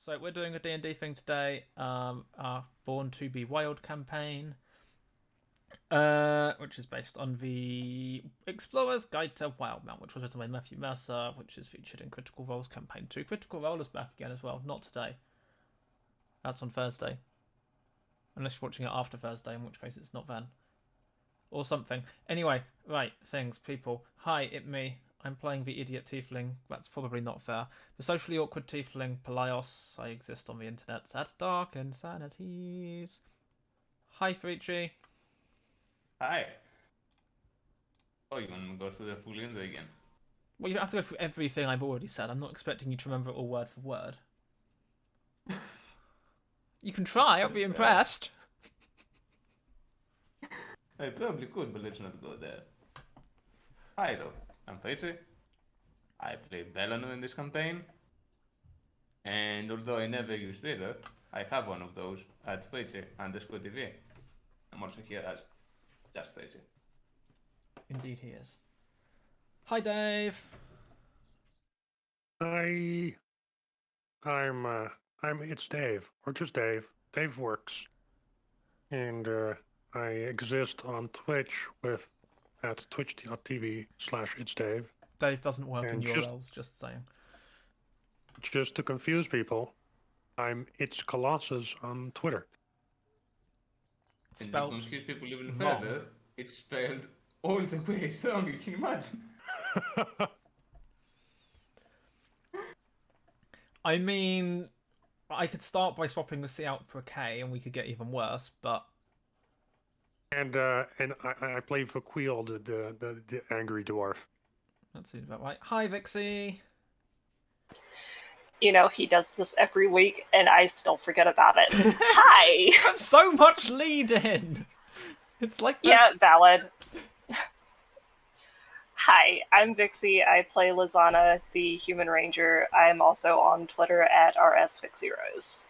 So we're doing a D&D thing today. Our Born to be Wild campaign, which is based on the Explorer's Guide to Wildmount, which was written by Matthew Mercer, which is featured in Critical Role's campaign 2. Critical Role is back again as well. Not today. That's on Thursday. Unless you're watching it after Thursday, in which case it's not then. Or something. Anyway, right, things, people. Hi, it's me. I'm playing the idiot tiefling. That's probably not fair. The socially awkward tiefling, Pelaios. I exist on the internet at DarkInsanities. Hi, Frici. Hi. Oh, you want to go through the full intro again? Well, you don't have to go through everything I've already said. I'm not expecting you to remember it all word for word. You can try, I'll be impressed. I probably could, but let's not go there. Hi, though. I'm Frici. I play Belanor in this campaign. And although I never use Twitter, I have one of those at Frici_TV. I'm also here as just Frici. Indeed he is. Hi, Dave. Hi. I'm itsDave, or just Dave. Dave works. And I exist on Twitch at twitch.tv/itsDave. Dave doesn't work in And URLs, just saying. Just to confuse people, I'm It's Colossus on Twitter. And Spelled to confuse people even wrong. further, it's spelled all the way wrong, you can imagine. I mean, I could start by swapping the C out for a K, and we could get even worse. But And I play Vakhuil, the angry dwarf. that seems about right. Hi, Vixie. You know, he does this every week, and I still forget about it. Hi! Have so much lead in. It's like this. Yeah, valid. Hi, I'm Vixie. I play Lisana, the human ranger. I'm also on Twitter at VixieRose.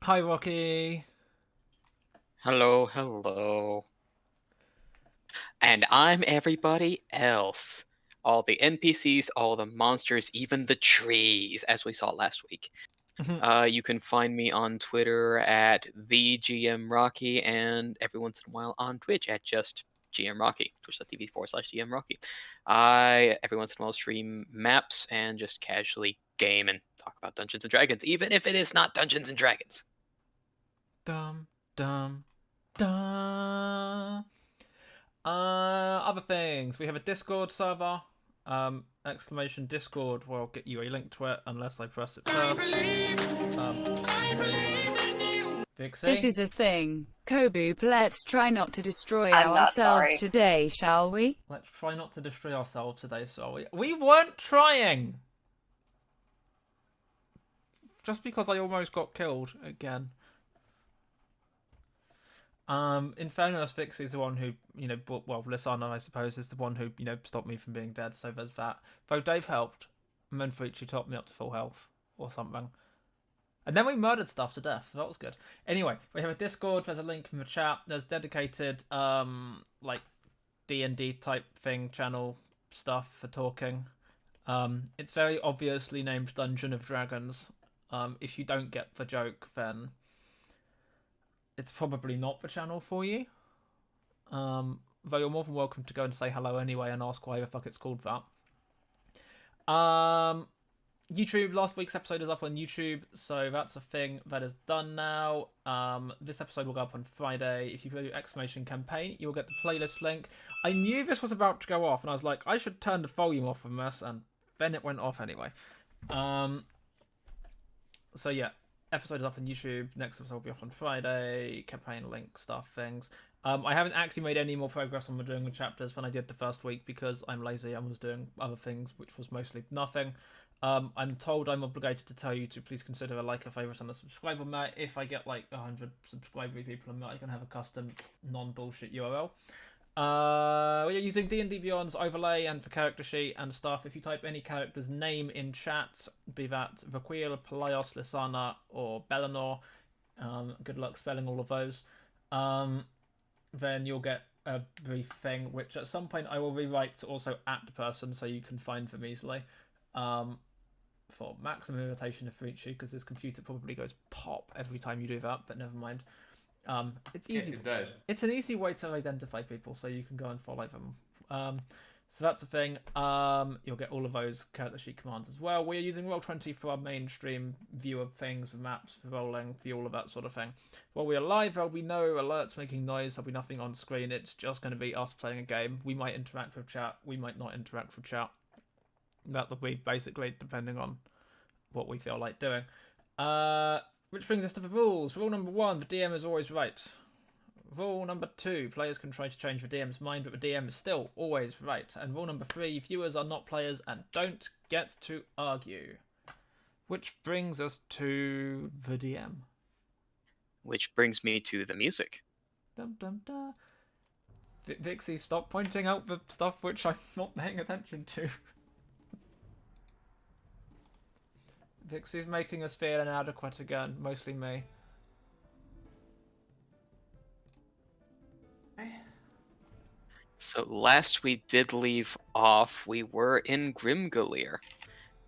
Hi, Rocky. Hello, hello. And I'm everybody else. All the NPCs, all the monsters, even the trees, as we saw last week. You can find me on Twitter at TheGMRocky, and every once in a while on Twitch at just GMRocky, twitch.tv/GMRocky. I, every once in a while, stream maps and just casually game and talk about Dungeons & Dragons, even if it is not Dungeons & Dragons. Dum, dum, dum. Other things. We have a Discord server. Exclamation Discord. Well, I'll get you a link to it unless I press it first. Vixie? This is a thing. Koboop, let's try not to destroy I'm not ourselves sorry. today, shall we? Let's try not to destroy ourselves today, shall we? We weren't trying! Just because I almost got killed again. In fairness, Vixie's the one who, Lisana, I suppose, is the one who, stopped me from being dead, so there's that. Though Dave helped, and then Frici topped me up to full health, or something. And then we murdered stuff to death, so that was good. Anyway, we have a Discord, there's a link in the chat, there's dedicated, D&D type thing, channel stuff for talking. It's very obviously named Dungeon of Dragons. If you don't get the joke, then it's probably not the channel for you. Though you're more than welcome to go and say hello anyway and ask why the fuck it's called that. YouTube, last week's episode is up on YouTube, so that's a thing that is done now. This episode will go up on Friday. If you do exclamation campaign, you'll get the playlist link. I knew this was about to go off, and I was like, I should turn the volume off from this, and then it went off anyway. So yeah, episode is up on YouTube. Next episode will be up on Friday. Campaign link, stuff, things. I haven't actually made any more progress on doing the chapters than I did the first week because I'm lazy and was doing other things, which was mostly nothing. I'm told I'm obligated to tell you to please consider a like, a favourite, and a subscribe on that. If I get like 100 subscriber people on that, I can have a custom non-bullshit URL. We're using D&D Beyond's overlay and for character sheet and stuff. If you type any character's name in chat, be that Vakhuil, Pelaios, Lisana, or Belanor, good luck spelling all of those, then you'll get a brief thing, which at some point I will rewrite to also at the person so you can find them easily. for maximum imitation of Frici, because his computer probably goes pop every time you do that, but never mind. It's easy. Yes, it does. It's an easy way to identify people, so you can go and follow them. So that's the thing. You'll get all of those character sheet commands as well. We're using Roll20 for our mainstream view of things, for maps, for rolling, for all of that sort of thing. While we're live, there'll be no alerts making noise, there'll be nothing on screen. It's just going to be us playing a game. We might interact with chat, we might not interact with chat. That'll be basically depending on what we feel like doing. Which brings us to the rules. Rule number 1, the DM is always right. Rule number 2, players can try to change the DM's mind, but the DM is still always right. And rule number 3, viewers are not players and don't get to argue. Which brings us to the DM. Which brings me to the music. Dum dum da. Vixie, stop pointing out the stuff which I'm not paying attention to. Vixie's making us feel inadequate again, mostly me. So last we did leave off, we were in Grimgalir,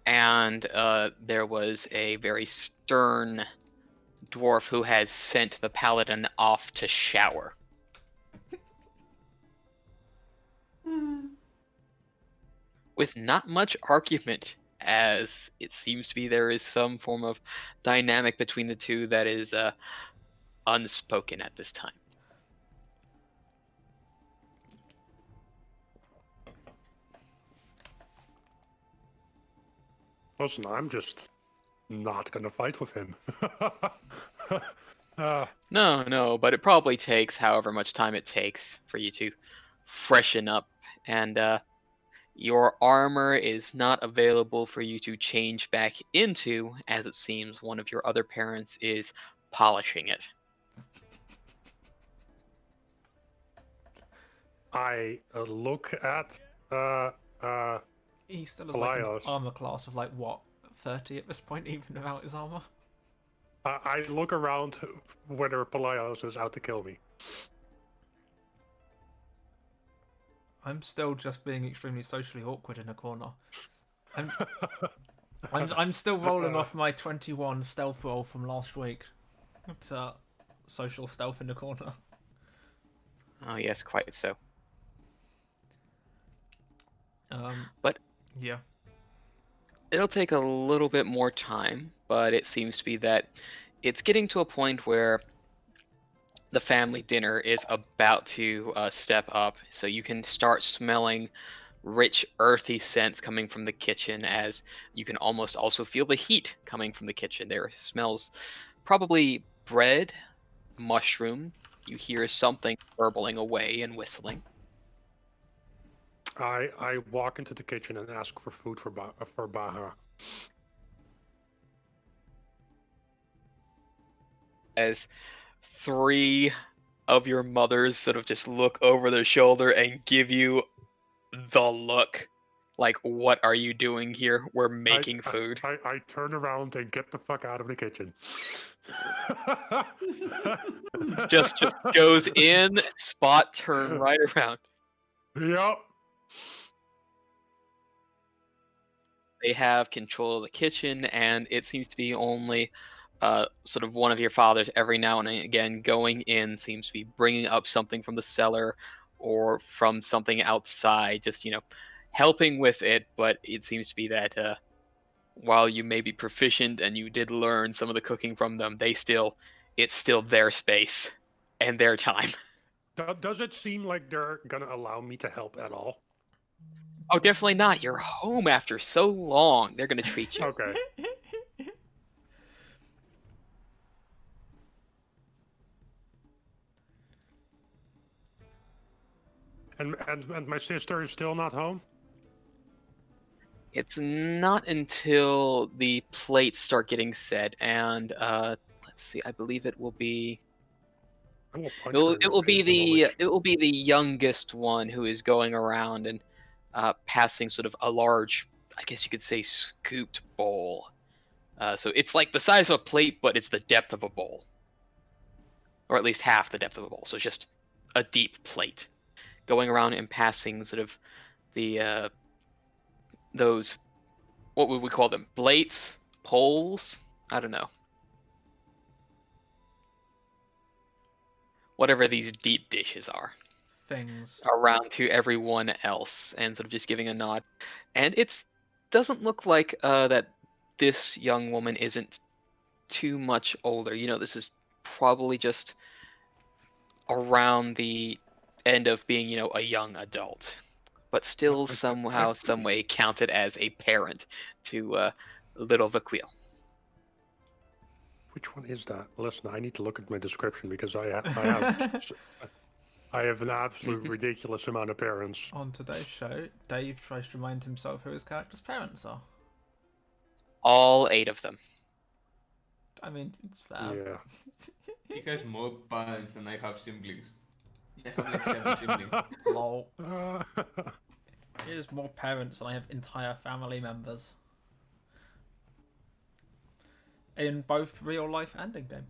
and there was a very stern dwarf who had sent the paladin off to shower. With not much argument, as it seems to be there is some form of dynamic between the two that is unspoken at this time. Listen, I'm just not gonna fight with him. No, but it probably takes however much time it takes for you to freshen up, and your armor is not available for you to change back into, as it seems one of your other parents is polishing it. I look at He still has like an Pelaios. armor class of like what, 30 at this point, even without his armor. I look around whether Pelaios is out to kill me. I'm still just being extremely socially awkward in a corner. I'm still rolling off my 21 stealth roll from last week. It's social stealth in the corner. Oh yes, quite so. But yeah, it'll take a little bit more time, but it seems to be that it's getting to a point where the family dinner is about to step up, so you can start smelling rich, earthy scents coming from the kitchen, as you can almost also feel the heat coming from the kitchen. There smells probably bread, mushroom. You hear something burbling away and whistling. I walk into the kitchen and ask for food for Baha. As 3 of your mothers sort of just look over their shoulder and give you the look. Like, what are you doing here? We're making food. I turn around and get the fuck out of the kitchen. just goes in, spot, turn right around. Yep. They have control of the kitchen, and it seems to be only sort of one of your fathers every now and again going in, seems to be bringing up something from the cellar or from something outside, just, helping with it. But it seems to be that while you may be proficient and you did learn some of the cooking from them, it's still their space and their time. Does it seem like they're gonna allow me to help at all? Oh, definitely not. You're home after so long. They're gonna treat you. Okay. And my sister is still not home? It's not until the plates start getting set, and let's see. I believe it will be. It will be the youngest one who is going around and passing sort of a large, I guess you could say, scooped bowl. So it's like the size of a plate, but it's the depth of a bowl, or at least half the depth of a bowl. So it's just a deep plate, going around and passing sort of the those what would we call them? Plates? Poles? I don't know. Whatever these deep dishes are. Things. Around to everyone else, and sort of just giving a nod. And it doesn't look like that this young woman isn't too much older. You know, this is probably just around the end of being, you know, a young adult, but still somehow, some way counted as a parent to little Vakhuil. Which one is that? Listen, I need to look at my description because I have an absolute ridiculous amount of parents. On today's show, Dave tries to remind himself who his character's parents are. All 8 of them. I mean, it's fair. Yeah. He has more parents than I have siblings. I have like 7 siblings. Lol. He has more parents than I have entire family members. In both real life and in game.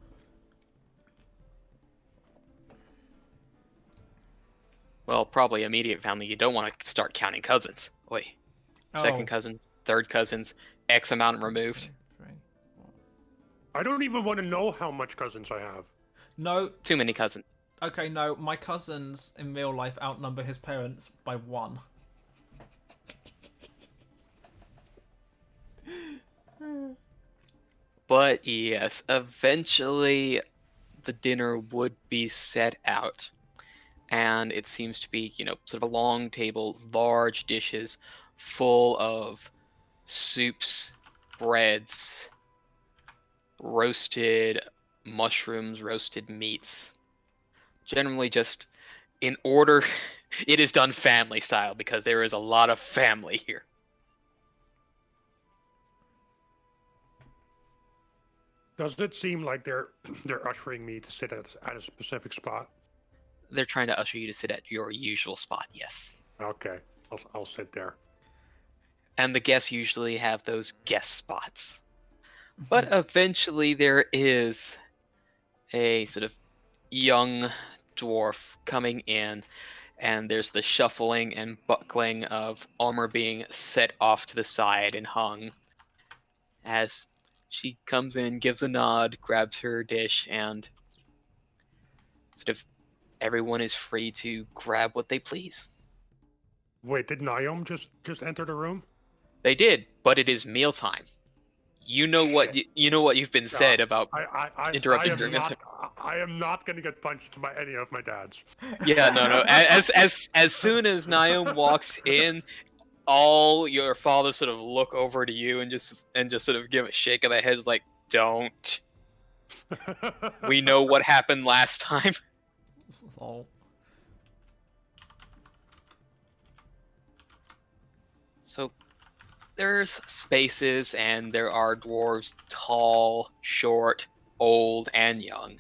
Well, probably immediate family. You don't want to start counting cousins. Oi. Second cousins, third cousins, X amount removed. 3, 4. I don't even want to know how much cousins I have. No. Too many cousins. Okay, no. My cousins in real life outnumber his parents by 1. But yes, eventually the dinner would be set out. And it seems to be, you know, sort of a long table, large dishes full of soups, breads, roasted mushrooms, roasted meats. Generally just in order. It is done family style because there is a lot of family here. Does it seem like they're ushering me to sit at a specific spot? They're trying to usher you to sit at your usual spot, yes. Okay, I'll sit there. And the guests usually have those guest spots. But eventually there is a sort of young dwarf coming in, and there's the shuffling and buckling of armor being set off to the side and hung as she comes in, gives a nod, grabs her dish, and sort of everyone is free to grab what they please. Wait, did Naum just enter the room? They did, but it is mealtime. You know what you know what you've been said about interrupting during mealtime. I am not going to get punched by any of my dads. Yeah, no. As soon as Naum walks in, all your fathers sort of look over to you and just sort of give a shake of the heads like, don't. We know what happened last time. Lol. So there's spaces, and there are dwarves tall, short, old, and young.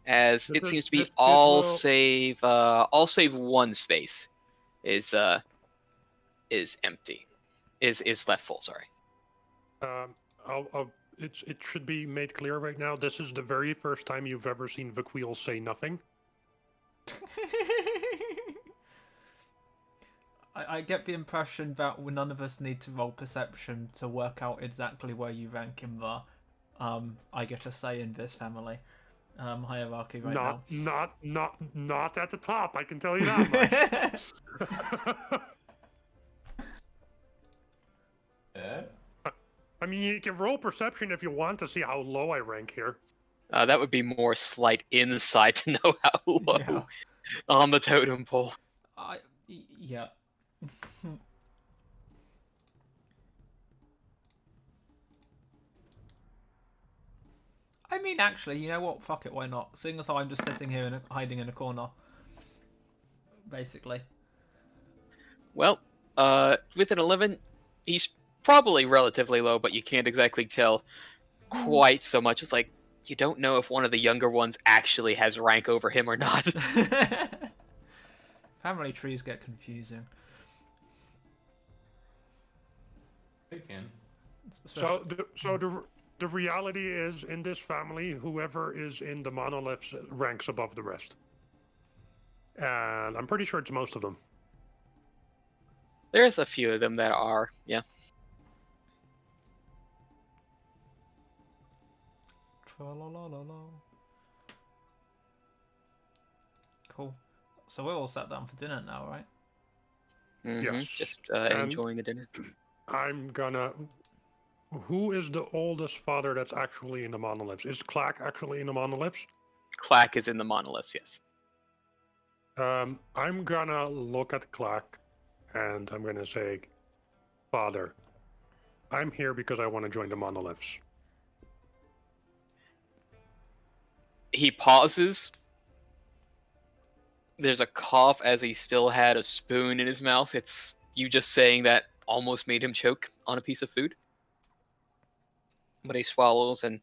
As it seems to be all save one space is empty, is left full. Sorry. It should be made clear right now. This is the very first time you've ever seen Vakhuil say nothing. I get the impression that none of us need to roll perception to work out exactly where you rank in the I get a say in this family hierarchy right now. Not at the top, I can tell you that much. Yeah? I mean, you can roll perception if you want to see how low I rank here. That would be more slight insight to know how low on the totem pole. Yeah. I mean, actually, you know what? Fuck it, why not? Seeing as how I'm just sitting here hiding in a corner, basically. Well, with an 11, he's probably relatively low, but you can't exactly tell quite so much. It's like, you don't know if one of the younger ones actually has rank over him or not. Family trees get confusing. They can. So the reality is, in this family, whoever is in the monoliths ranks above the rest. And I'm pretty sure it's most of them. There's a few of them that are, yeah. Tra-la-la-la-la. Cool. So we're all sat down for dinner now, right? Yes. Just And- enjoying the dinner. I'm gonna. Who is the oldest father that's actually in the monoliths? Is Clack actually in the monoliths? Clack is in the monoliths, yes. I'm gonna look at Clack, and I'm gonna say, Father, I'm here because I want to join the monoliths. He pauses. There's a cough as he still had a spoon in his mouth. It's you just saying that almost made him choke on a piece of food. But he swallows and,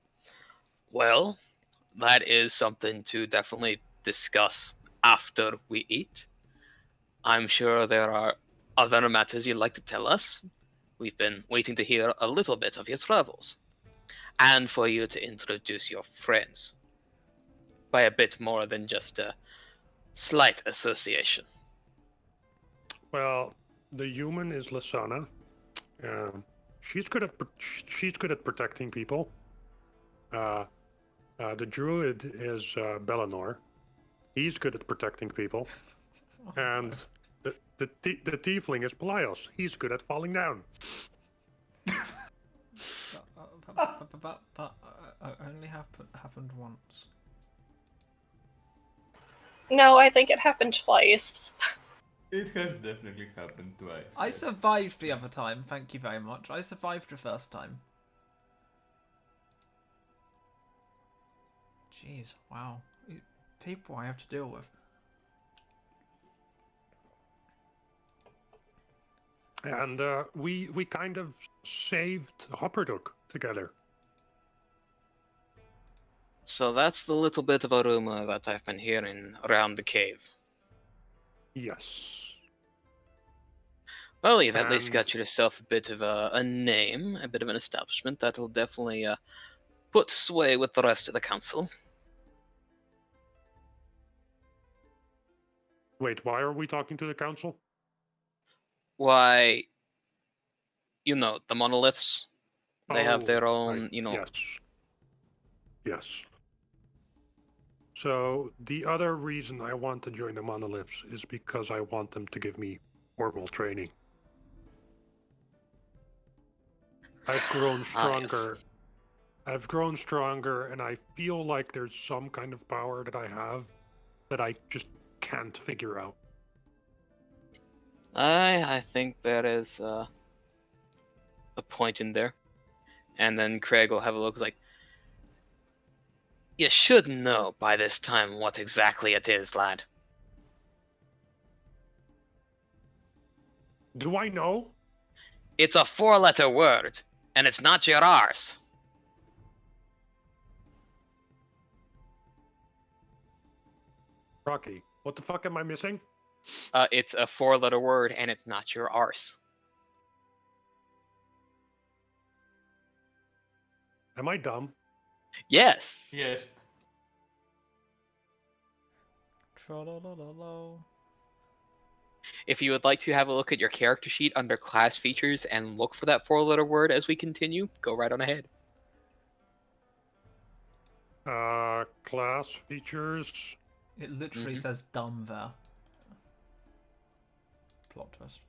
well, that is something to definitely discuss after we eat. I'm sure there are other matters you'd like to tell us. We've been waiting to hear a little bit of your travels. And for you to introduce your friends. By a bit more than just a slight association. Well, the human is Lisana. She's good at protecting people. The druid is Belanor. He's good at protecting people. And the tiefling is Pelaios. He's good at falling down. But only happened once. No, I think it happened twice. It has definitely happened twice. I yes. survived the other time, thank you very much. I survived the first time. Jeez, wow. People I have to deal with. And we kind of saved Hopperduk together. So that's the little bit of a rumor that I've been hearing around the cave. Yes. Well, you've at least And- got yourself a bit of a name, a bit of an establishment that'll definitely put sway with the rest of the council. Wait, why are we talking to the council? Why, you know, the monoliths, they have their own, right. you know... Yes. Yes. So the other reason I want to join the monoliths is because I want them to give me formal training. I've grown stronger. I've grown stronger, and I feel like there's some kind of power that I have that I just can't figure out. I think there is a point in there. And then Craig will have a look like, you should know by this time what exactly it is, lad. Do I know? It's a 4-letter word, and it's not your arse. Rocky, what the fuck am I missing? It's a 4-letter word, and it's not your arse. Am I dumb? Yes. Yes. Tra-la-la-la-la. If you would like to have a look at your character sheet under class features and look for that 4-letter word as we continue, go right on ahead. Class features. It literally says dumb there. Plot twist.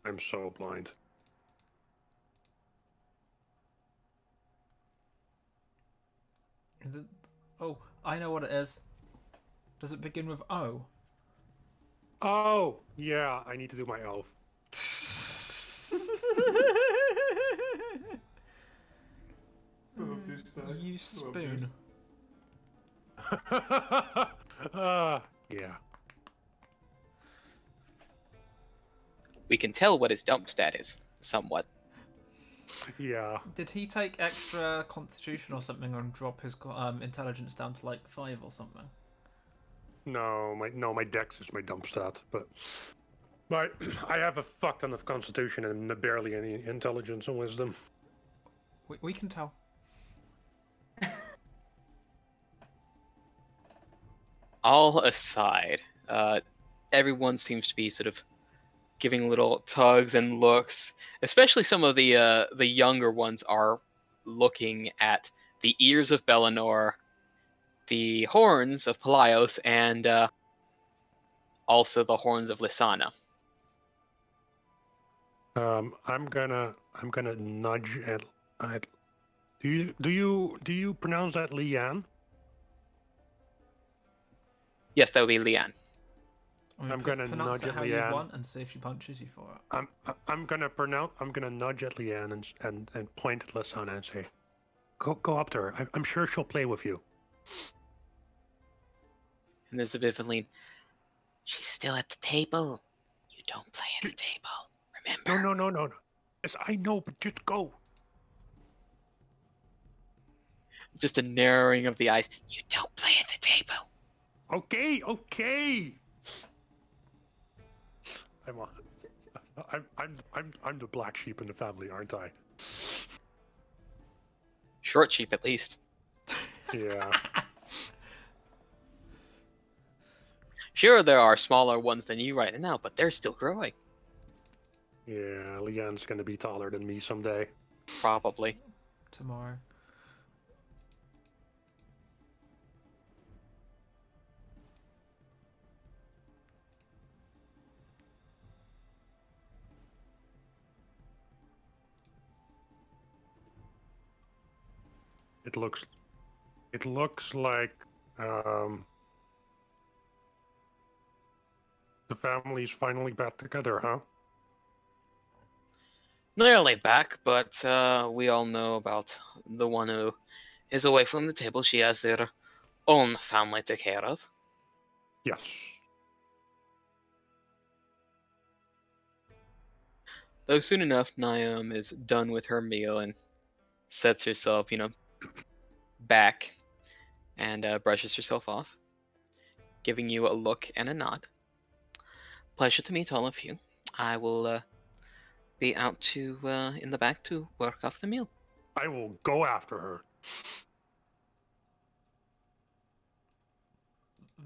I'm so blind. Is it? Oh, I know what it is. Does it begin with O? Oh, yeah, I need to do my elf. You spoon. Yeah. We can tell what his dump stat is, somewhat. Yeah. Did he take extra constitution or something and drop his intelligence down to like 5 or something? No, my dex is my dump stat, but I have a fuck ton of constitution and barely any intelligence and wisdom. We can tell. All aside, everyone seems to be sort of giving little tugs and looks. Especially some of the younger ones are looking at the ears of Belanor, the horns of Pelaios, and also the horns of Lisana. I'm gonna nudge at do you pronounce that Leanne? Yes, that would be Leanne. I'm gonna pronounce nudge it at how you Leanne. want and see if she punches you for it. I'm gonna nudge at Leanne and point at Lisana and say, go up to her. I'm sure she'll play with you. And there's a bit of a lean. She's still at the table. You don't play at the table. Remember? No. Yes, I know, but just go. Just a narrowing of the eyes. You don't play at the table. Okay. I'm the black sheep in the family, aren't I? Short sheep, at least. Yeah. Sure, there are smaller ones than you right now, but they're still growing. Yeah, Leanne's gonna be taller than me someday. Probably. Tomorrow. It looks like the family's finally back together, huh? Nearly back, but we all know about the one who is away from the table. She has their own family to take care of. Yes. Though soon enough, Niam is done with her meal and sets herself, back and brushes herself off, giving you a look and a nod. Pleasure to meet all of you. I will be out to in the back to work off the meal. I will go after her.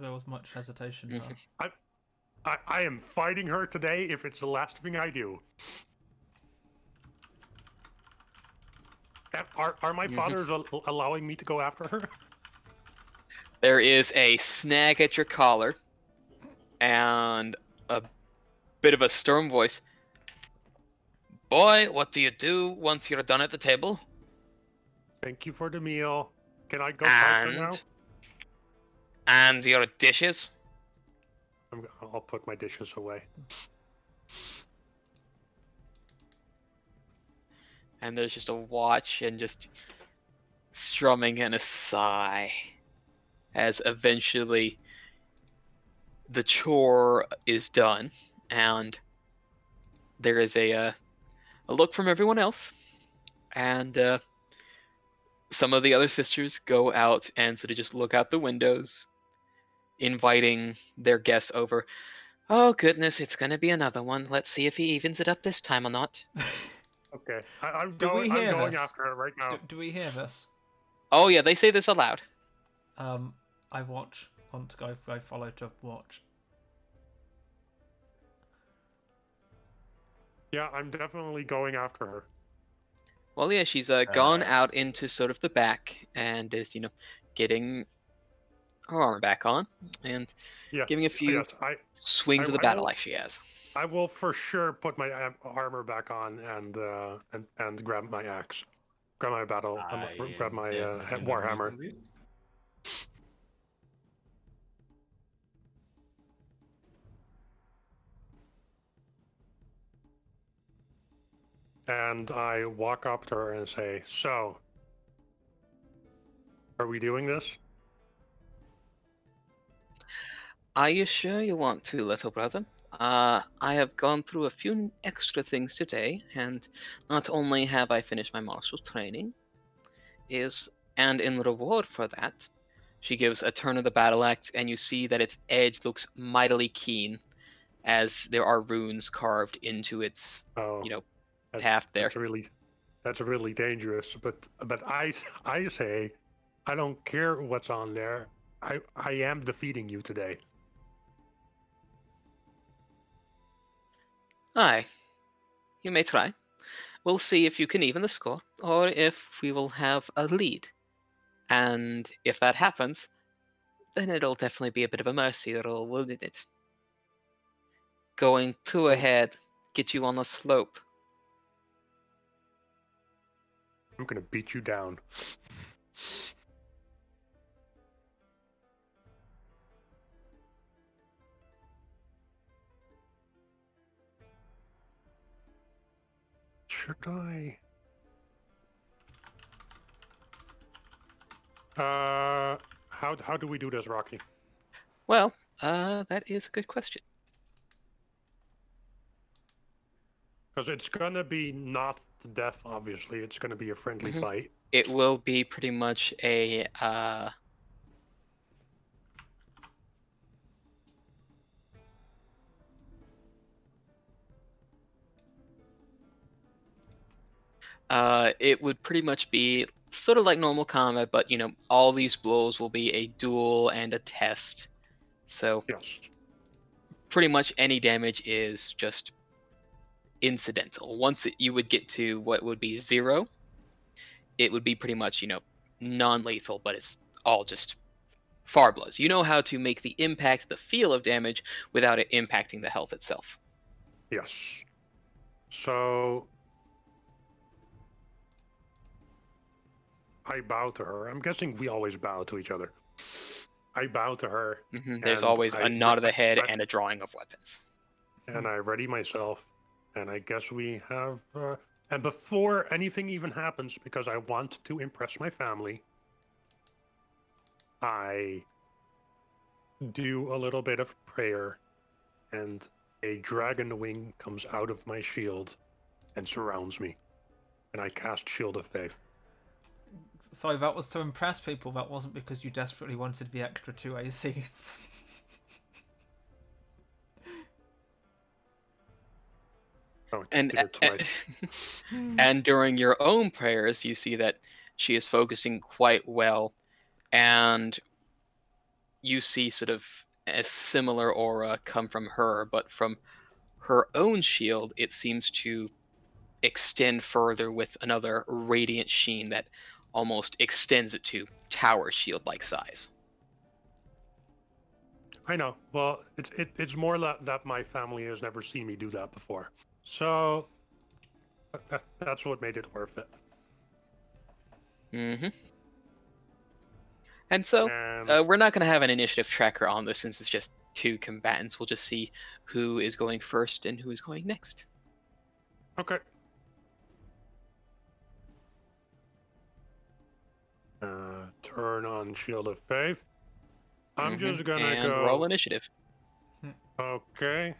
There was much hesitation. I am fighting her today if it's the last thing I do. Are my fathers allowing me to go after her? There is a snag at your collar and a bit of a stern voice. Boy, what do you do once you're done at the table? Thank you for the meal. Can I go fight her now? And your dishes? I'll put my dishes away. And there's just a watch and just strumming and a sigh as eventually the chore is done and there is a look from everyone else and some of the other sisters go out and sort of just look out the windows, inviting their guests over. Oh goodness, it's gonna be another one. Let's see if he evens it up this time or not. Okay, I'm Do we going hear this? after her right now. Do we hear this? Oh yeah, they say this aloud. I want to go follow to watch. Yeah, I'm definitely going after her. Well, yeah, she's gone out into sort of the back and is, getting her armor back on and giving a few swings of the battle axe she has. I will for sure put my armor back on and grab my axe, grab my grab my warhammer. And I walk up to her and say, "So, are we doing this?" Are you sure you want to, little brother? I have gone through a few extra things today, and not only have I finished my martial training, and in reward for that, she gives a turn of the battle axe, and you see that its edge looks mightily keen, as there are runes carved into its, haft there. That's really dangerous. But I say, I don't care what's on there. I am defeating you today. Aye, you may try. We'll see if you can even the score, or if we will have a lead. And if that happens, then it'll definitely be a bit of a mercy roll, won't it? Going too ahead, get you on the slope. I'm gonna beat you down. Should I? How do we do this, Rocky? Well, that is a good question. Because it's gonna be not to death, obviously. It's gonna be a friendly fight. It will be pretty much a it would pretty much be sort of like normal combat, but all these blows will be a duel and a test. So Yes. pretty much any damage is just incidental. Once you would get to what would be 0, it would be pretty much, non-lethal, but it's all just far blows. You know how to make the impact, the feel of damage, without it impacting the health itself. Yes. So I bow to her. I'm guessing we always bow to each other. I bow to her. There's and always a nod of the head I- and a drawing of weapons. And I ready myself. And I guess we have... and before anything even happens, because I want to impress my family, I do a little bit of prayer, and a dragon wing comes out of my shield and surrounds me. And I cast Shield of Faith. Sorry, that was to impress people. That wasn't because you desperately wanted the extra 2 AC. Oh, And did it twice. and during your own prayers, you see that she is focusing quite well, and you see sort of a similar aura come from her, but from her own shield, it seems to extend further with another radiant sheen that almost extends it to tower shield-like size. I know. Well, it's more that my family has never seen me do that before. So that's what made it worth it. And so, And we're not going to have an initiative tracker on this since it's just 2 combatants. We'll just see who is going first and who is going next. okay. Turn on Shield of Faith. I'm just gonna and go. roll initiative. Okay.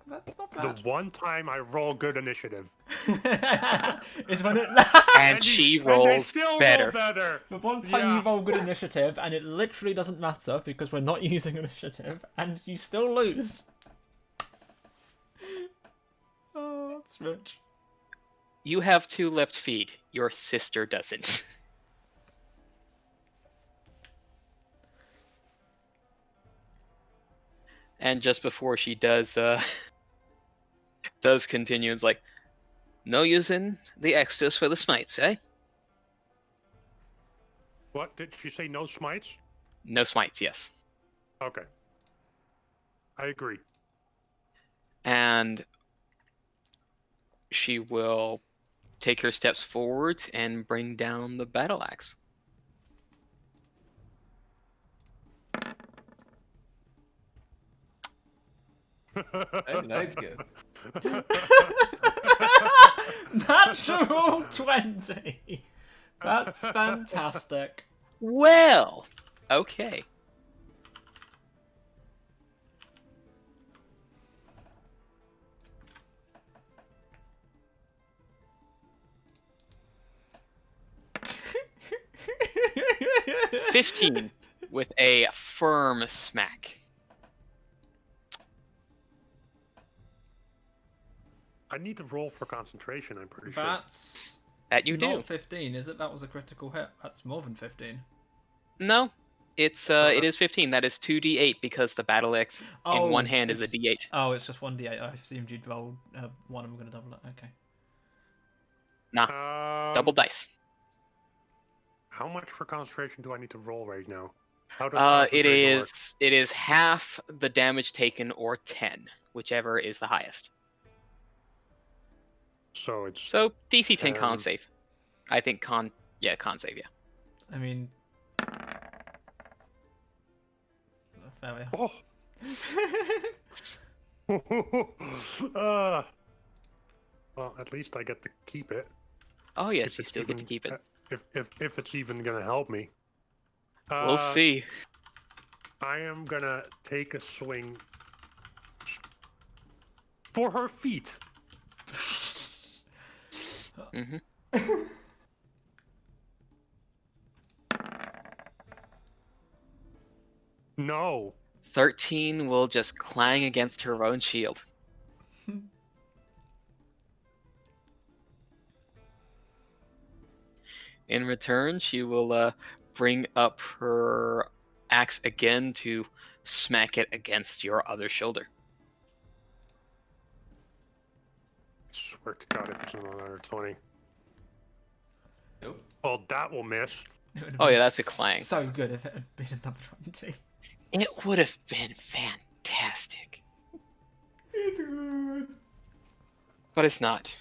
That's not The bad. one time I roll good initiative. It's when it. And she and they rolls still better. Roll better. The one time Yeah. you roll good initiative, and it literally doesn't matter because we're not using initiative, and you still lose. Oh, that's rich. You have 2 left feet. Your sister doesn't. And just before she does continue, it's like, no using the extras for the smites, eh? What did she say? No smites? No smites, yes. Okay. I agree. And she will take her steps forward and bring down the battle axe. I like it. Natural 20. That's fantastic. Well, okay. $15 with a firm smack. I need to roll for concentration, I'm pretty sure. That's That you not do. 15, is it? That was a critical hit. That's more than 15. No, It is 15. That is 2d8 because the battle axe in one hand is a it's- d8. Oh, it's just 1d8. I assumed you'd roll one. I'm gonna double it. Okay. Nah, double dice. How much for concentration do I need to roll right now? How does It concentration work? is half the damage taken or 10, whichever is the highest. So it's So DC 10 con 10. save. I think con save, yeah. I mean, there we are. Oh. Well, at least I get to keep it. Oh yes, If you it's still get to even- keep it. If it's even gonna help me. We'll see. I am gonna take a swing for her feet. hmm No. 13 will just clang against her own shield. In return, she will bring up her axe again to smack it against your other shoulder. I swear to God, if it's another 20. Nope. Well, that will miss. It would've Oh, been yeah, that's a clang. So good if it had been another 20. It would have been fantastic. But it's not.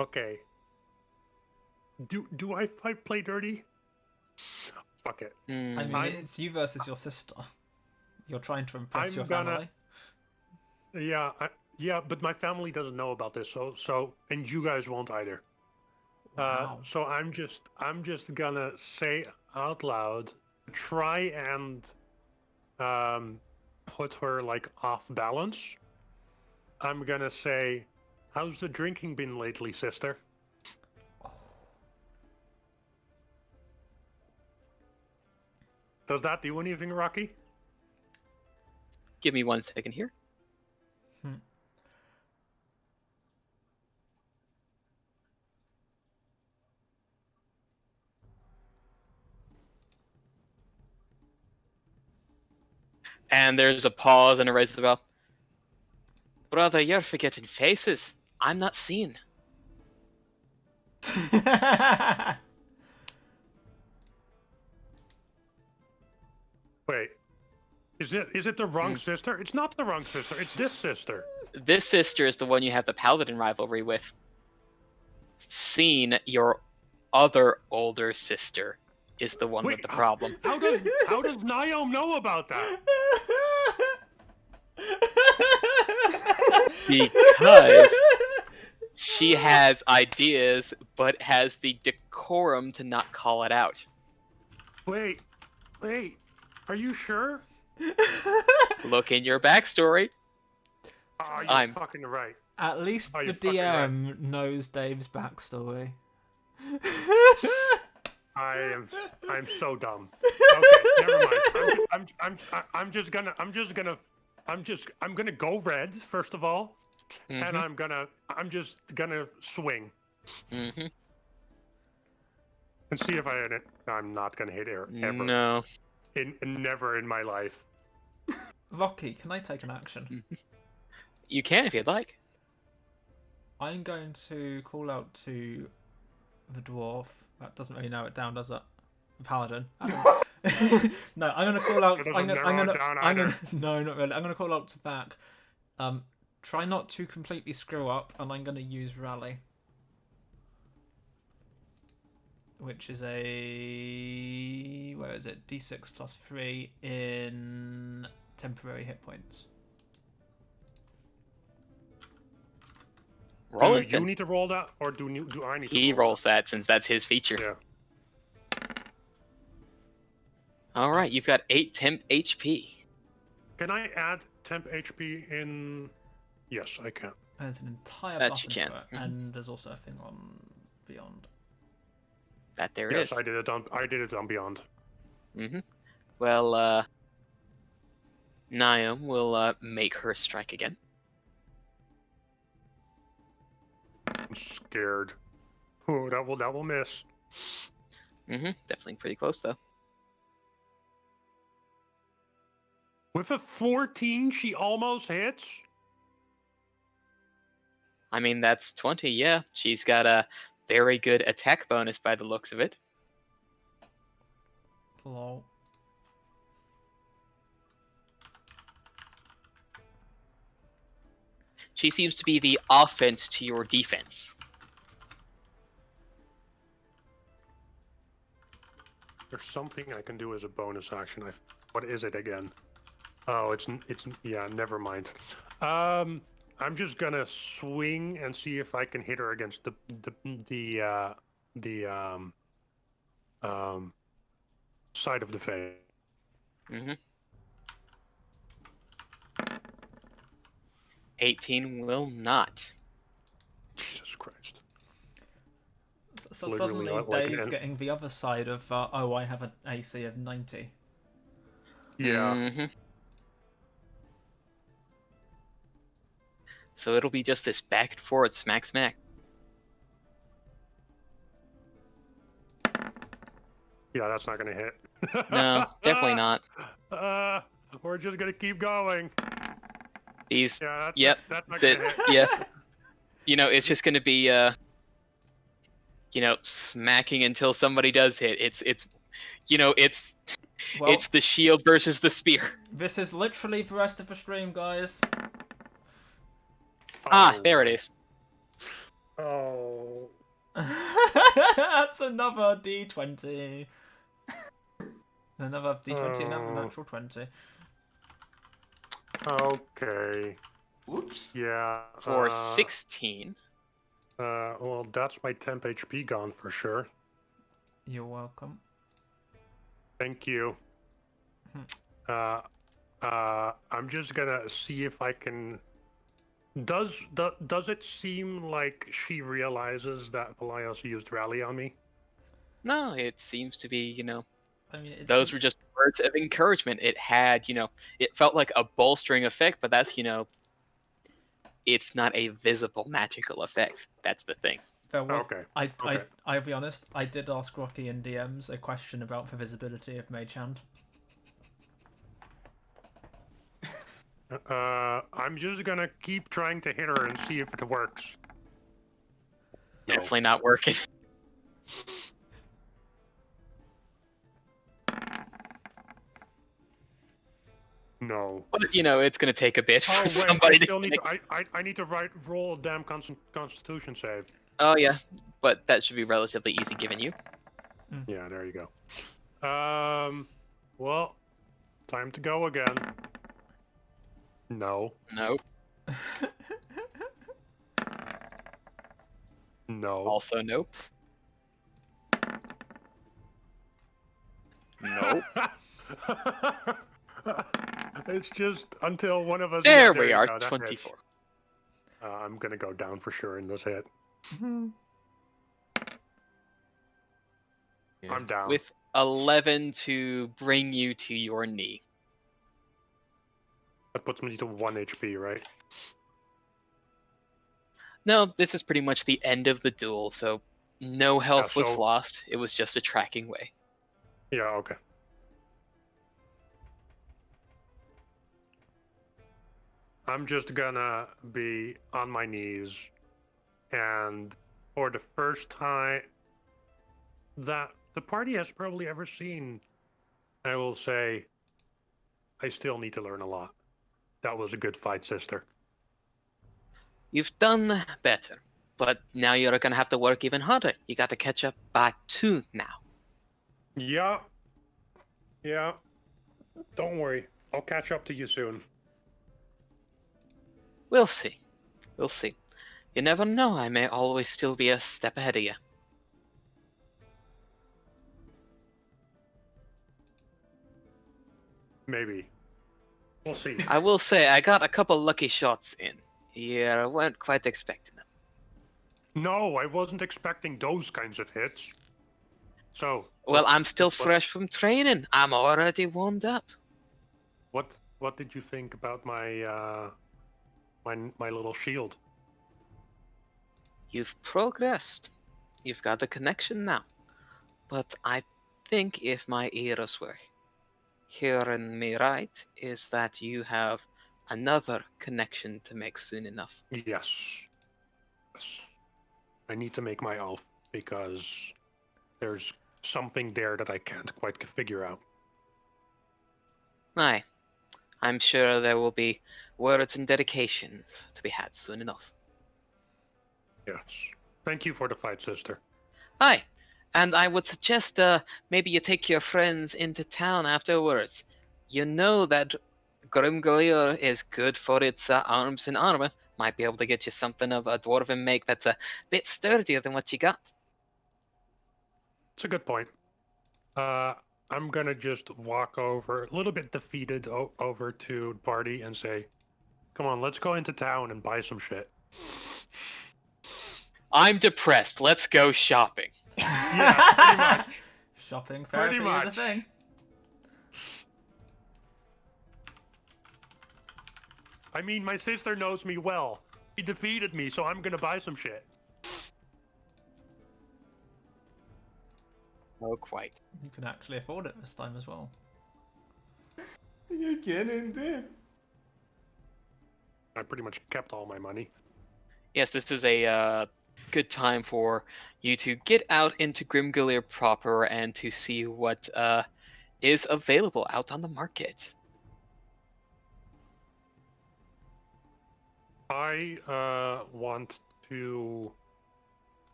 Okay. Do I play dirty? Fuck it. I mean, I'm- it's you versus your sister. You're trying to impress I'm your gonna- family. Yeah, but my family doesn't know about this, so and you guys won't either. Wow. So I'm just gonna say out loud, try and put her like off balance. I'm gonna say, "How's the drinking been lately, sister?" Does that do anything, Rocky? Give me 1 second here. And there's a pause and a raise of the bell. Brother, you're forgetting faces. I'm not seeing. Wait, is it the wrong sister? It's not the wrong sister. It's this sister. This sister is the one you have the paladin rivalry with. Seeing your other older sister is the one Wait, with the problem. How does Niom know about that? Because she has ideas, but has the decorum to not call it out. Wait, are you sure? Look in your backstory. Oh, you're I'm- fucking right. At least Oh, the you're fucking right. DM knows Dave's backstory. I'm so dumb. Okay, never mind. I'm gonna go red first of all, and I'm just gonna swing Mm-hmm. and see if I hit it. I'm not gonna hit air ever. No. Never in my life. Rocky, can I take an action? You can if you'd like. I'm going to call out to the dwarf. That doesn't really narrow it down, does it? The paladin. No, I'm gonna call out. It doesn't I'm narrow it down either. No, not really. I'm gonna call out to Vac. Try not to completely screw up, and I'm gonna use rally, which is a where is it? D6 plus 3 in temporary hit points. Roll Do it. you Then. need to roll that, or do I need to? He roll rolls that since that's his feature. that? Yeah. All right, you've got 8 temp HP. Can I add temp HP in? Yes, I can. And there's an entire That button you can. for it, and there's also a thing on Beyond. That there Yes, it is. I did it on Beyond. Mm-hmm. Well, Niam will make her strike again. I'm scared. Oh, that will miss. Mm-hmm. Definitely pretty close though. With a 14, she almost hits? I mean, that's 20, yeah. She's got a very good attack bonus by the looks of it. Lol. She seems to be the offense to your defense. There's something I can do as a bonus action. What is it again? Oh, it's yeah, never mind. I'm just gonna swing and see if I can hit her against the side of the face. Mm-hmm. 18 will not. Jesus Christ. So Literally suddenly like an Dave's en- getting the other side of, oh, I have an AC of 90. Yeah. Mm-hmm. So it'll be just this back and forward smack smack. Yeah, that's not gonna hit. No, definitely not. We're just gonna keep going. These, Yeah, that's, yep, that's not gonna hit. yeah. You know, it's just gonna be, you know, smacking until somebody does hit. It's Well, it's the shield versus the spear. this is literally the rest of the stream, guys. Ah, there it is. Oh. That's another D20. Another D20, another natural 20. Okay. Whoops. Yeah. For 16. Well, that's my temp HP gone for sure. You're welcome. Thank you. I'm just gonna see if I can. Does it seem like she realizes that Pelaios used rally on me? No, it seems to be, you know, I mean, those were just words of encouragement. It had, you know, it felt like a bolstering effect, but that's, you know, it's not a visible magical effect. That's the thing. There was, Okay. I'll be honest, I did ask Rocky in DMs a question about the visibility of Mage Hand. I'm just gonna keep trying to hit her and see if it works. No. Definitely not working. No. But, you know, it's going to take a bit Oh for wait, somebody I still to... need to, I need to roll a damn Constitution save. Oh, yeah. But that should be relatively easy given you. Yeah, there you go. Well, time to go again. No. Nope. No. Also nope. Nope. It's just until one of us. There yeah, we you are, go, that 24. hits. I'm gonna go down for sure in this hit. Yeah. I'm down. With 11 to bring you to your knee. That puts me to 1 HP, right? No, this is pretty much the end of the duel, so no health was so- lost. It was just a tracking way. Yeah. Okay. I'm just gonna be on my knees, and for the first time that the party has probably ever seen, I will say, I still need to learn a lot. That was a good fight, sister. You've done better, but now you're gonna have to work even harder. You got to catch up by 2 now. Yeah. Yeah. Don't worry. I'll catch up to you soon. We'll see. We'll see. You never know, I may always still be a step ahead of you. Maybe. We'll see. I will say, I got a couple lucky shots in. Yeah, I weren't quite expecting them. No, I wasn't expecting those kinds of hits. So. Well, I'm still what- fresh from training. I'm already warmed up. What did you think about my my little shield? You've progressed. You've got the connection now. But I think if my ears were hearing me right, is that you have another connection to make soon enough. Yes. Yes. I need to make my elf because there's something there that I can't quite figure out. Aye, I'm sure there will be words and dedications to be had soon enough. Yes. Thank you for the fight, sister. Aye, and I would suggest maybe you take your friends into town afterwards. You know that Grimglir is good for its arms and armor. Might be able to get you something of a dwarven make that's a bit sturdier than what you got. It's a good point. I'm gonna just walk over, a little bit defeated, over to the party and say, "Come on, let's go into town and buy some shit." I'm depressed. Let's go shopping. Yeah, pretty much. Shopping Pretty therapy is a much. thing. I mean, my sister knows me well. She defeated me, so I'm gonna buy some shit. Oh, quite. You can actually afford it this time as well. You can indeed. I pretty much kept all my money. Yes, this is a good time for you to get out into Grimglir proper and to see what is available out on the market. I want to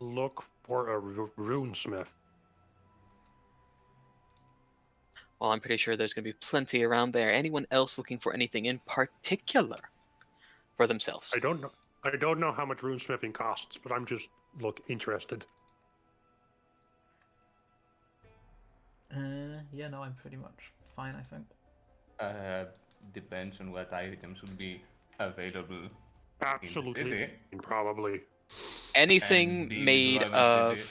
look for a runesmith. Well, I'm pretty sure there's going to be plenty around there. Anyone else looking for anything in particular for themselves? I don't know how much runesmithing costs, but I'm just interested. Yeah, no, I'm pretty much fine, I think. Depends on what items would be available. Absolutely, city. probably. Anything And the made dwarven of... city.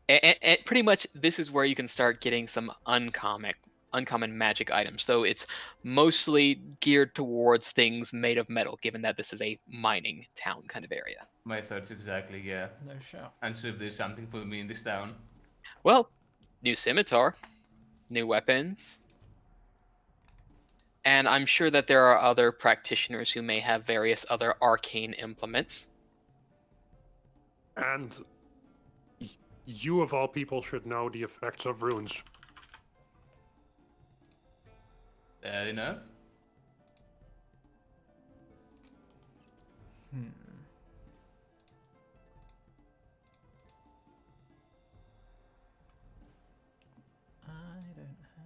And pretty much this is where you can start getting some uncommon magic items, though it's mostly geared towards things made of metal, given that this is a mining town kind of area. My thoughts exactly, yeah. No shot. And so if there's something for me in this town. Well, new scimitar, new weapons, and I'm sure that there are other practitioners who may have various other arcane implements. And you, of all people, should know the effects of runes. Fair enough. I don't have...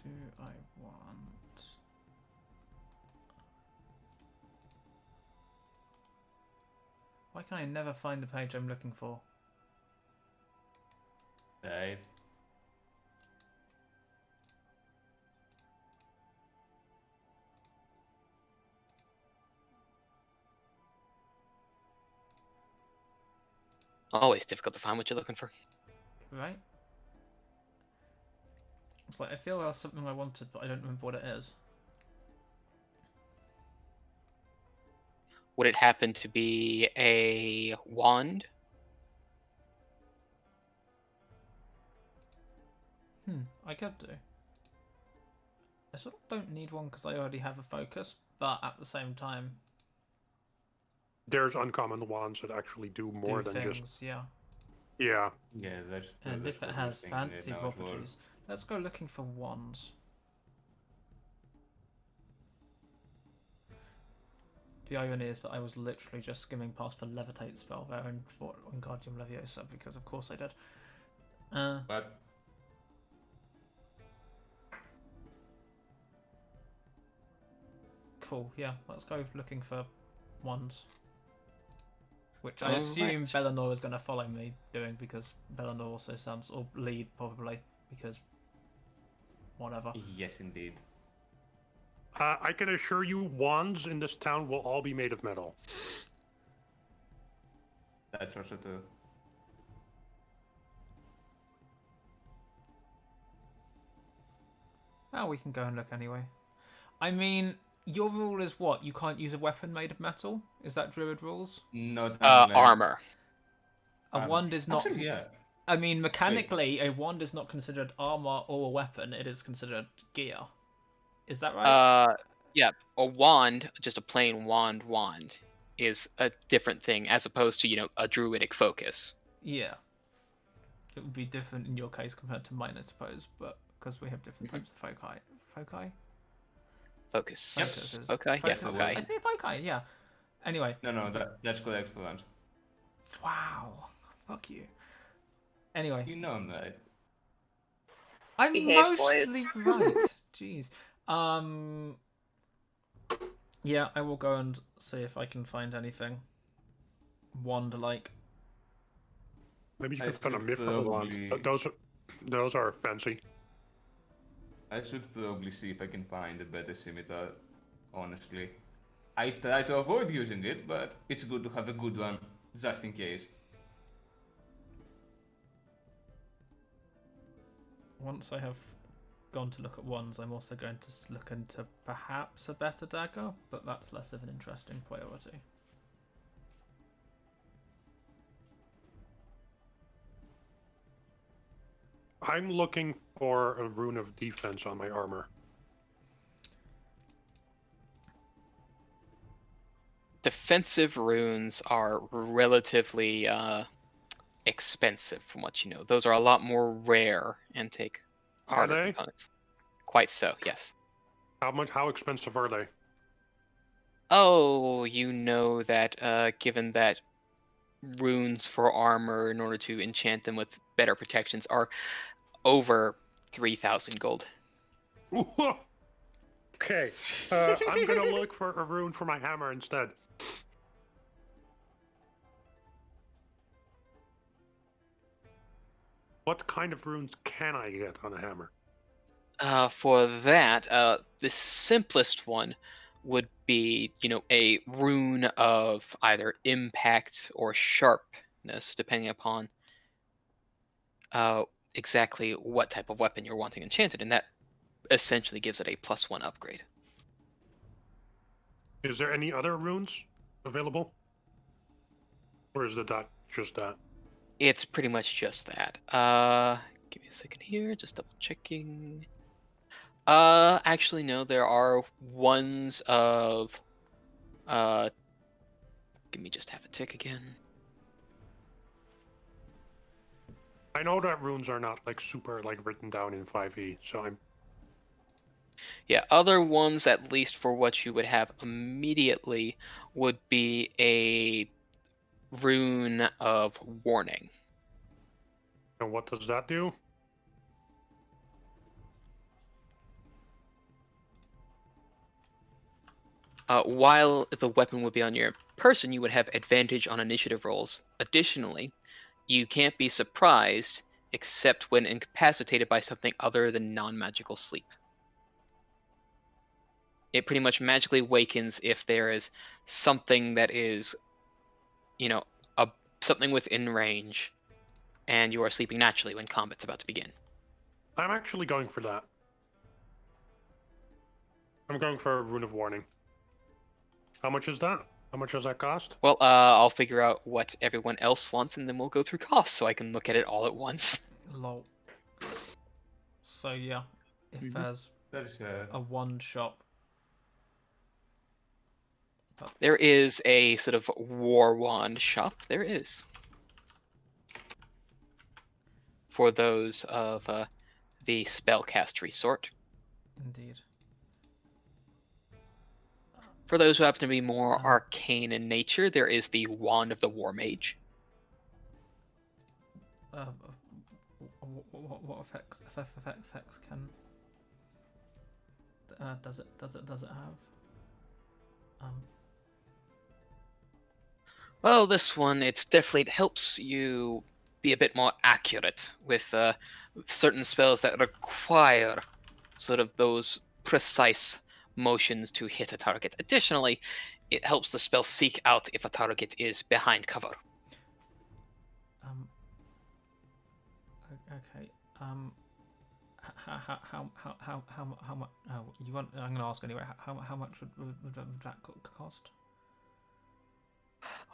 Do I want... Why can I never find the page I'm looking for? Right. Always difficult to find what you're looking for. Right? It's like, I feel there was something I wanted, but I don't remember what it is. Would it happen to be a wand? I could do. I sort of don't need one because I already have a focus, but at the same time... There's uncommon wands that actually do more do than things, just... yeah. Yeah. Yeah, that's true. And that's if it what we're has thinking right fancy now as well. properties, let's go looking for wands. The irony is that I was literally just skimming past the levitate spell there and fought Wingardium Leviosa because of course I did. But Cool, yeah, let's go looking for wands. Which I All assume right. Belanor is going to follow me doing because Belanor also sounds, or lead probably, because whatever. yes, indeed. I can assure you, wands in this town will all be made of metal. That's also true. Oh, we can go and look anyway. I mean, Your rule is what? You can't use a weapon made of metal? Is that druid rules? Not unless... Armor. A wand is not. Actually, yeah. I mean, mechanically, a wand is not considered armor or a weapon. It is considered gear. Is that right? Yeah. A wand, just a plain wand, is a different thing as opposed to a druidic focus. Yeah. It would be different in your case compared to mine, I suppose, but because we have different types of foci. Foci? Focus. Focuses. Okay. Yeah. Focuses. Okay. I think foci. Yeah. Anyway. No, that's correct for once. Wow. Fuck you. Anyway. You know I'm right. I'm Behave, mostly boys. right. Jeez. Yeah, I will go and see if I can find anything wand-like. Maybe you I could find a should mithril wand. probably- Those are fancy. I should probably see if I can find a better scimitar, honestly. I try to avoid using it, but it's good to have a good one, just in case. Once I have gone to look at wands, I'm also going to look into perhaps a better dagger, but that's less of an interesting priority. I'm looking for a rune of defense on my armor. Defensive runes are relatively expensive, from what you know. Those are a lot more rare and take Are harder they? components. Quite so, yes. How expensive are they? Oh, you know that given that runes for armor in order to enchant them with better protections are over 3,000 gold. Okay, I'm gonna look for a rune for my hammer instead. What kind of runes can I get on a hammer? For that, the simplest one would be, a rune of either impact or sharpness, depending upon exactly what type of weapon you're wanting enchanted, and that essentially gives it a +1 upgrade. Is there any other runes available? Or is it just that? It's pretty much just that. Give me a second here, just double checking. Actually no, there are ones of give me just half a tick again. I know that runes are not super written down in 5e, so I'm... Yeah, other ones, at least for what you would have immediately, would be a Rune of Warning. And what does that do? While the weapon would be on your person, you would have advantage on initiative rolls. Additionally, you can't be surprised except when incapacitated by something other than non-magical sleep. It pretty much magically wakens if there is something that is, something within range, and you are sleeping naturally when combat's about to begin. I'm actually going for that. I'm going for a Rune of Warning. How much is that? How much does that cost? Well, I'll figure out what everyone else wants, and then we'll go through costs so I can look at it all at once. Lol. So yeah, if there's That is fair. a wand shop. There is a sort of war wand shop. There is. For those of the spellcastery sort. Indeed. For those who happen to be more arcane in nature, there is the Wand of the War Mage. What effects can does it have? Well, this one, it helps you be a bit more accurate with certain spells that require sort of those precise motions to hit a target. Additionally, it helps the spell seek out if a target is behind cover. Okay. how much? Oh, you want? I'm gonna ask anyway. How much would that cost?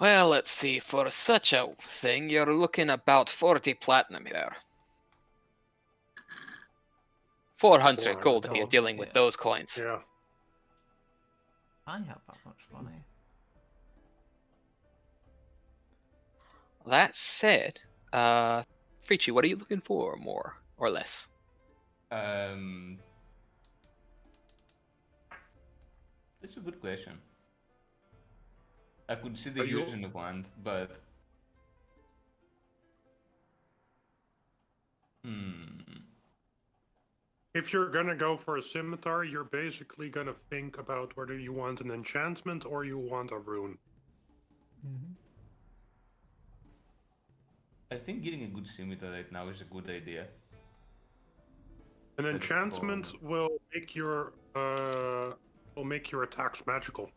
Well, let's see. For such a thing, you're looking about 40 platinum here. 400 gold if you're gold, dealing with yeah. those coins. Yeah. I have that much money. That said, Frici, what are you looking for, more or less? That's a good question. I could see the Are you- use in the wand, but If you're gonna go for a scimitar, you're basically gonna think about whether you want an enchantment or you want a rune. I think getting a good scimitar right now is a good idea. An But enchantment will make your attacks magical.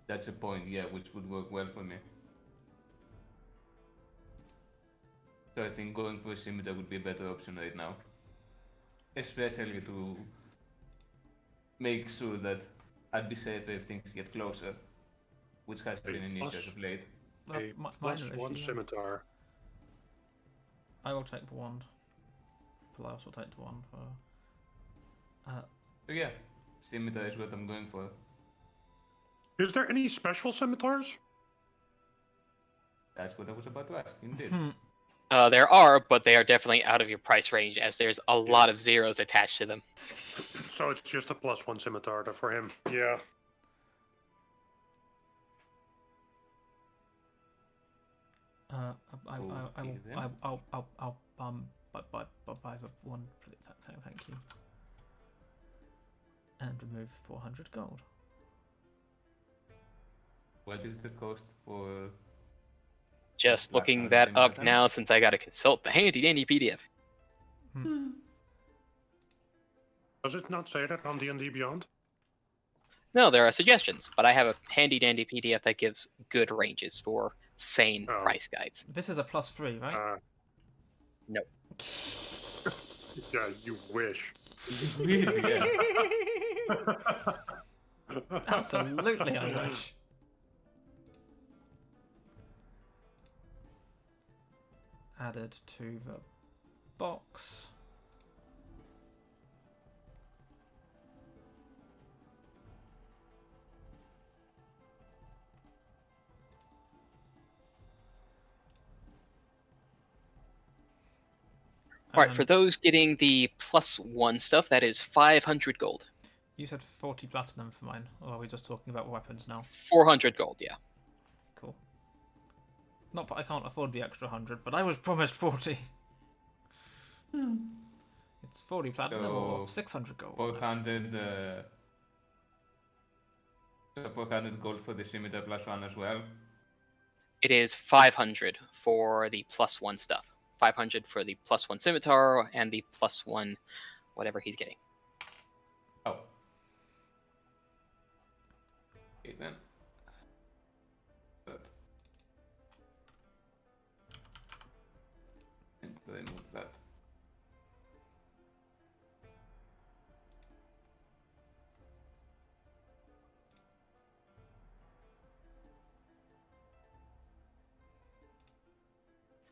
That's a point, yeah, which would work well for me. So I think going for a scimitar would be a better option right now. Especially to make sure that I'd be safe if things get closer, which has been an issue as of late. A +1 scimitar. I will take the wand. Pelaios will take the wand. So yeah, scimitar is what I'm going for. Is there any special scimitars? That's what I was about to ask, indeed. There are, but they are definitely out of your price range, as there's a lot of zeros attached to them. So it's just a +1 scimitar for him. Yeah. I'll buy the one. Thank you. And remove 400 gold. What is the cost for... Just Black looking Card that same up item? now, since I gotta consult the handy dandy PDF. Does it not say that on D&D Beyond? No, there are suggestions, but I have a handy dandy PDF that gives good ranges for sane Oh. price guides. This is a +3, right? No. Yeah, you wish. Really, yeah. Absolutely, I wish. Added to the box. Alright, for those getting the +1 stuff, that is 500 gold. You said 40 platinum for mine, or are we just talking about weapons now? 400 gold, yeah. Cool. Not that I can't afford the extra 100, but I was promised 40. It's 40 platinum or So, 600 gold. 400, so 400 gold for the scimitar +1 as well. It is 500 for the +1 stuff. 500 for the +1 scimitar and the +1 whatever he's getting. Oh. Okay then. But... And remove that.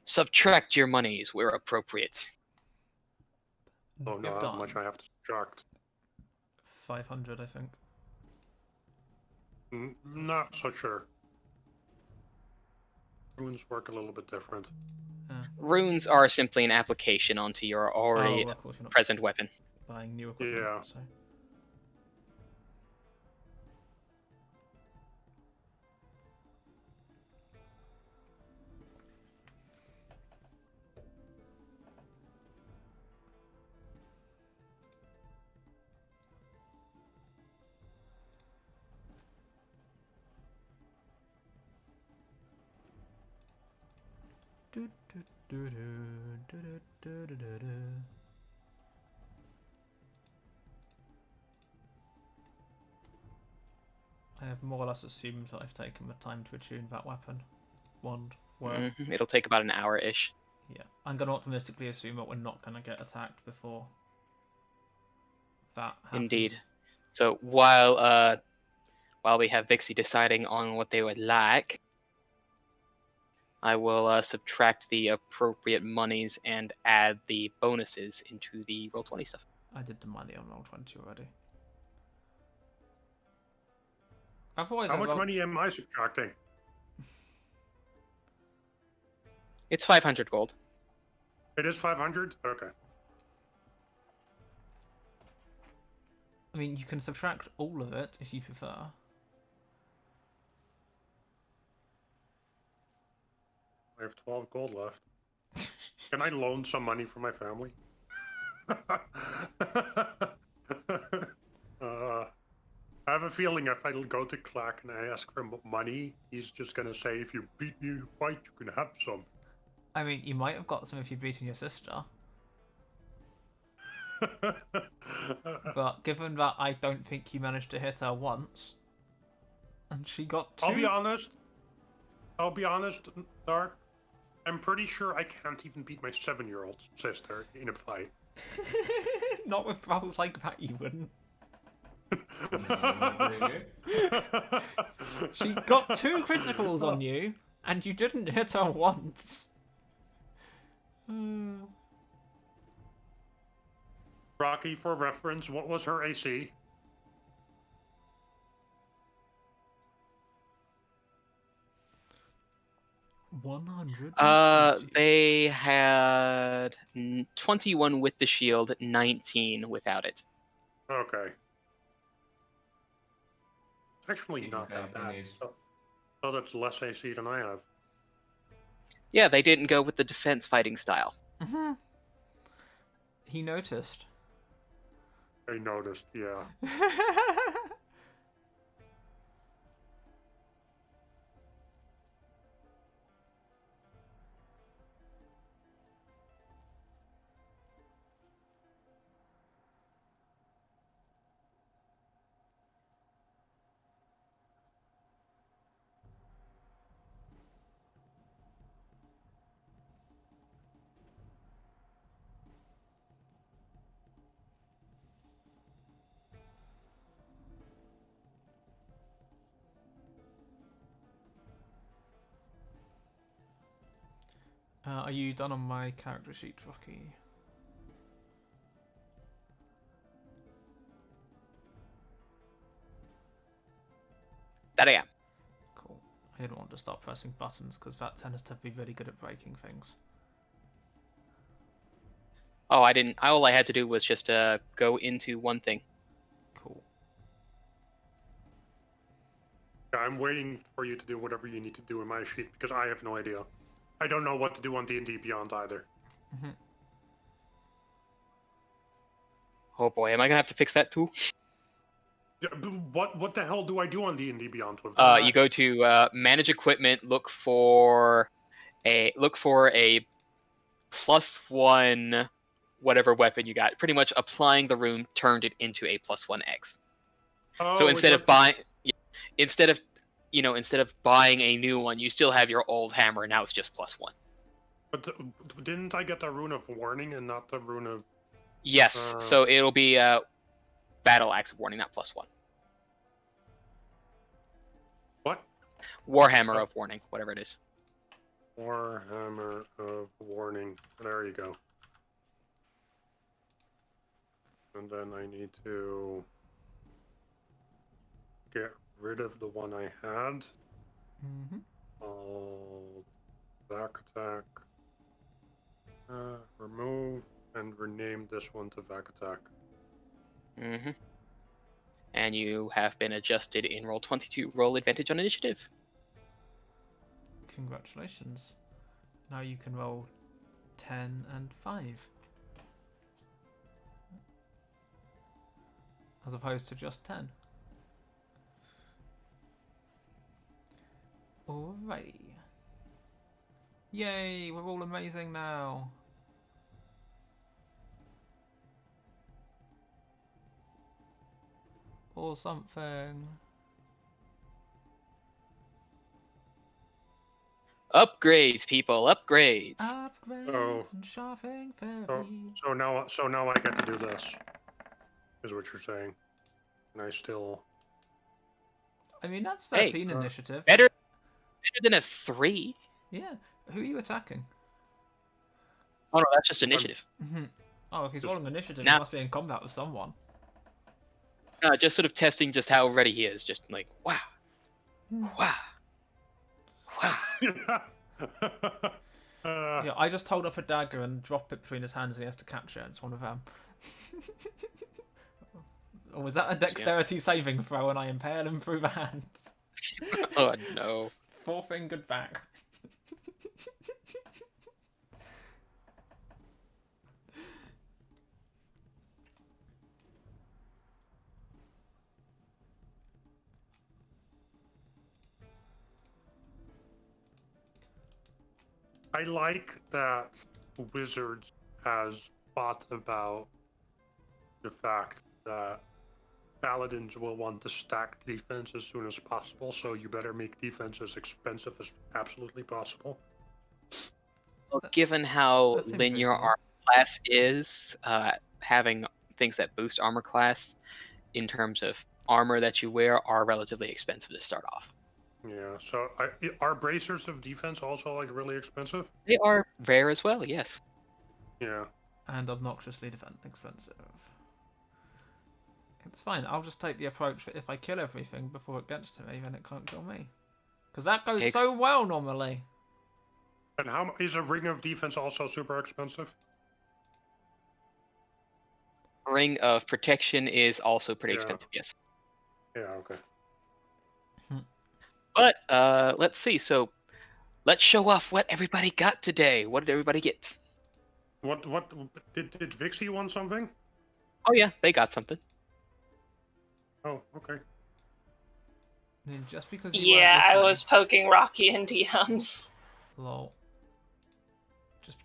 Subtract your monies where appropriate. Oh no, how Done. much I have to subtract. 500, I think. Not so sure. Runes work a little bit different. Runes are simply an application onto your already of course you're not present weapon. buying new equipment. Yeah. So. I have more or less assumed that I've taken the time to attune that weapon, wand, Word. It'll take about an hour-ish. Yeah, I'm gonna optimistically assume that we're not gonna get attacked before that happens. Indeed. So while we have Vixie deciding on what they would like, I will subtract the appropriate monies and add the bonuses into the Roll20 stuff. I did the money on Roll20 already. Otherwise, How much money am I subtracting? It's 500 gold. It is 500? Okay. I mean, you can subtract all of it if you prefer. I have 12 gold left. Can I loan some money from my family? I have a feeling if I go to Clack and I ask for money, he's just gonna say, if you beat me in a fight, you can have some. I mean, you might have got some if you'd beaten your sister. But given that I don't think you managed to hit her once, and she got 2... I'll be honest, Dark. I'm pretty sure I can't even beat my 7-year-old sister in a fight. Not with rolls like that, you wouldn't. She got 2 criticals on you, and you didn't hit her once. Rocky, for reference, what was her AC? They had 21 with the shield, 19 without it. Okay. Actually, not that bad. So that's less AC than I have. Yeah, they didn't go with the defense fighting style. Mm-hmm. He noticed. I noticed, yeah. Are you done on my character sheet, Rocky? That I am. Cool. I didn't want to start pressing buttons because that tends to be really good at breaking things. Oh, I didn't. All I had to do was just go into one thing. Cool. Yeah, I'm waiting for you to do whatever you need to do in my sheet because I have no idea. I don't know what to do on D&D Beyond either. Mm-hmm. Oh boy, am I gonna have to fix that too? Yeah, what the hell do I do on D&D Beyond with You go to manage equipment, look for a +1 whatever weapon you got. Pretty much applying the rune turned it into a +1x. Oh, So instead of buying a new one, you still have your old hammer. Now it's just +1. But didn't I get the Rune of Warning and not the Rune of... Yes, so it'll be Battle Axe of Warning, not +1. What? Warhammer of Warning, whatever it is. Warhammer of Warning. There you go. And then I need to get rid of the one I had. Mm-hmm. I'll back attack. Remove and rename this one to Vac Attack. Mm-hmm. And you have been adjusted in Roll20 roll advantage on initiative. Congratulations. Now you can roll 10 and 5. As opposed to just 10. Alright. Yay, we're all amazing now. Or something. Upgrades, people, upgrades. Upgrades and shopping fairies. So now I get to do this. Is what you're saying? And I still. I mean, that's Hey, 13 initiative. Better than a 3. Yeah. Who are you attacking? Oh no, that's just initiative. Oh, if he's rolling initiative, Now- he must be in combat with someone. No, just sort of testing just how ready he is. Just like, wow. Wow. Wow. Yeah, I just hold up a dagger and drop it between his hands and he has to catch it. It's one of them. Or was that a dexterity saving throw and I impale him through the hands? Oh no. Four-fingered back. I like that Wizards has thought about the fact that Paladins will want to stack defense as soon as possible, so you better make defense as expensive as absolutely possible. Well, given how That's linear interesting. armor class is, having things that boost armor class in terms of armor that you wear are relatively expensive to start off. Yeah, so are bracers of defense also like really expensive? They are rare as well, yes. Yeah. And obnoxiously expensive. It's fine, I'll just take the approach that if I kill everything before it gets to me, then it can't kill me. Because that goes so well normally. And how is a ring of defense also super expensive? Ring of protection is also pretty expensive, yes. Yeah, okay. But let's see. So let's show off what everybody got today. What did everybody get? What did Vixie want something? Oh yeah, they got something. Oh, okay. I mean, just because you Yeah, weren't I listening- was poking Rocky in DMs. Lol.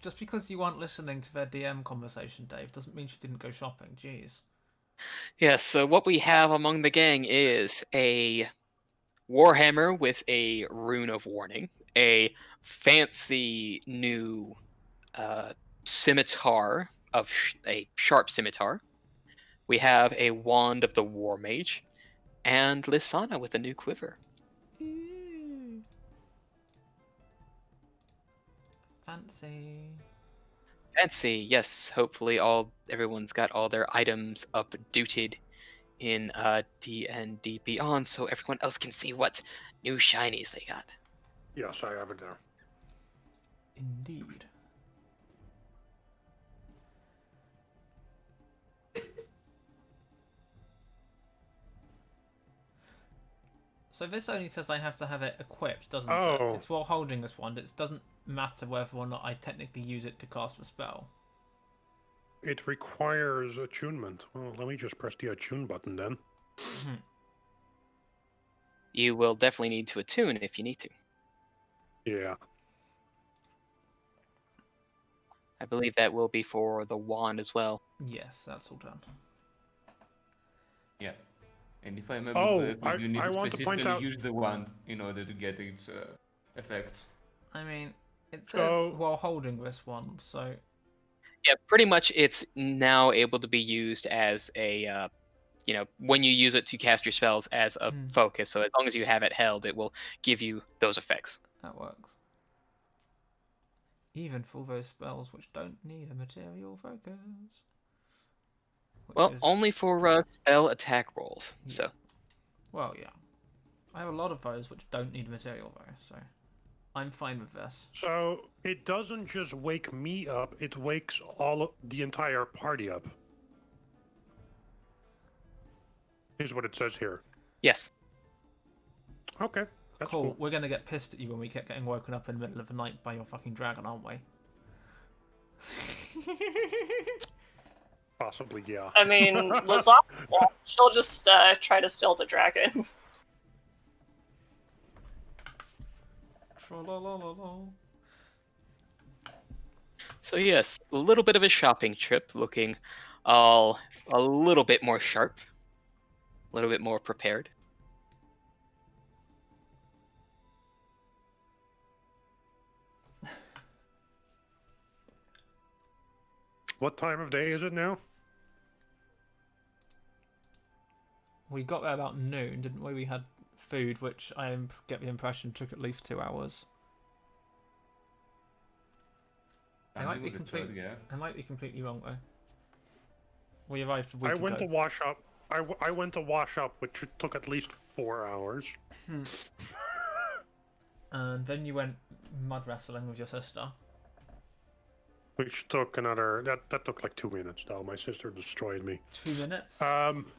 Just because you weren't listening to their DM conversation, Dave, doesn't mean she didn't go shopping. Jeez. Yes, so what we have among the gang is a Warhammer with a Rune of Warning, a fancy new scimitar of a sharp scimitar. We have a Wand of the War Mage, and Lisana with a new quiver. Ooh. Fancy. Fancy, yes. Hopefully, everyone's got all their items updated in DnD Beyond, so everyone else can see what new shinies they got. Yes, I have it there. Indeed. So this only says I have to have it equipped, doesn't Oh. it? It's while holding this wand. It doesn't matter whether or not I technically use it to cast a spell. It requires attunement. Well, let me just press the attune button then. You will definitely need to attune if you need to. Yeah. I believe that will be for the wand as well. Yes, that's all done. Yeah. And if I remember Oh, correctly, you need I to want to point specifically out- use the wand in order to get its effects. I mean, it says So- while holding this wand, so Yeah, pretty much it's now able to be used as a, when you use it to cast your spells as a focus. So as long as you have it held, it will give you those effects. that works. Even for those spells which don't need a material focus. Which Well, is- only for spell attack rolls. Yeah. So Well, yeah. I have a lot of those which don't need material though, so I'm fine with this. So it doesn't just wake me up; it wakes the entire party up. Is what it says here. yes, Okay, that's Cool. cool. We're gonna get pissed at you when we keep getting woken up in the middle of the night by your fucking dragon, aren't we? Possibly, yeah. I mean, Lisana, she'll just try to steal the dragon. Tra-la-la-la-la. so yes, a little bit of a shopping trip, looking all a little bit more sharp, a little bit more prepared. What time of day is it now? We got there about noon, didn't we? We had food, which get the impression took at least 2 hours. I might be completely wrong though. We arrived a week ago. I went to wash up. I went to wash up, which took at least 4 hours. And then you went mud wrestling with your sister. Which took another. That took like 2 minutes though. My sister destroyed me. 2 minutes?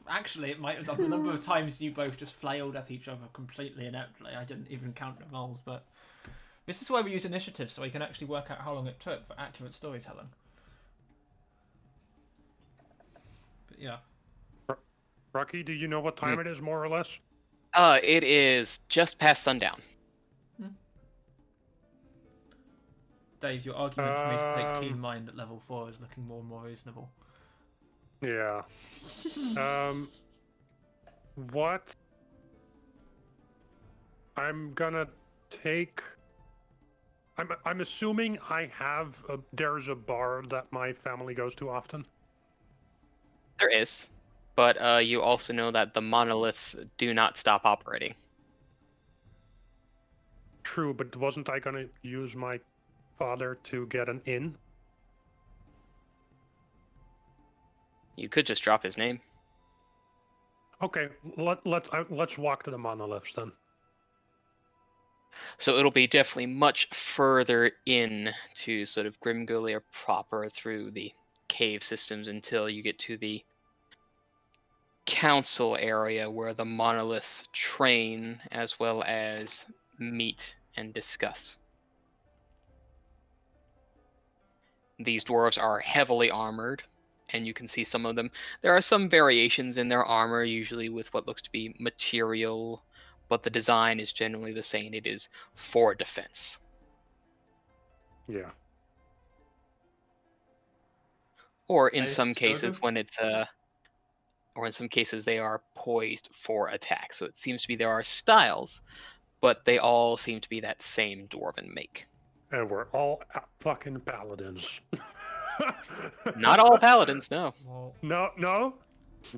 Actually, it might have done the number of times you both just flailed at each other completely ineptly. I didn't even count the rolls, but this is why we use initiative, so we can actually work out how long it took for accurate storytelling. But yeah. Rocky, do you know what time it is, more or less? It is just past sundown. Dave, your argument for me to take Keen Mind at level 4 is looking more and more reasonable. Yeah. What? I'm gonna take. I'm assuming there's a bar that my family goes to often. There is, but you also know that the monoliths do not stop operating. True, but wasn't I gonna use my father to get an inn? You could just drop his name. Okay, let's walk to the monoliths then. So it'll be definitely much further in to sort of Grimgullier proper through the cave systems until you get to the council area where the monoliths train as well as meet and discuss. These dwarves are heavily armored, and you can see some of them. There are some variations in their armor, usually with what looks to be material, but the design is generally the same. It is for defense. Yeah. Or in some cases they are poised for attack. So it seems to be there are styles, but they all seem to be that same dwarven make. And we're all fucking paladins. Not all paladins, no. Well, No? No.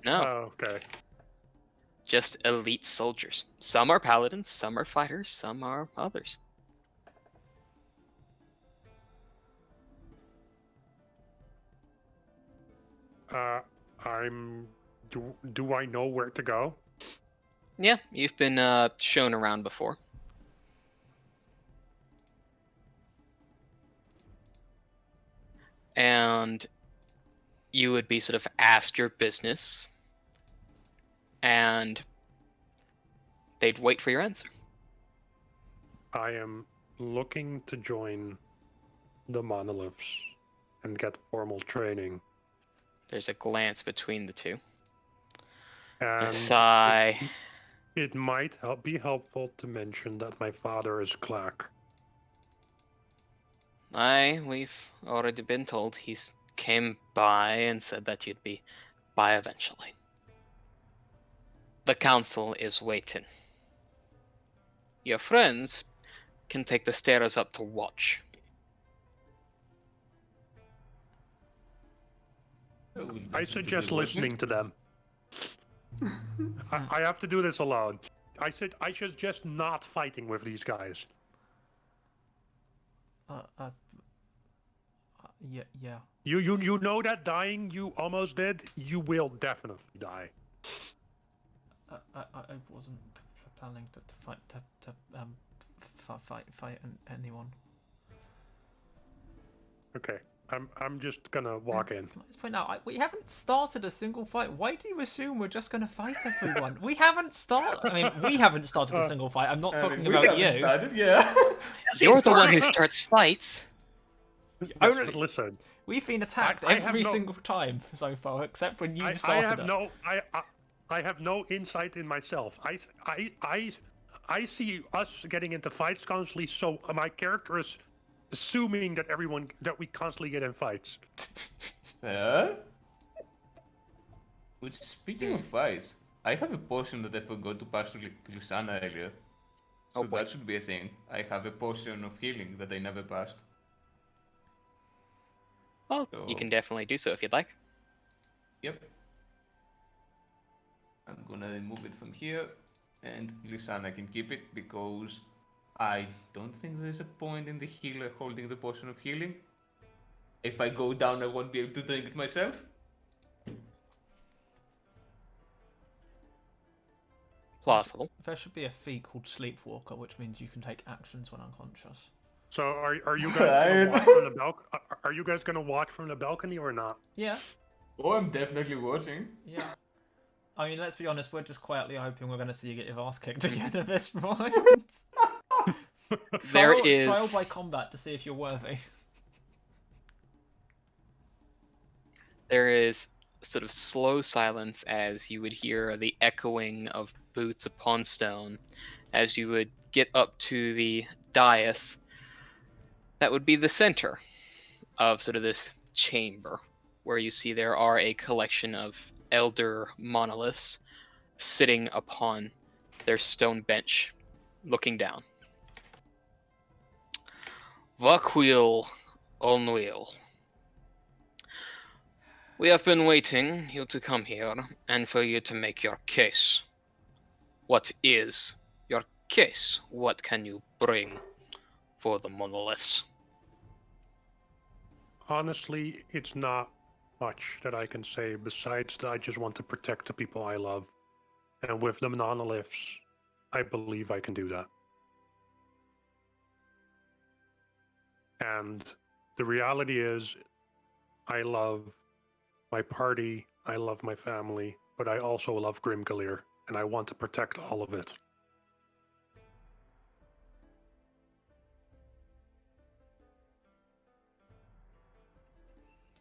Oh, okay. Just elite soldiers. Some are paladins, some are fighters, some are others. Do I know where to go? Yeah, you've been shown around before. And you would be sort of asked your business, and they'd wait for your answer. I am looking to join the monoliths and get formal training. There's a glance between the two. And A sigh. It might be helpful to mention that my father is Clark. We've already been told. He's came by and said that you'd be by eventually. The council is waiting. Your friends can take the stairs up to watch. I suggest listening to them. I have to do this alone. I suggest not fighting with these guys. Yeah. You know that dying you almost did, you will definitely die. I wasn't planning to fight anyone. Okay, I'm just gonna walk in. Can I just point out, we haven't started a single fight. Why do you assume we're just gonna fight everyone? We haven't started. I mean, we haven't started a single fight. I'm not talking about you. Yeah. You're the one who starts fights. Listen. We've been attacked every single time so far, except when you started it. I have no insight in myself. I see us getting into fights constantly, so my character is assuming that we constantly get in fights. Yeah. Which, speaking of fights, I have a potion that I forgot to pass to Lisana earlier. So that should be a thing. I have a potion of healing that I never passed. Well, you So- can definitely do so if you'd like. Yep. I'm gonna remove it from here, and Lisana can keep it because I don't think there's a point in the healer holding the potion of healing. If I go down, I won't be able to drink it myself. Plausible. There should be a feat called Sleepwalker, which means you can take actions when unconscious. So are you guys gonna watch from the Are you guys gonna watch from the balcony or not? Yeah, Oh, I'm definitely watching. yeah. I mean, let's be honest, we're just quietly hoping we're going to see you get your ass kicked again at this point. There Trial is by combat to see if you're worthy. sort of slow silence as you would hear the echoing of boots upon stone as you would get up to the dais that would be the center of sort of this chamber, where you see there are a collection of elder monoliths sitting upon their stone bench, looking down. Vakhuil Onwil. We have been waiting you to come here and for you to make your case. What is your case? What can you bring for the monoliths? Honestly, it's not much that I can say besides that I just want to protect the people I love. And with the monoliths, I believe I can do that. And the reality is, I love my party, I love my family, but I also love Grimgalir, and I want to protect all of it.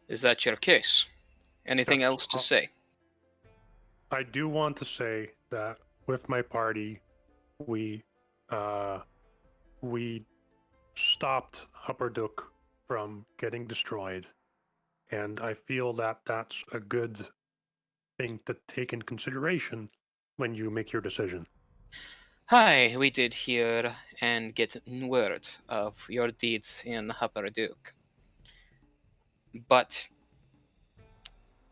Is that your case? Anything That's else to all. say? I do want to say that with my party, we stopped Hupperduk from getting destroyed, and I feel that that's a good thing to take in consideration when you make your decision. Hi, we did hear and get word of your deeds in Happerduk. But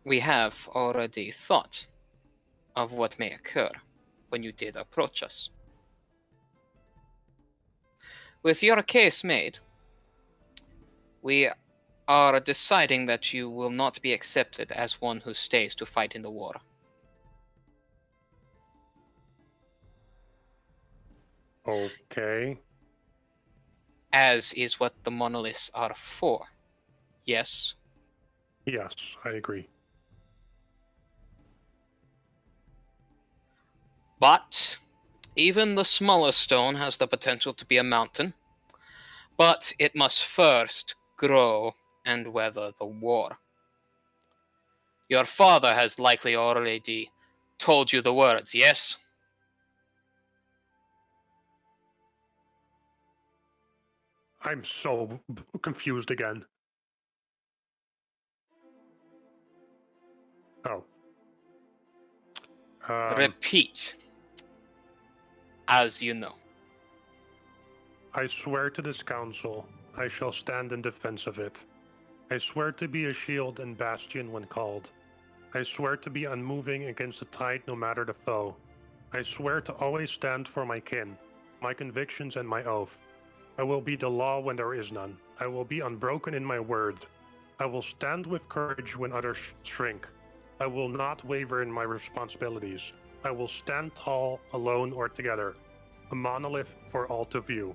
we have already thought of what may occur when you did approach us. With your case made, we are deciding that you will not be accepted as one who stays to fight in the war. Okay. As is what the monoliths are for. Yes? Yes, I agree. But even the smallest stone has the potential to be a mountain. But it must first grow and weather the war. Your father has likely already told you the words, yes? I'm so confused again. Oh. Repeat. As you know. I swear to this council, I shall stand in defense of it. I swear to be a shield and bastion when called. I swear to be unmoving against the tide no matter the foe. I swear to always stand for my kin, my convictions and my oath. I will be the law when there is none. I will be unbroken in my word. I will stand with courage when others shrink. I will not waver in my responsibilities. I will stand tall, alone or together. A monolith for all to view.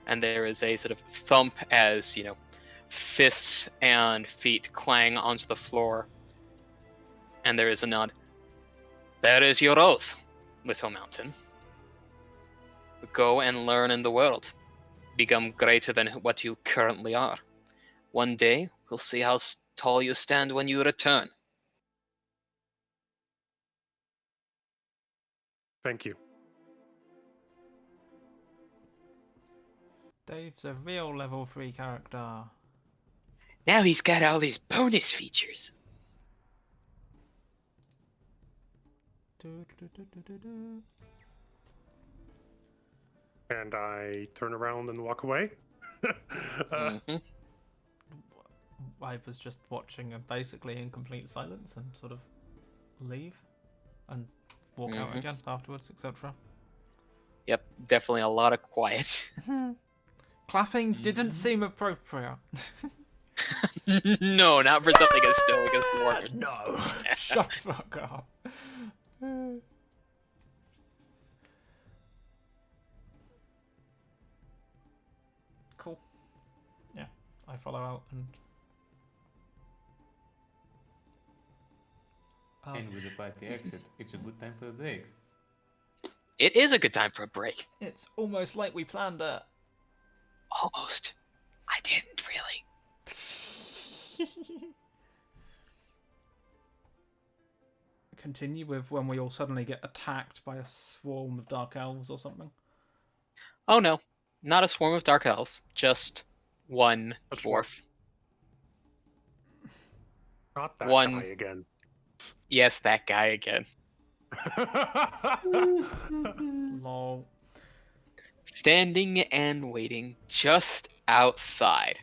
And there is a sort of thump as, fists and feet clang onto the floor. And there is a nod. There is your oath, little mountain. Go and learn in the world. Become greater than what you currently are. One day, we'll see how tall you stand when you return. Thank you. Dave's a real level 3 character. Now he's got all these bonus features. And I turn around and walk away. Mhm. I was just watching and basically in complete silence and sort of leave and walk out Mhm. again afterwards, etc. Yep, definitely a lot of quiet. Clapping didn't seem appropriate. No, not for something as stoic as dwarven. No, shut the fuck up. Cool. Yeah, I follow out and. And with the party exit, it's a good time for a break. It is a good time for a break. It's almost like we planned it. Almost. I didn't really. Continue with when we all suddenly get attacked by a swarm of dark elves or something. Oh no, not a swarm of dark elves. Just one A swarm. dwarf. Not that One. guy again. Yes, that guy again. Lol. Standing and waiting just outside.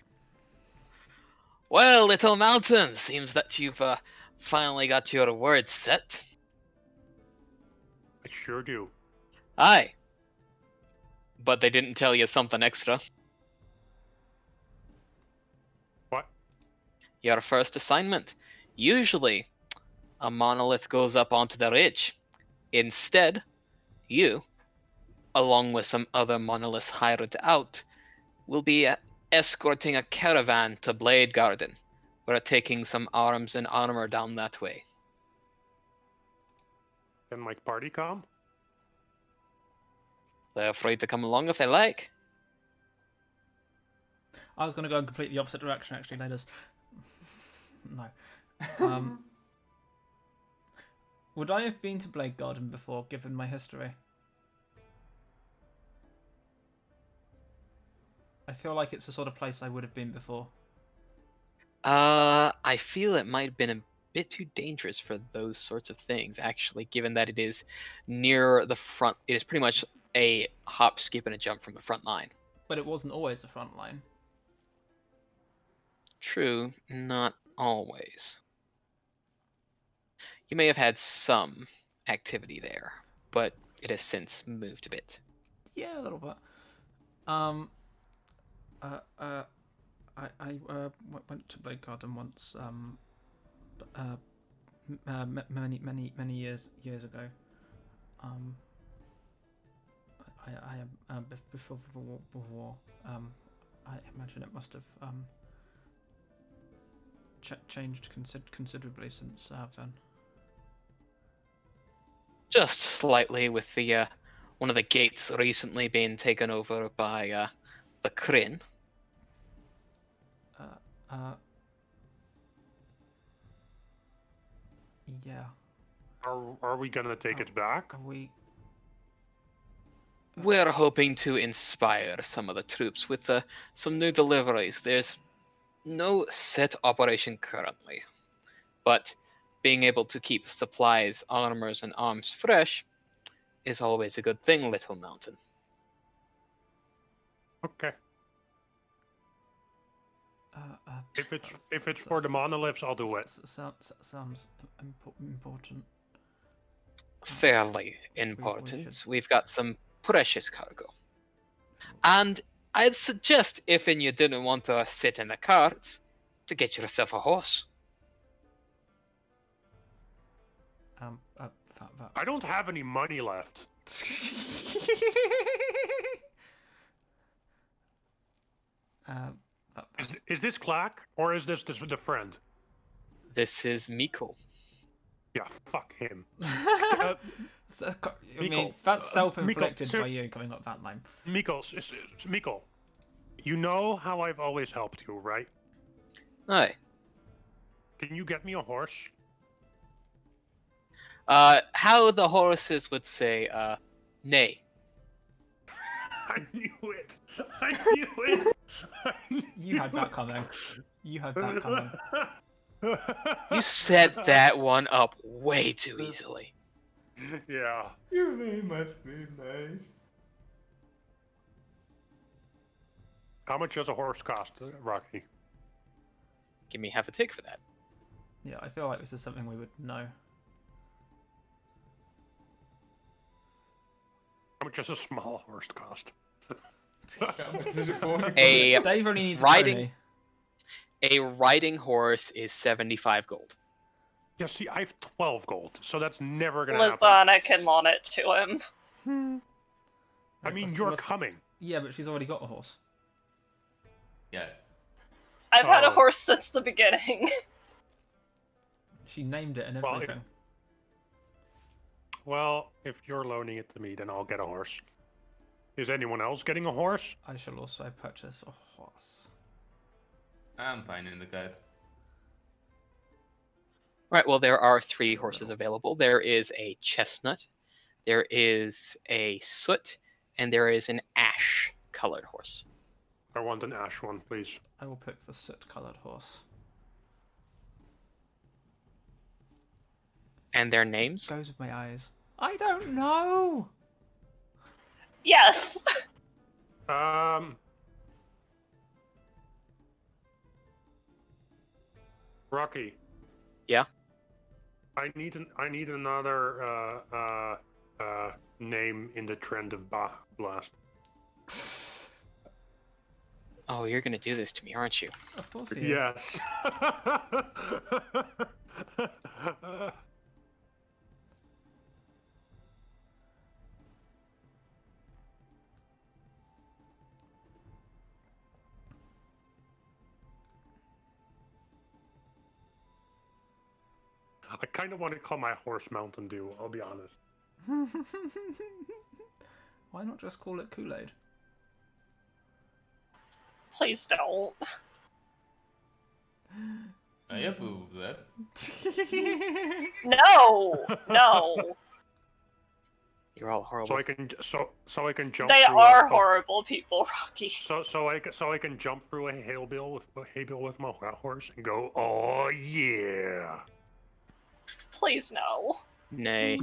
Well, Little Mountain, seems that you've finally got your words set. I sure do. Aye. But they didn't tell you something extra. What? Your first assignment. Usually, a monolith goes up onto the ridge. Instead, you, along with some other monoliths hired out, will be escorting a caravan to Blade Garden. We're taking some arms and armor down that way. Can my party come? They're free to come along if they like. I was going to go in completely opposite direction, actually, Nadas. No. Would I have been to Blade Garden before, given my history? I feel like it's the sort of place I would have been before. I feel it might have been a bit too dangerous for those sorts of things, actually, given that it is near the front. It is pretty much a hop, skip, and a jump from the front line. But it wasn't always the front line. True, not always. You may have had some activity there, but it has since moved a bit. Yeah, a little bit. I went to Blade Garden once. Many years ago. Before the war. I imagine it must have changed considerably since then. Just slightly, with the one of the gates recently being taken over by the Kryn. Yeah. Are we gonna take it back? Are we? We're hoping to inspire some of the troops with some new deliveries. There's no set operation currently, but being able to keep supplies, armors, and arms fresh is always a good thing, Little Mountain. Okay. If it's for the monoliths, I'll do it. Sounds important. Fairly important. We've got some precious cargo. And I'd suggest, if you didn't want to sit in the carts, to get yourself a horse. I don't have any money left. Is this Clack, or is this the friend? This is Miko. Yeah, fuck him. I mean, Miko, that's self-inflicted Miko, by you coming up with that name. Miko, you know how I've always helped you, right? Aye. Can you get me a horse? How the horses would say, nay. I knew it! I knew it! You had that coming. You had that coming. You set that one up way too easily. Yeah. Your name must be nice. How much does a horse cost, Rocky? Give me half a tick for that. Yeah, I feel like this is something we would know. How much does a small horse cost? A Dave only needs riding- a pony. a riding horse is 75 gold. Yeah, see, I have 12 gold, so that's never gonna happen. Lisana can loan it to him. I mean, you're coming. Yeah, but she's already got a horse. Yeah. I've had a Oh. horse since the beginning. She named it and Well, everything. Well, if you're loaning it to me, then I'll get a horse. Is anyone else getting a horse? I shall also purchase a horse. I'm fine in the kite. Right, well, there are 3 horses available. There is a chestnut, there is a soot, and there is an ash-colored horse. I want an ash one, please. I will pick the soot-coloured horse. And their names? Goes with my eyes. I don't know. Yes. Rocky. Yeah? I need another name in the trend of Blast. Oh, you're gonna do this to me, aren't you? Of course he is. Yes. I kind of want to call my horse Mountain Dew, I'll be honest. Why not just call it Kool-Aid? Please don't. I approve that. No! No. You're all horrible. So I can jump. They through are horrible people, Rocky. So I can jump through a hay bale with my horse and go, oh yeah. Please no. Nay.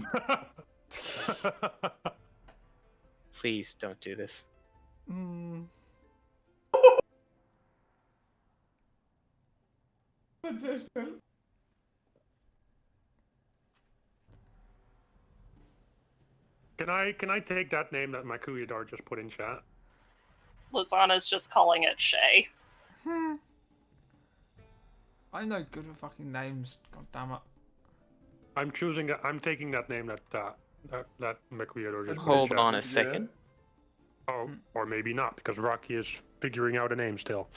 Please don't do this. Mm. Suggestion. Can I take that name that my Kuyadar just put in chat? Lisana's just calling it Shay. I'm no good with fucking names. God damn it. I'm taking that name that my Kuyadar just put in Hold chat. on a second. Oh, or maybe not, because Rocky is figuring out a name still.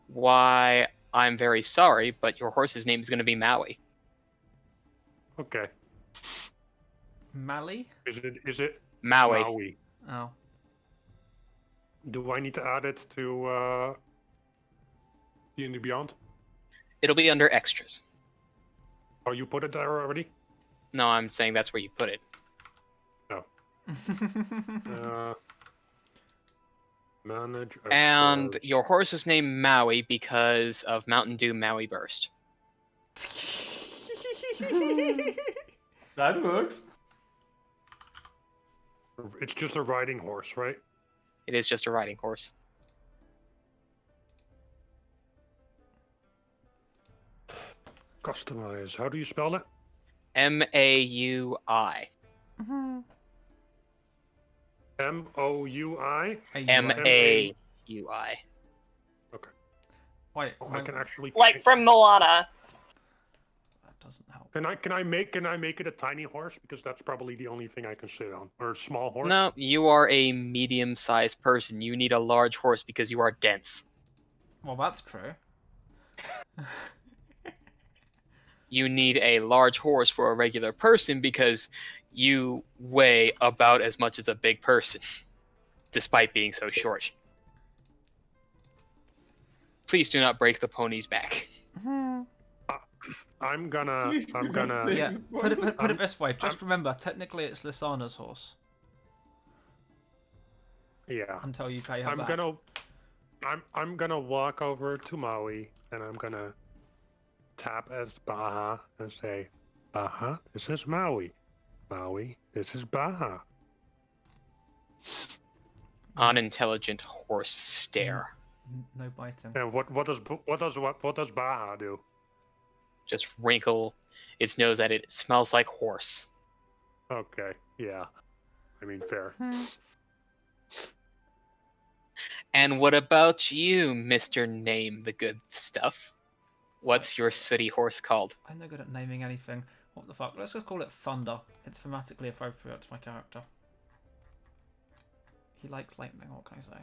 Why, I'm very sorry, but your horse's name is going to be Maui. Okay. Mally? Is it Maui. Maui? Oh. Do I need to add it to D&D Beyond? It'll be under extras. Oh, you put it there already? No, I'm saying that's where you put it. Manage. And extras. your horse is named Maui because of Mountain Dew Maui Burst. That works. It's just a riding horse, right? It is just a riding horse. Customize. How do you spell it? M-A-U-I. M-O-U-I? M-A-U-I. Wait, I can actually Like from Moana. that doesn't help. Can I make it a tiny horse, because that's probably the only thing I can sit on, or a small horse? No, you are a medium-sized person. You need a large horse because you are dense. Well, that's true. You need a large horse for a regular person because you weigh about as much as a big person, despite being so short. Please do not break the pony's back. I'm gonna. Yeah, put it this way. Just remember, technically it's Lisana's horse Yeah. until you pay her back. I'm gonna walk over to Maui and I'm gonna tap as Baha and say, Baha, this is Maui. Maui. This is Baha. Unintelligent horse stare. No biting. And what does Baha do? Just wrinkle its nose at it. It smells like horse. Okay, yeah. I mean, fair. And what about you, Mr. Name the Good Stuff? What's your sooty horse called? I'm no good at naming anything. What the fuck? Let's just call it Thunder. It's thematically appropriate to my character. He likes lightning, what can I say? I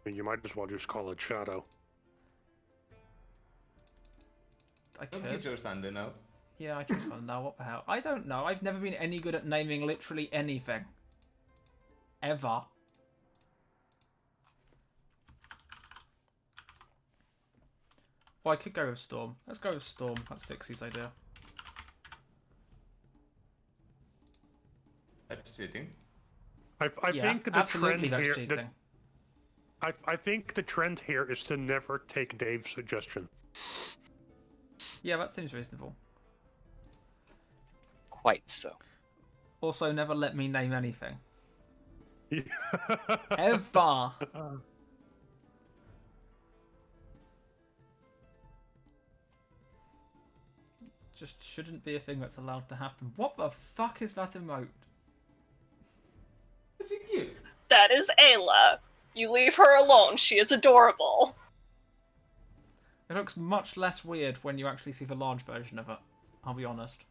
mean, you might as well just call it Shadow. I Don't could. get your thunder now. Yeah, I choose Thunder now. What the hell? I don't know. I've never been any good at naming literally anything. Ever. Well, I could go with Storm. Let's go with Storm. That's Vixie's idea. That's cheating. I Yeah, think the absolutely trend that's here. cheating. I think the trend here is to never take Dave's suggestion. Yeah, that seems reasonable. Quite so. Also, never let me name anything. Ever. Just shouldn't be a thing that's allowed to happen. What the fuck is that emote? That's cute. That is Ayla. You leave her alone. She is adorable. It looks much less weird when you actually see the large version of it. I'll be honest.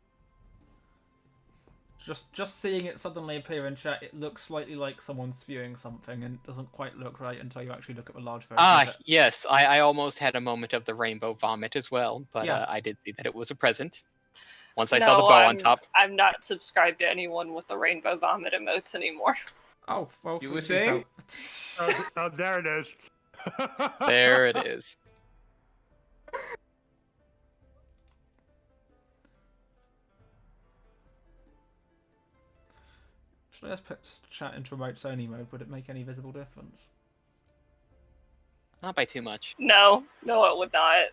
Just seeing it suddenly appear in chat, it looks slightly like someone's spewing something, and it doesn't quite look right until you actually look at the large version of it. Yes, I almost had a moment of the rainbow vomit as well, but Yeah. I did see that it was a present. Once I saw the bow on top. I'm not subscribed to anyone with the rainbow vomit emotes anymore. Oh, well, You for were yourself. saying? Oh, there it is. There it is. Should I just put chat into remote only mode? Would it make any visible difference? Not by too much. No, it would not.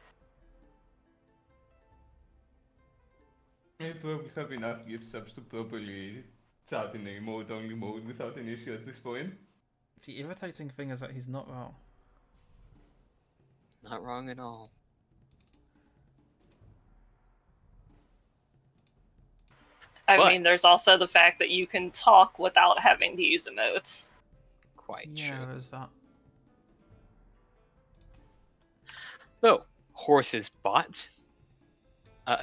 I probably have enough gift subs to properly chat in a remote-only mode without an issue at this point. The irritating thing is that he's not wrong. Not wrong at all. I But- mean, there's also the fact that you can talk without having to use emotes. Quite Yeah, true. there's that. So, horses bought.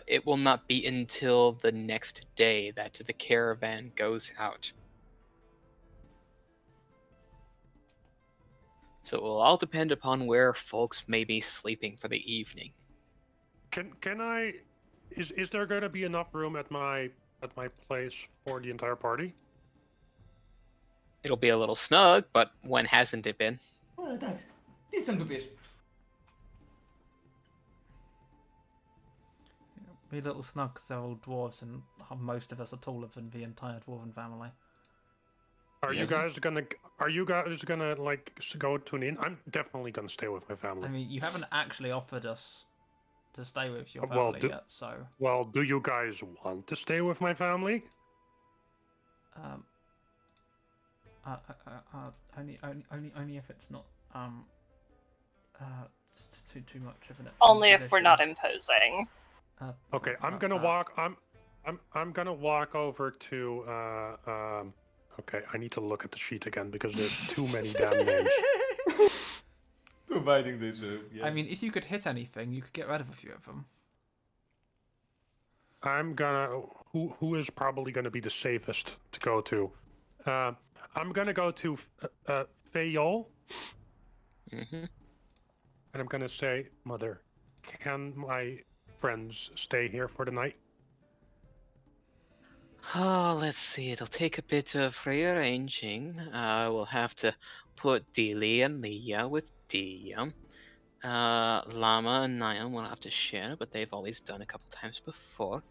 It will not be until the next day that the caravan goes out. So it will all depend upon where folks may be sleeping for the evening. Can I? Is there going to be enough room at my place for the entire party? It'll be a little snug, but when hasn't it been? Oh, thanks. Did some bit. Be a little snug because they're all dwarves and most of us are taller than the entire dwarven family. Are Yeah. you guys gonna like go to an inn? I'm definitely gonna stay with my family. I mean, you haven't actually offered us to stay with your Well, family yet, so Well, do you guys want to stay with my family? only if it's not too much of an Only if we're imposition. not imposing. Okay, I'm gonna walk. I'm gonna walk over to. Okay, I need to look at the sheet again because there's too many damn names. Providing they serve, yeah. I mean, if you could hit anything, you could get rid of a few of them. I'm gonna. Who is probably gonna be the safest to go to? I'm gonna go to Fayol, Mm-hmm. and I'm gonna say, Mother, can my friends stay here for the night? Oh, let's see. It'll take a bit of rearranging. We'll have to put Dealey and Leah with Dia. Llama and Niam will have to share, but they've always done a couple times before.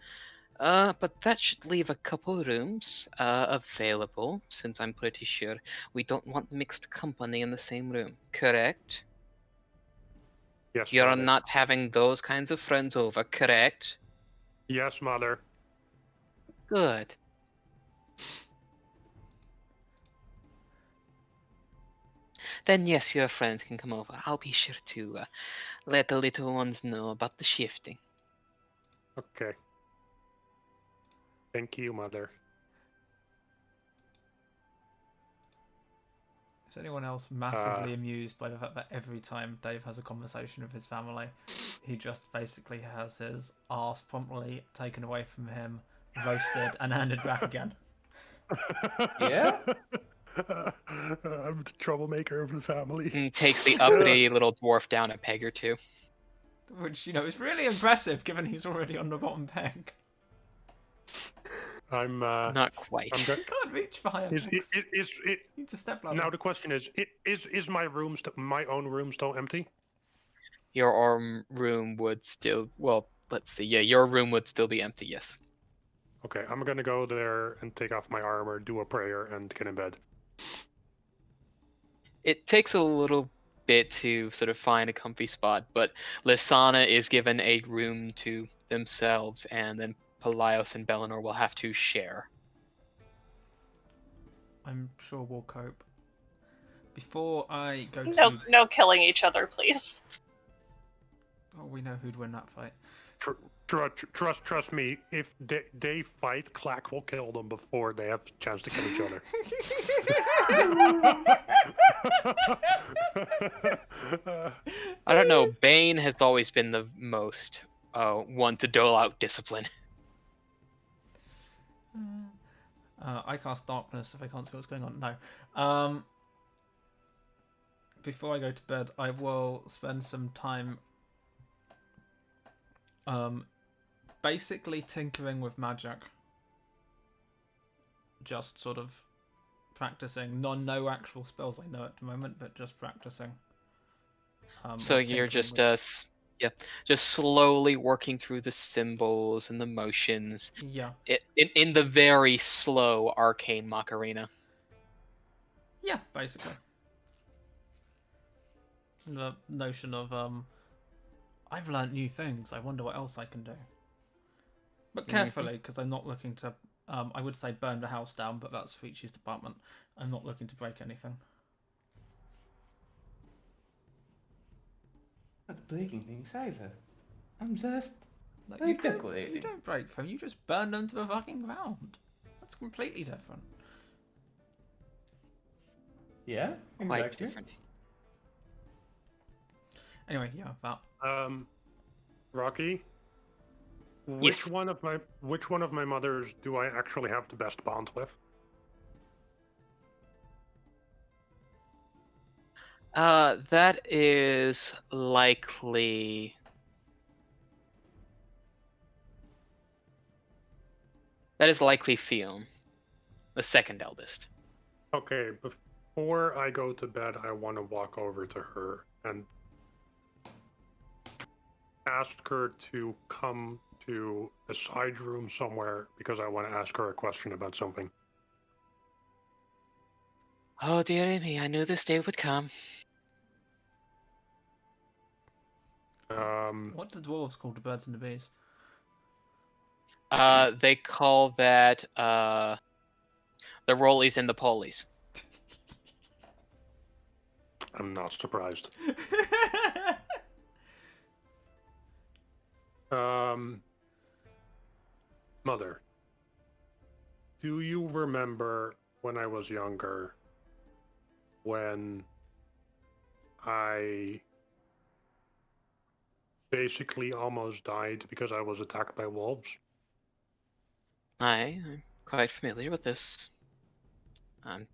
But that should leave a couple rooms available, since I'm pretty sure we don't want mixed company in the same room. Correct? Yes, You're Mother. not having those kinds of friends over, correct? Yes, Mother. good. Then yes, your friends can come over. I'll be sure to let the little ones know about the shifting. Okay. Thank you, Mother. Is anyone else massively amused by the fact that every time Dave has a conversation with his family, he just basically has his arse promptly taken away from him, roasted, and handed back again? Yeah? I'm the troublemaker of the family. And takes the uppity little dwarf down a peg or two. Which, is really impressive given he's already on the bottom peg. I'm Not quite. I'm You can't reach for higher Is pegs. it It's a step ladder. now the question is my room my own room still empty? Your room would still, well, let's see. Yeah, your room would still be empty, yes. Okay, I'm gonna go there and take off my armor, do a prayer, and get in bed. It takes a little bit to sort of find a comfy spot, but Lisana is given a room to themselves, and then Pelaios and Belanor will have to share. I'm sure we'll cope. Before I go to... No killing each other, please. Oh, we know who'd win that fight. Trust me. If they fight, Clack will kill them before they have a chance to kill each other. I don't know, Bane has always been the most one to dole out discipline. I cast darkness if I can't see what's going on. No. Before I go to bed, I will spend some time basically tinkering with magic. Just sort of practicing. No actual spells I know at the moment, but just practicing. So you're just just slowly working through the symbols and the motions. Yeah. In the very slow arcane Macarena. Yeah, basically. The notion of I've learnt new things. I wonder what else I can do. But carefully, because I'm not looking to. I would say burn the house down, but that's Frici's department. I'm not looking to break anything. Not breaking things either. I'm just No, you decorating. don't break them. You just burn them to the fucking ground. That's completely different. Yeah, Quite exactly. different. Anyway, yeah, that. Rocky, Yes. which one of my mothers do I actually have the best bond with? That is likely. That is likely Fion, the second eldest. Okay, before I go to bed, I want to walk over to her and ask her to come to a side room somewhere because I want to ask her a question about something. Oh dearie me, I knew this day would come. What do dwarves call the birds and the bees? They call that the rollies and the polies. I'm not surprised. Mother, do you remember when I was younger, when I basically almost died because I was attacked by wolves? I'm quite familiar with this. I'm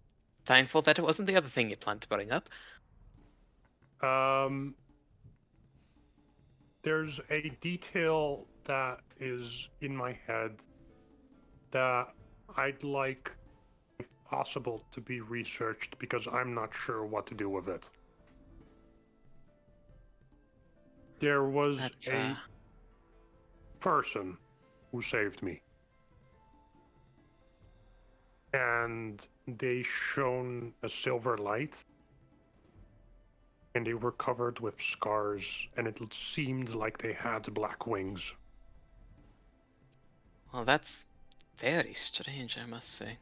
thankful that it wasn't the other thing you planned to bring up. There's a detail that is in my head that I'd like, if possible, to be researched because I'm not sure what to do with it. There was a person who saved me. And they shone a silver light. And they were covered with scars, and it seemed like they had black wings. Well, that's Very strange, I must say.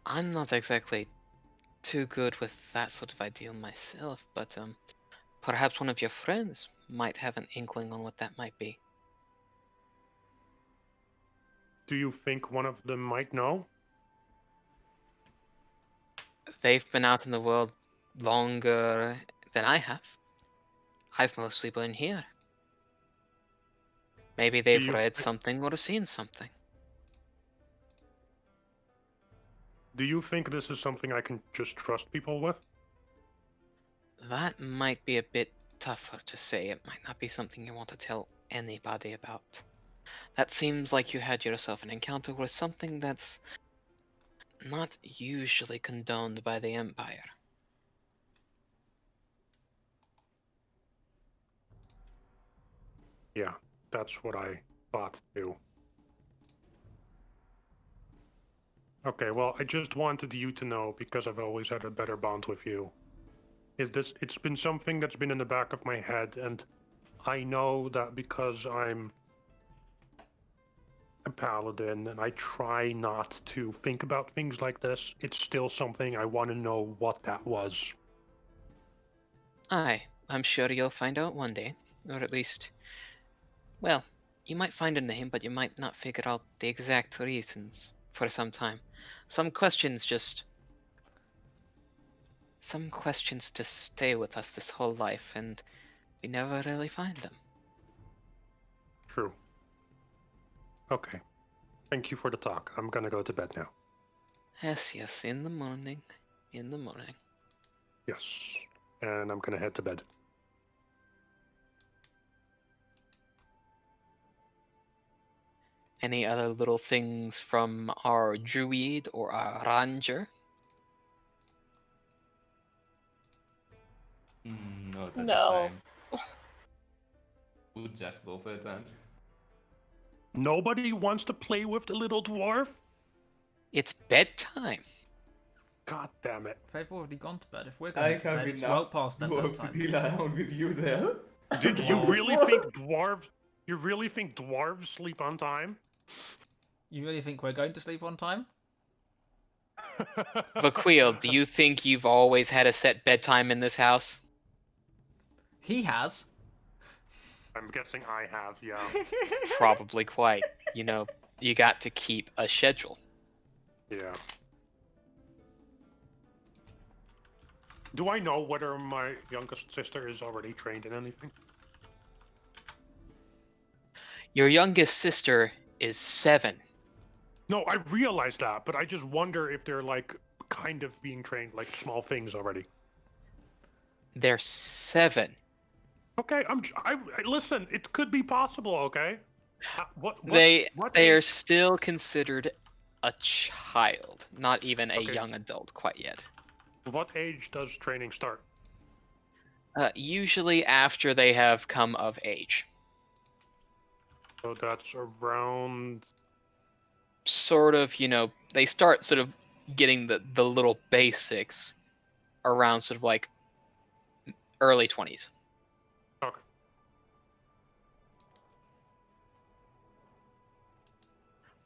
I'm not exactly too good with that sort of ideal myself, but perhaps one of your friends might have an inkling on what that might be. Do you think one of them might know? They've been out in the world longer than I have. I've mostly been here. Maybe they've read something or seen something. Do you think this is something I can just trust people with? That might be a bit tougher to say. It might not be something you want to tell anybody about. That seems like you had yourself an encounter with something that's not usually condoned by the Empire. Yeah, that's what I thought too. Okay, well, I just wanted you to know, because I've always had a better bond with you. It's been something that's been in the back of my head, and I know that because I'm a paladin and I try not to think about things like this, it's still something I want to know what that was. Aye, I'm sure you'll find out one day, or at least, well, you might find a name, but you might not figure out the exact reasons for some time. Some questions just stay with us this whole life, and we never really find them. True. Okay. Thank you for the talk. I'm gonna go to bed now. Yes, in the morning. In the morning. Yes. And I'm gonna head to bed. Any other little things from our druid or our ranger? Not at No. the time. We'll just go for it then. Nobody wants to play with the little dwarf? It's bedtime. God damn it. They've already gone to bed. If we're going to bed, it's well past their dwarf to bedtime. deal around with you there. Did you really think dwarves? You really think dwarves sleep on time? You really think we're going to sleep on time? Vakhuil, do you think you've always had a set bedtime in this house? He has. I'm guessing I have, yeah. Probably quite. You know, you got to keep a schedule. Yeah. Do I know whether my youngest sister is already trained in anything? Your youngest sister is 7. No, I realize that, but I just wonder if they're like kind of being trained like small things already. They're 7. Okay, I listen. It could be possible. Okay. They age? are still considered a child, not even a Okay. young adult quite yet. What age does training start? Usually after they have come of age. So that's around. Sort of, you know, they start sort of getting the little basics around sort of like early 20s. Okay.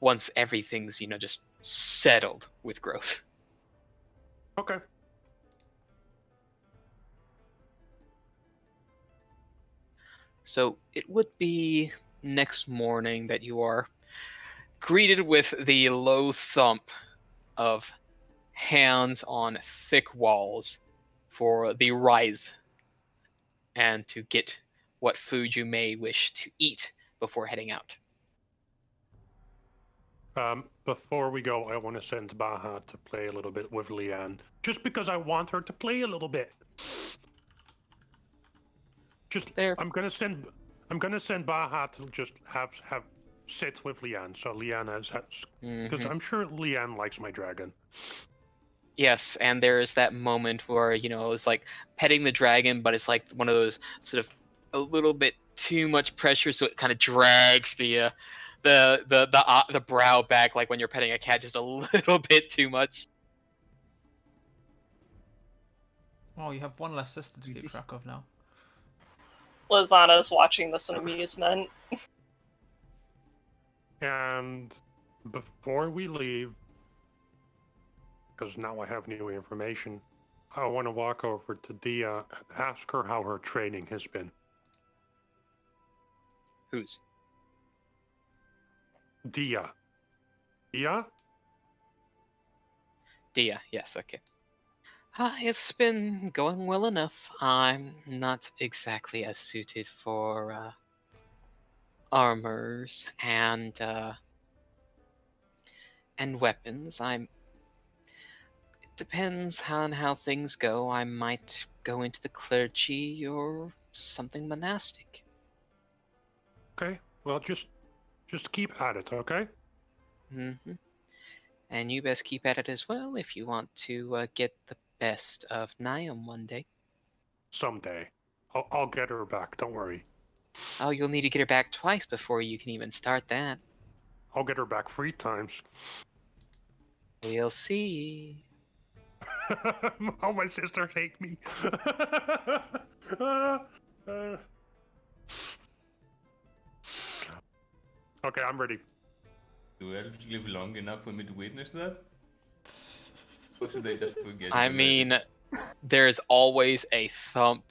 Once everything's, you know, just settled with growth. Okay. So it would be next morning that you are greeted with the low thump of hands on thick walls for the rise and to get what food you may wish to eat before heading out. Before we go, I want to send Baha to play a little bit with Leanne, just because I want her to play a little bit. Just There. I'm gonna send Baha to just have sit with Leanne, so Leanne has because I'm sure Leanne likes my dragon. Yes, and there's that moment where, you know, it's like petting the dragon, but it's like one of those sort of a little bit too much pressure, so it kind of drags the brow back, like when you're petting a cat, just a little bit too much. Oh, you have one less sister to keep track of now. Lisana's watching this in amusement. And Before we leave, because now I have new information, I want to walk over to Dia and ask her how her training has been. Who's? Dia. Dia? Dia, yes, okay. It's been going well enough. I'm not exactly as suited for armors and weapons. It depends on how things go. I might go into the clergy or something monastic. Okay, well, just keep at it, okay? Mm-hmm. And you best keep at it as well if you want to get the best of Niam one day. Someday. I'll get her back, don't worry. Oh, you'll need to get her back twice before you can even start that. I'll get her back 3 times. We'll see. Oh, my sisters hate me. Okay, I'm ready. Do elves live long enough for me to witness that? Or should they just forget? I mean, there's always a thump,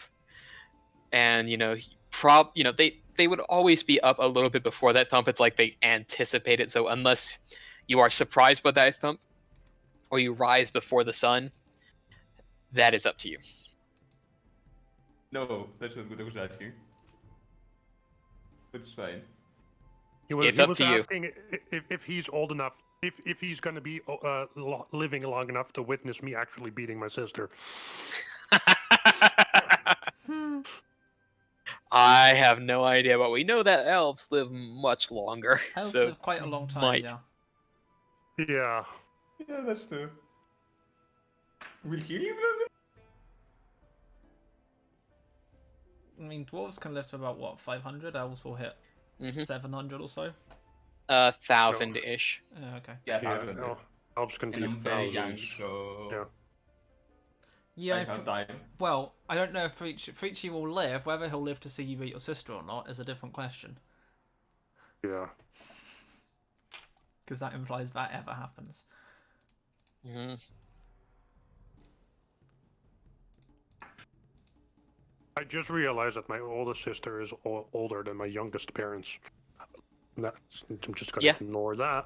and they would always be up a little bit before that thump. It's like they anticipate it. So unless you are surprised by that thump, or you rise before the sun, that is up to you. No, that's not what I was asking. It's fine. It's up to you. Asking if he's old enough, if he's going to be living long enough to witness me actually beating my sister. I have no idea, but we know that elves live much longer. Elves so live quite a long time, might. yeah. Yeah. Yeah, that's true. Will he live longer? I mean, dwarves can live to about, what, 500? Elves will hit 700 or so? 1,000-ish. Okay. Yeah, Yeah, 500. no, elves can be And I'm very young, thousands. so Yeah. Yeah, I have time. well, I don't know if Frici will live. Whether he'll live to see you beat your sister or not is a different question. Yeah. Because that implies that ever happens. Mm-hmm. I just realized that my oldest sister is older than my youngest parents. I'm just gonna ignore that.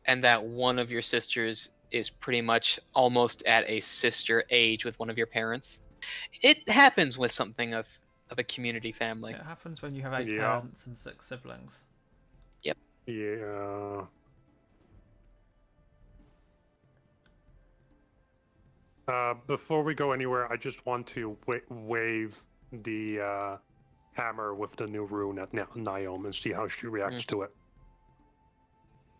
And that one of your sisters is pretty much almost at a sister age with one of your parents. It happens with something of a community family. It happens when you have 8 Yeah. parents and 6 siblings. Yeah. Before we go anywhere, I just want to wave the hammer with the new rune at Niam and see how she reacts to it.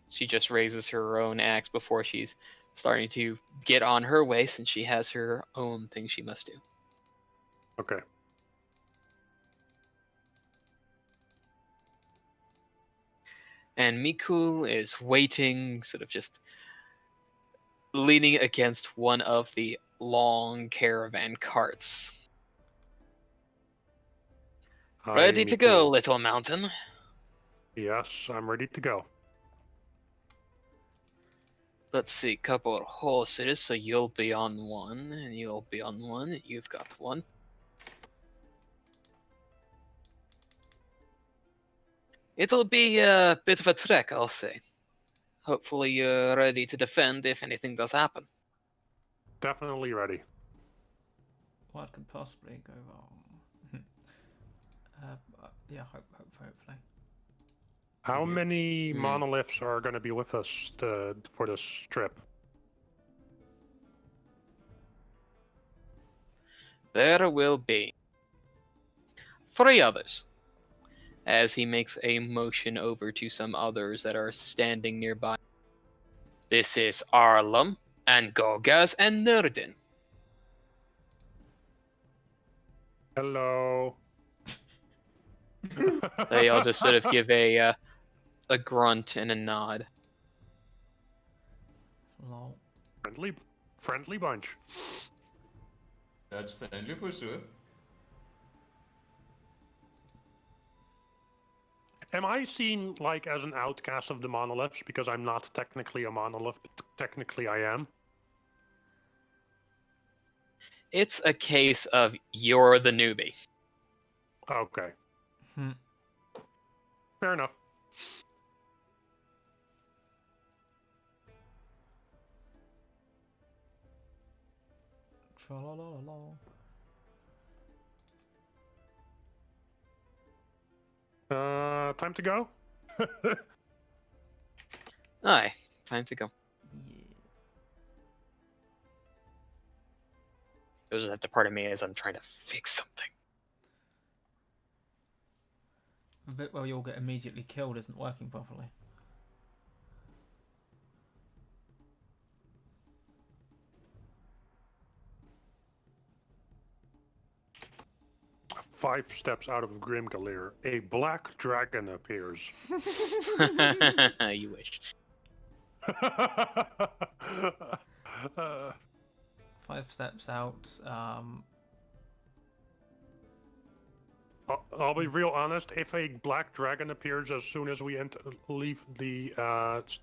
She just raises her own axe before she's starting to get on her way, since she has her own thing she must do. Okay. And Mikul is waiting, sort of just leaning against one of the long caravan carts. Hi, Ready to go, Mikul. little mountain. Yes, I'm ready to go. Let's see, couple of horses, so you'll be on one, and you'll be on one, and you've got one. It'll be a bit of a trek, I'll say. Hopefully you're ready to defend if anything does happen. Definitely ready. What could possibly go wrong? Yeah, hopefully. How many monoliths are going to be with us for this trip? There will be 3 others, as he makes a motion over to some others that are standing nearby. This is Arlum, and Gorgaz, and Nurdin. Hello. They all just sort of give a grunt and a nod. Lol. Friendly bunch. That's friendly for sure. Am I seen like as an outcast of the monoliths because I'm not technically a monolith, but technically I am? It's a case of you're the newbie. Okay. Hmm. Fair enough. Tra-la-la-la. Time to go? Aye, time to go. Yeah. There's that part of me as I'm trying to fix something. The bit where you all get immediately killed isn't working properly. Five steps out of Grimgalir, a black dragon appears. You wish. 5 steps out. I'll be real honest. If a black dragon appears as soon as we leave the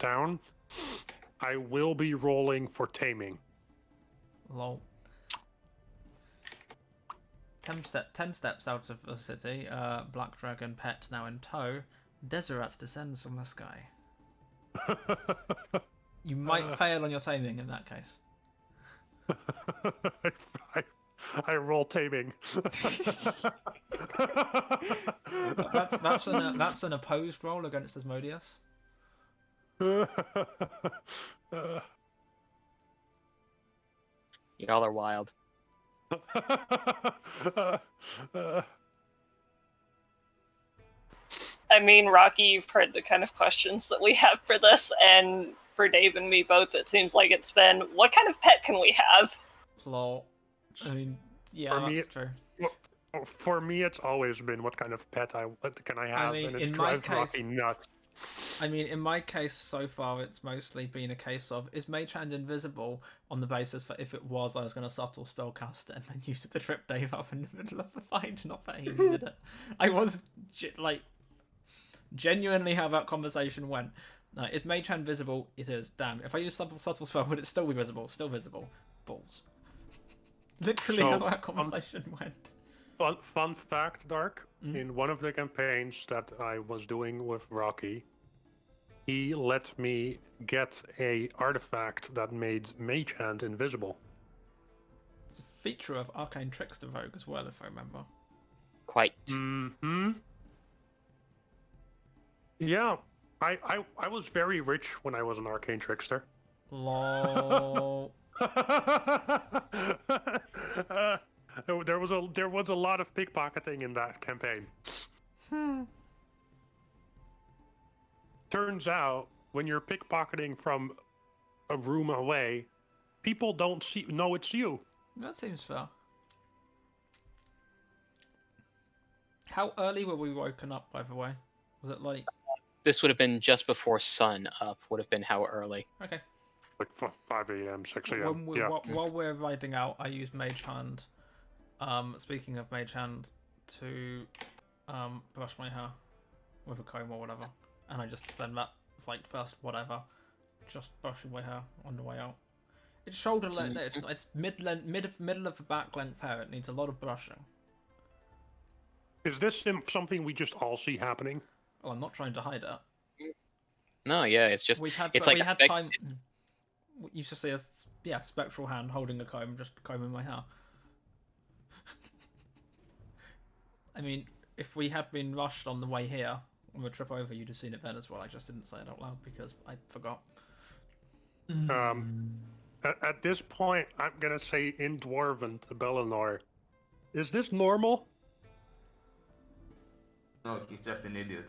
town, I will be rolling for taming. Lol. 10 steps out of the city. Black dragon pet now in tow. Deseret descends from the sky. You might fail on your taming in that case. I roll taming. That's an opposed roll against Asmodeus. Y'all are wild. I mean, Rocky, you've heard the kind of questions that we have for this, and for Dave and me both, it seems like it's been, what kind of pet can we have? Lol. I mean, yeah, For me, that's true. For me, it's always been what kind of pet can I have, mean, and it in my drives Rocky case- nuts. I mean, in my case so far, it's mostly been a case of, is Mage Hand invisible on the basis that if it was, I was going to subtle spellcast it and then use it to trip Dave up in the middle of the fight, not that he needed it. I was, genuinely how that conversation went. No, is Mage Hand visible? It is. Damn. If I use subtle spell, would it still be visible? Still visible. Balls. Literally So, how that conversation went. Fun fact, Dark. In one of the campaigns that I was doing with Rocky, he let me get a artifact that made Mage Hand invisible. It's a feature of Arcane Trickster Vogue as well, if I remember. Quite. Hmm. Yeah, I was very rich when I was an Arcane Trickster. Lol. There was a lot of pickpocketing in that campaign. Turns out, when you're pickpocketing from a room away, people don't know it's you. That seems fair. How early were we woken up, by the way? Was it like... This would have been just before sun up, would have been how early. Okay. Like 5 a.m., 6 a.m. Yeah. While we're riding out, I use Mage Hand. Speaking of Mage Hand, to brush my hair with a comb or whatever. And I just spend that, like, first whatever, just brushing my hair on the way out. It's shoulder length, it's middle of the back length hair, it needs a lot of brushing. Is this something we just all see happening? Well, I'm not trying to hide it. No, yeah, it's just We've had, it's we like had time. You should see a spectral hand holding a comb, just combing my hair. I mean, if we had been rushed on the way here on the trip over, you'd have seen it then as well. I just didn't say it out loud because I forgot. At this point, I'm gonna say in Dwarven to Belanor, is this normal? No, he's just an idiot.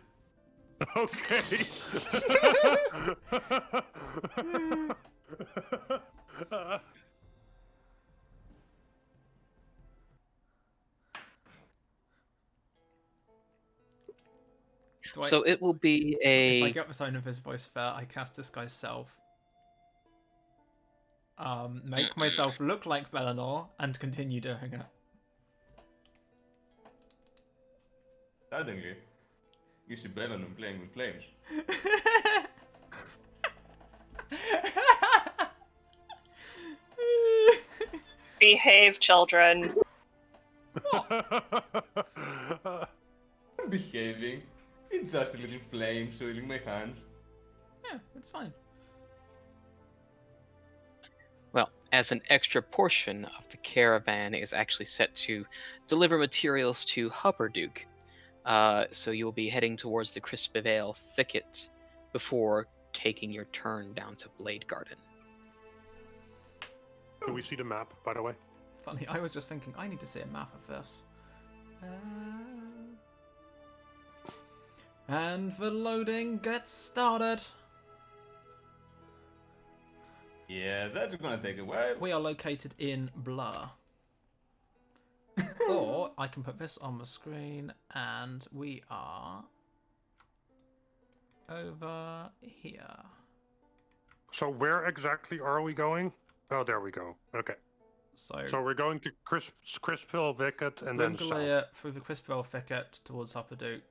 Okay. So it will be If I a. get the tone of his voice fair, I cast this guy's self. make myself look like Belanor, and continue doing it. Suddenly, you see Belanor playing with flames. Behave, children. I'm behaving. It's just a little flame soiling my hands. Yeah, it's fine. Well, as an extra portion of the caravan is actually set to deliver materials to Hupperduke, so you'll be heading towards the Crispivale thicket before taking your turn down to Blade Garden. Can we see the map, by the way? Funny, I was just thinking, I need to see a map of this. And the loading gets started. Yeah, that's gonna take a while. We are located in Blur. Or I can put this on the screen, and we are over here. So where exactly are we going? Oh, there we go. Okay. So So we're going to Crispville Thicket and then south. Brungalia through the Crispville thicket towards Hupperduke,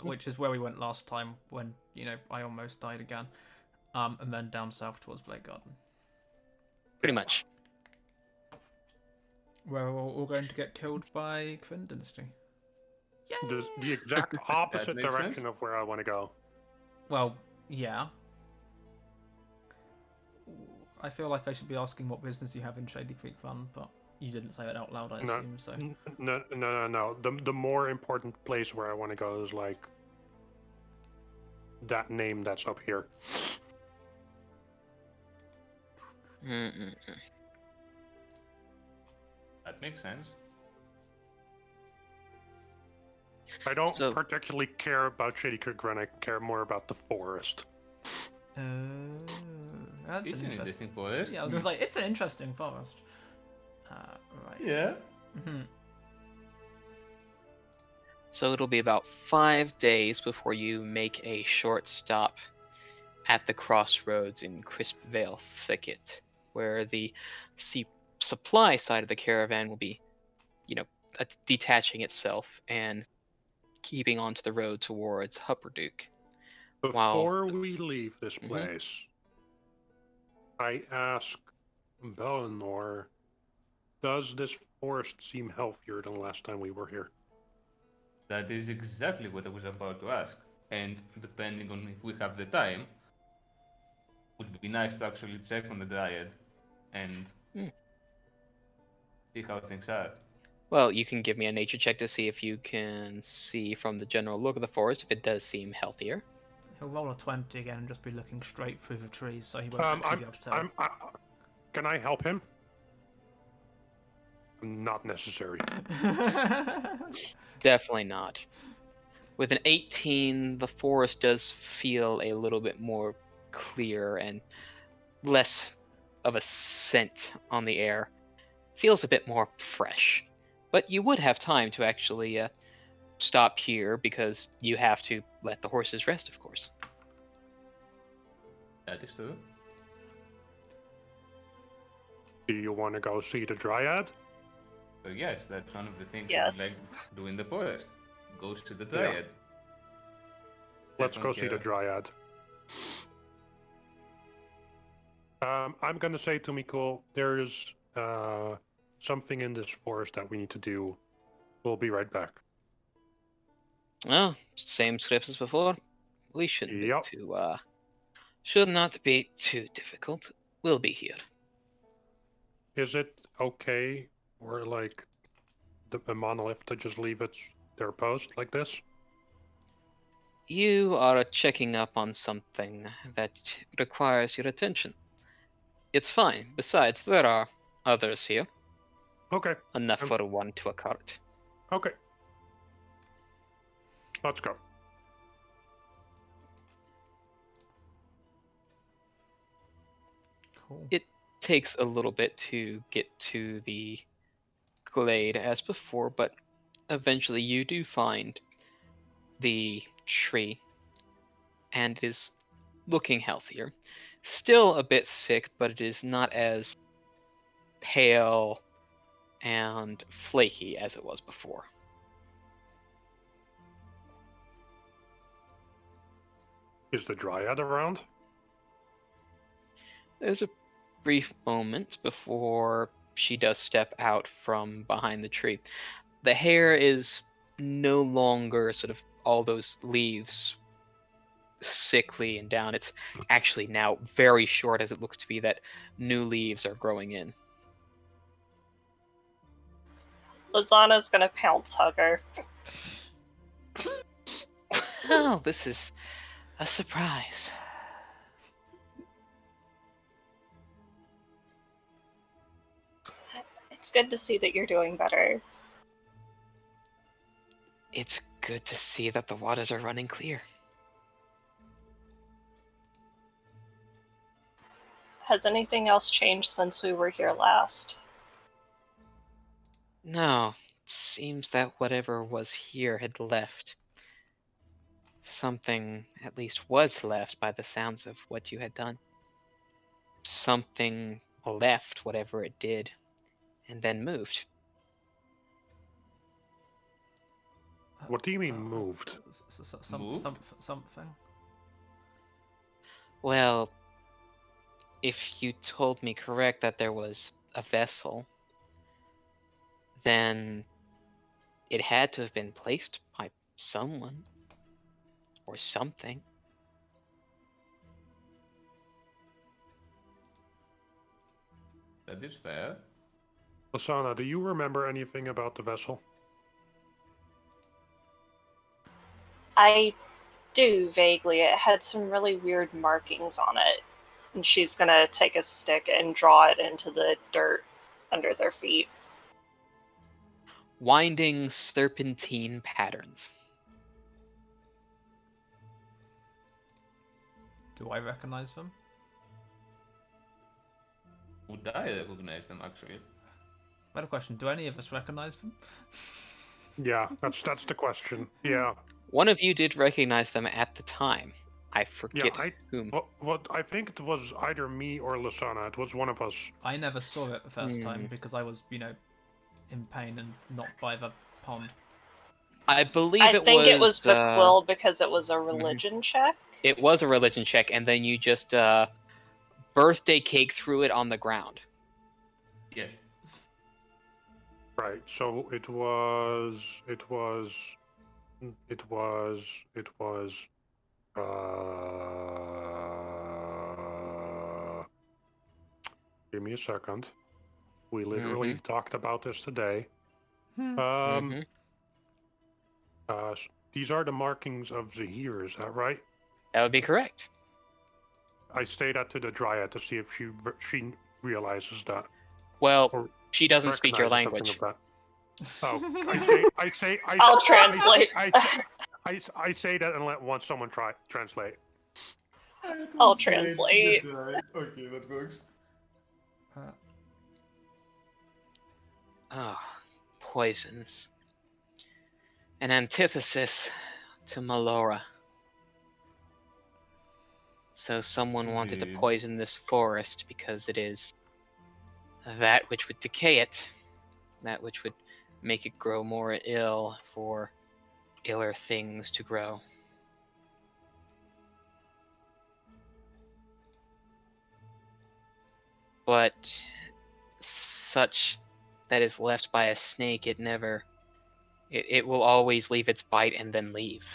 which is where we went last time when, I almost died again. And then down south towards Blade Garden. Pretty much. Where we're all going to get killed by Kryn Dynasty. Yay! The exact opposite makes direction sense. of where I want to go. Well, yeah. I feel like I should be asking what business you have in Shady Creek Fun, but you didn't say it out loud, I No. assume, so... No. The more important place where I want to go is like that name that's up here. That makes sense. I don't So- particularly care about Shady Creek Run. I care more about the forest. That's It's an an interesting forest. Yeah, I was just like, it's an interesting forest. Right. Yeah. So it'll be about 5 days before you make a short stop at the crossroads in Crispvale Thicket, where the supply side of the caravan will be, detaching itself and keeping onto the road towards Hupperduke. Before we leave this Mhm. place, I ask Belanor, does this forest seem healthier than last time we were here? That is exactly what I was about to ask. And depending on if we have the time, would be nice to actually check on the Dryad and see how things are. Well, you can give me a nature check to see if you can see from the general look of the forest if it does seem healthier. He'll roll a 20 again and just be looking straight through the trees, so he won't actually be able to tell. Can I help him? Not necessary. Definitely not. With an 18, the forest does feel a little bit more clear and less of a scent on the air. Feels a bit more fresh. But you would have time to actually stop here because you have to let the horses rest, of course. That is true. Do you want to go see the Dryad? So yes, that's one of the things Yes. I would like to do in the forest. Goes to the Dryad. Let's go Second see the care. Dryad. I'm gonna say to Mikul, there's something in this forest that we need to do. We'll be right back. Well, same scripts as before. We shouldn't Yep. be too, should not be too difficult. We'll be here. Is it okay for like the monolith to just leave their post like this? You are checking up on something that requires your attention. It's fine. Besides, there are others here. Okay, Enough for one to a cart. okay. Let's go. Cool. It takes a little bit to get to the glade as before, but eventually you do find the tree and it is looking healthier. Still a bit sick, but it is not as pale and flaky as it was before. Is the Dryad around? There's a brief moment before she does step out from behind the tree. The hair is no longer sort of all those leaves sickly and down. It's actually now very short, as it looks to be that new leaves are growing in. Lisana's gonna pounce hug her. Well, this is a surprise. It's good to see that you're doing better. It's good to see that the waters are running clear. Has anything else changed since we were here last? No, it seems that whatever was here had left. Something at least was left by the sounds of what you had done. Something left whatever it did, and then moved. What do you mean moved? Something. Well, if you told me correct that there was a vessel, then it had to have been placed by someone or something. That is fair. Lisana, do you remember anything about the vessel? I do vaguely. It had some really weird markings on it. And she's gonna take a stick and draw it into the dirt under their feet. Winding serpentine patterns. Do I recognize them? Would I recognize them, actually? Better question. Do any of us recognize them? Yeah, that's the question. Yeah. One of you did recognize them at the time. I forget whom. What I think it was either me or Lisana. It was one of us. I never saw it the first time because I was, in pain and not by the pond. I believe I think it was Vakhuil because it was a religion check. It was a religion check, and then you just birthday cake threw it on the ground. Yes. Right. So it was. Give me a second. We literally talked about this today. These are the markings of Zahir, is that right? That would be correct. I stayed up to the Dryad to see if she realizes that. Well, Or she doesn't speak your recognizes language. something of that. Oh, I'll translate. I say that and let someone translate. I'll translate. Okay, that works. Poisons. An antithesis to Melora. So someone wanted to poison this forest because it is that which would decay it, that which would make it grow more ill for iller things to grow. But such that is left by a snake, it will always leave its bite and then leave.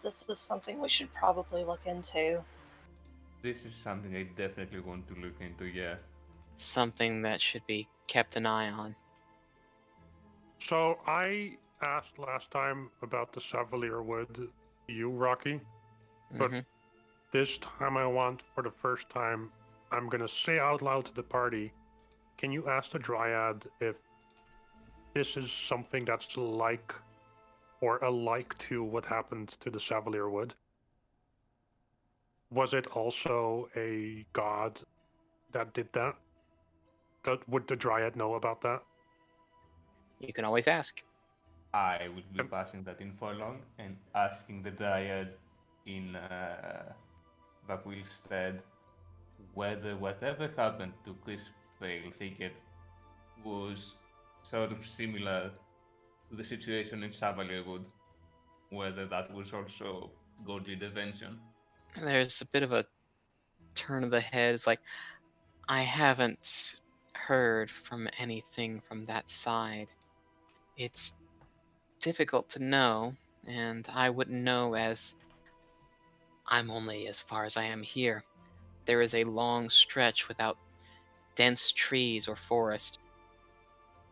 This is something we should probably look into. This is something I definitely want to look into, yeah. Something that should be kept an eye on. So I asked last time about the Savalier Wood, you, Rocky, but this time I want, for the first time, I'm gonna say out loud to the party, can you ask the Dryad if this is something that's like or alike to what happened to the Savalier Wood? Was it also a god that did that? Would the Dryad know about that? You can always ask. I would be passing that info along and asking the Dryad in Vakhuil's stead whether whatever happened to Crispvale Thicket was sort of similar to the situation in Savalierwood, whether that was also god intervention. There's a bit of a turn of the head. It's like, I haven't heard from anything from that side. It's difficult to know, and I wouldn't know as I'm only as far as I am here. There is a long stretch without dense trees or forest.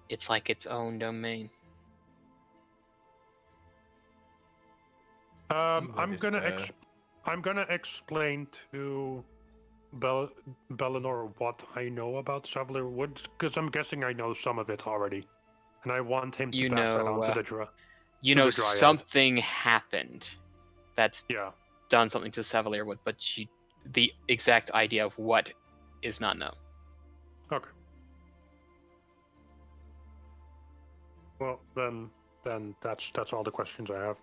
It's like its own domain. I'm gonna explain to Belanor what I know about Savalierwood Woods, because I'm guessing I know some of it already, and I want him to pass that on to the Dryad. Something happened that's Yeah. done something to Savalierwood, but the exact idea of what is not known. Okay. Well, then that's all the questions I have.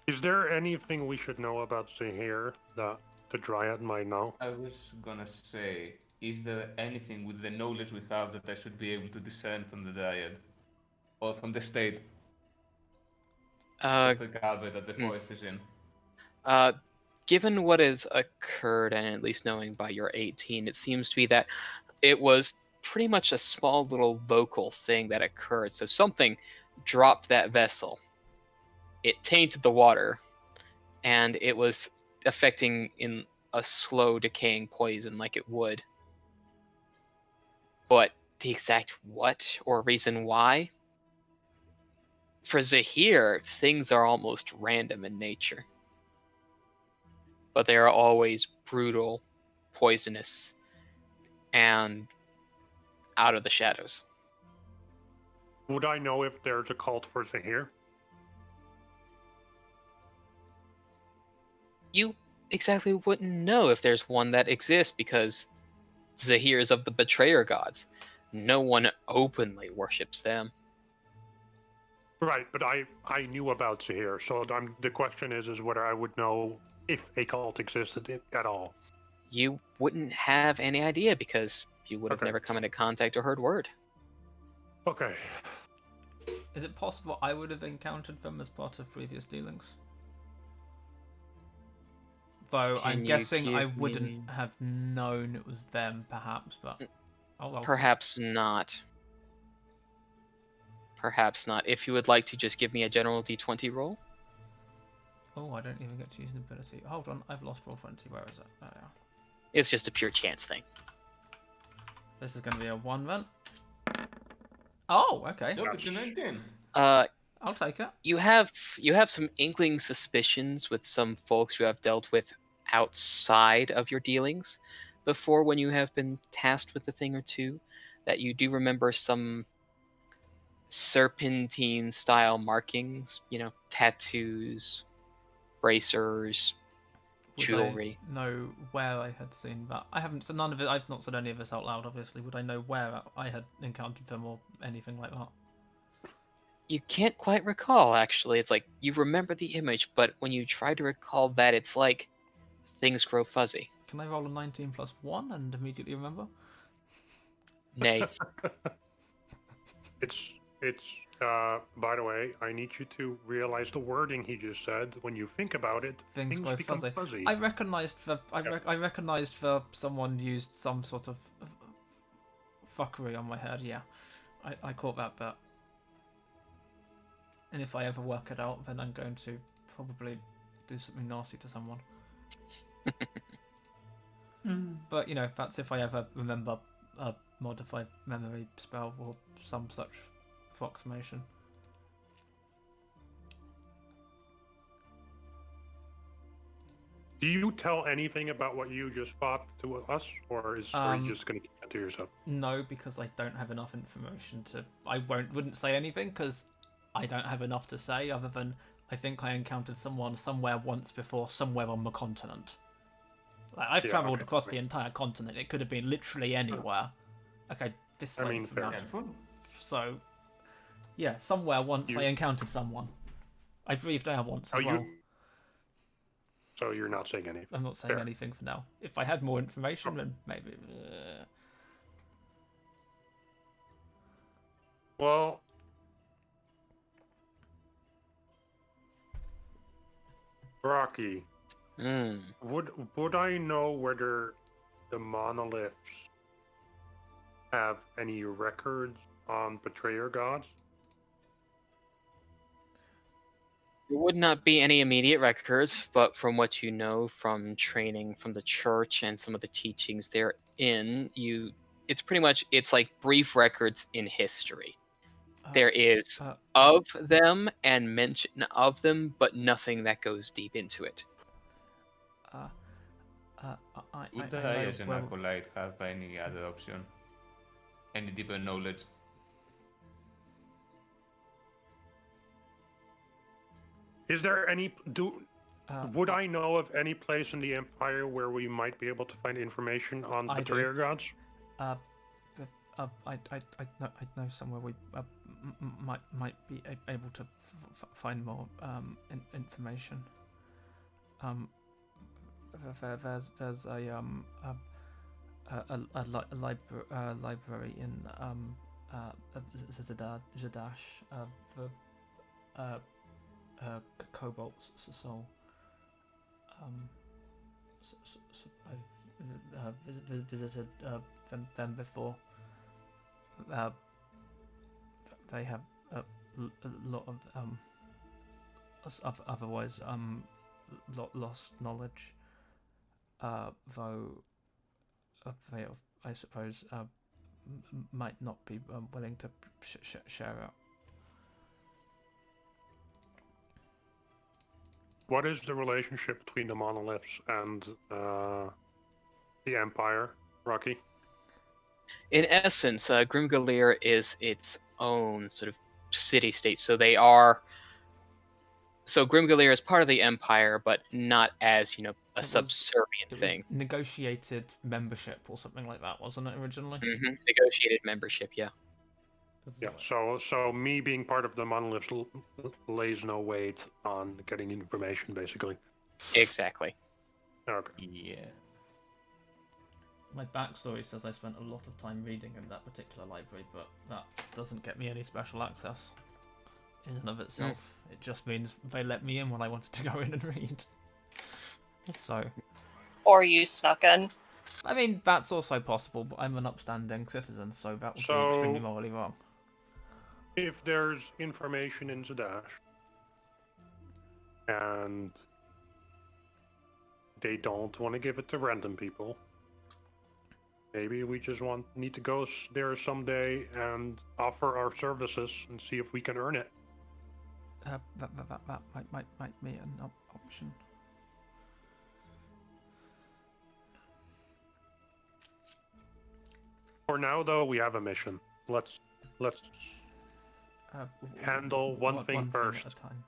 Is there anything we should know about Zahir that the Dryad might know? I was gonna say, is there anything with the knowledge we have that I should be able to discern from the Dryad? Or from the state of the garbage that the forest is in? Given what has occurred, and at least knowing by your 18, it seems to be that it was pretty much a small little local thing that occurred. So something dropped that vessel. It tainted the water, and it was affecting in a slow decaying poison like it would. But the exact what or reason why? For Zahir, things are almost random in nature. But they are always brutal, poisonous, and out of the shadows. Would I know if there's a cult for Zahir? You exactly wouldn't know if there's one that exists because Zahir is of the betrayer gods. No one openly worships them. Right, but I knew about Zahir, so the question is whether I would know if a cult existed at all. You wouldn't have any idea because you would have never come into contact or heard word. Okay. Is it possible I would have encountered them as part of previous dealings? Though I'm guessing I wouldn't have known it was them, perhaps, but... Perhaps not. Perhaps not. If you would like to just give me a general d20 roll. Oh, I don't even get to use an ability. Hold on, I've lost roll 20. Where is it? There we are. It's just a pure chance thing. This is going to be a 1 then. Oh, okay. Nope, it's a 19. I'll take it. You have some inkling suspicions with some folks you have dealt with outside of your dealings before when you have been tasked with a thing or two, that you do remember some serpentine style markings, tattoos, bracers, jewelry. Would I know where I had seen that? I haven't said none of it. I've not said any of this out loud, obviously. Would I know where I had encountered them or anything like that? You can't quite recall, actually. It's like you remember the image, but when you try to recall that, it's like things grow fuzzy. Can I roll a 19 plus 1 and immediately remember? Nay. It's by the way, I need you to realize the wording he just said. When you think about it, things go become fuzzy. fuzzy. I recognised for someone used some sort of fuckery on my head, yeah. I caught that bit. And if I ever work it out, then I'm going to probably do something nasty to someone. But, that's if I ever remember a modified memory spell or some such approximation. Do you tell anything about what you just fought to us, or are you just going to keep that to yourself? No, because I don't have enough information to... I wouldn't say anything, because I don't have enough to say, other than I think I encountered someone somewhere once before, somewhere on the continent. Like, I've Yeah, travelled okay. across the entire continent. It could have been literally anywhere. Okay, this I side mean, from fair. now. Helpful. So, yeah, somewhere once You- I encountered someone. I breathed air once as well. So you're not saying anything. I'm not saying Fair. anything for now. If I had more information, then maybe. Well, Rocky, Hmm. would I know whether the monoliths have any records on betrayer gods? There would not be any immediate records, but from what you know from training from the church and some of the teachings therein, it's pretty much it's like brief records in history. There is of them and mention of them, but nothing that goes deep into it. Would I, as an acolyte, have any other option? Any deeper knowledge? Is there any would I know of any place in the Empire where we might be able to find information on I do. betrayer gods? I know somewhere we might be able to find more information. There's a library in Zadash, Cobalt's soul. I've visited them before. They have a lot of otherwise lost knowledge, though they, I suppose, might not be willing to share out. What is the relationship between the monoliths and the Empire, Rocky? In essence, Grimgalir is its own sort of city-state. So Grimgalir is part of the Empire, but not as a subservient thing. Negotiated membership or something like that, wasn't it originally? Mm-hmm. Negotiated membership, yeah. Yeah. So me being part of the monoliths lays no weight on getting information, basically. Exactly. Okay. Yeah. My backstory says I spent a lot of time reading in that particular library, but that doesn't get me any special access in and of itself. It just means they let me in when I wanted to go in and read. So. Or you snuck in. I mean, that's also possible, but I'm an upstanding citizen, so that would be extremely morally wrong. If there's information in Zadash, and they don't want to give it to random people, maybe we just need to go there someday and offer our services and see if we can earn it. That might be an option. For now, though, we have a mission. Let's handle one thing first. At a time.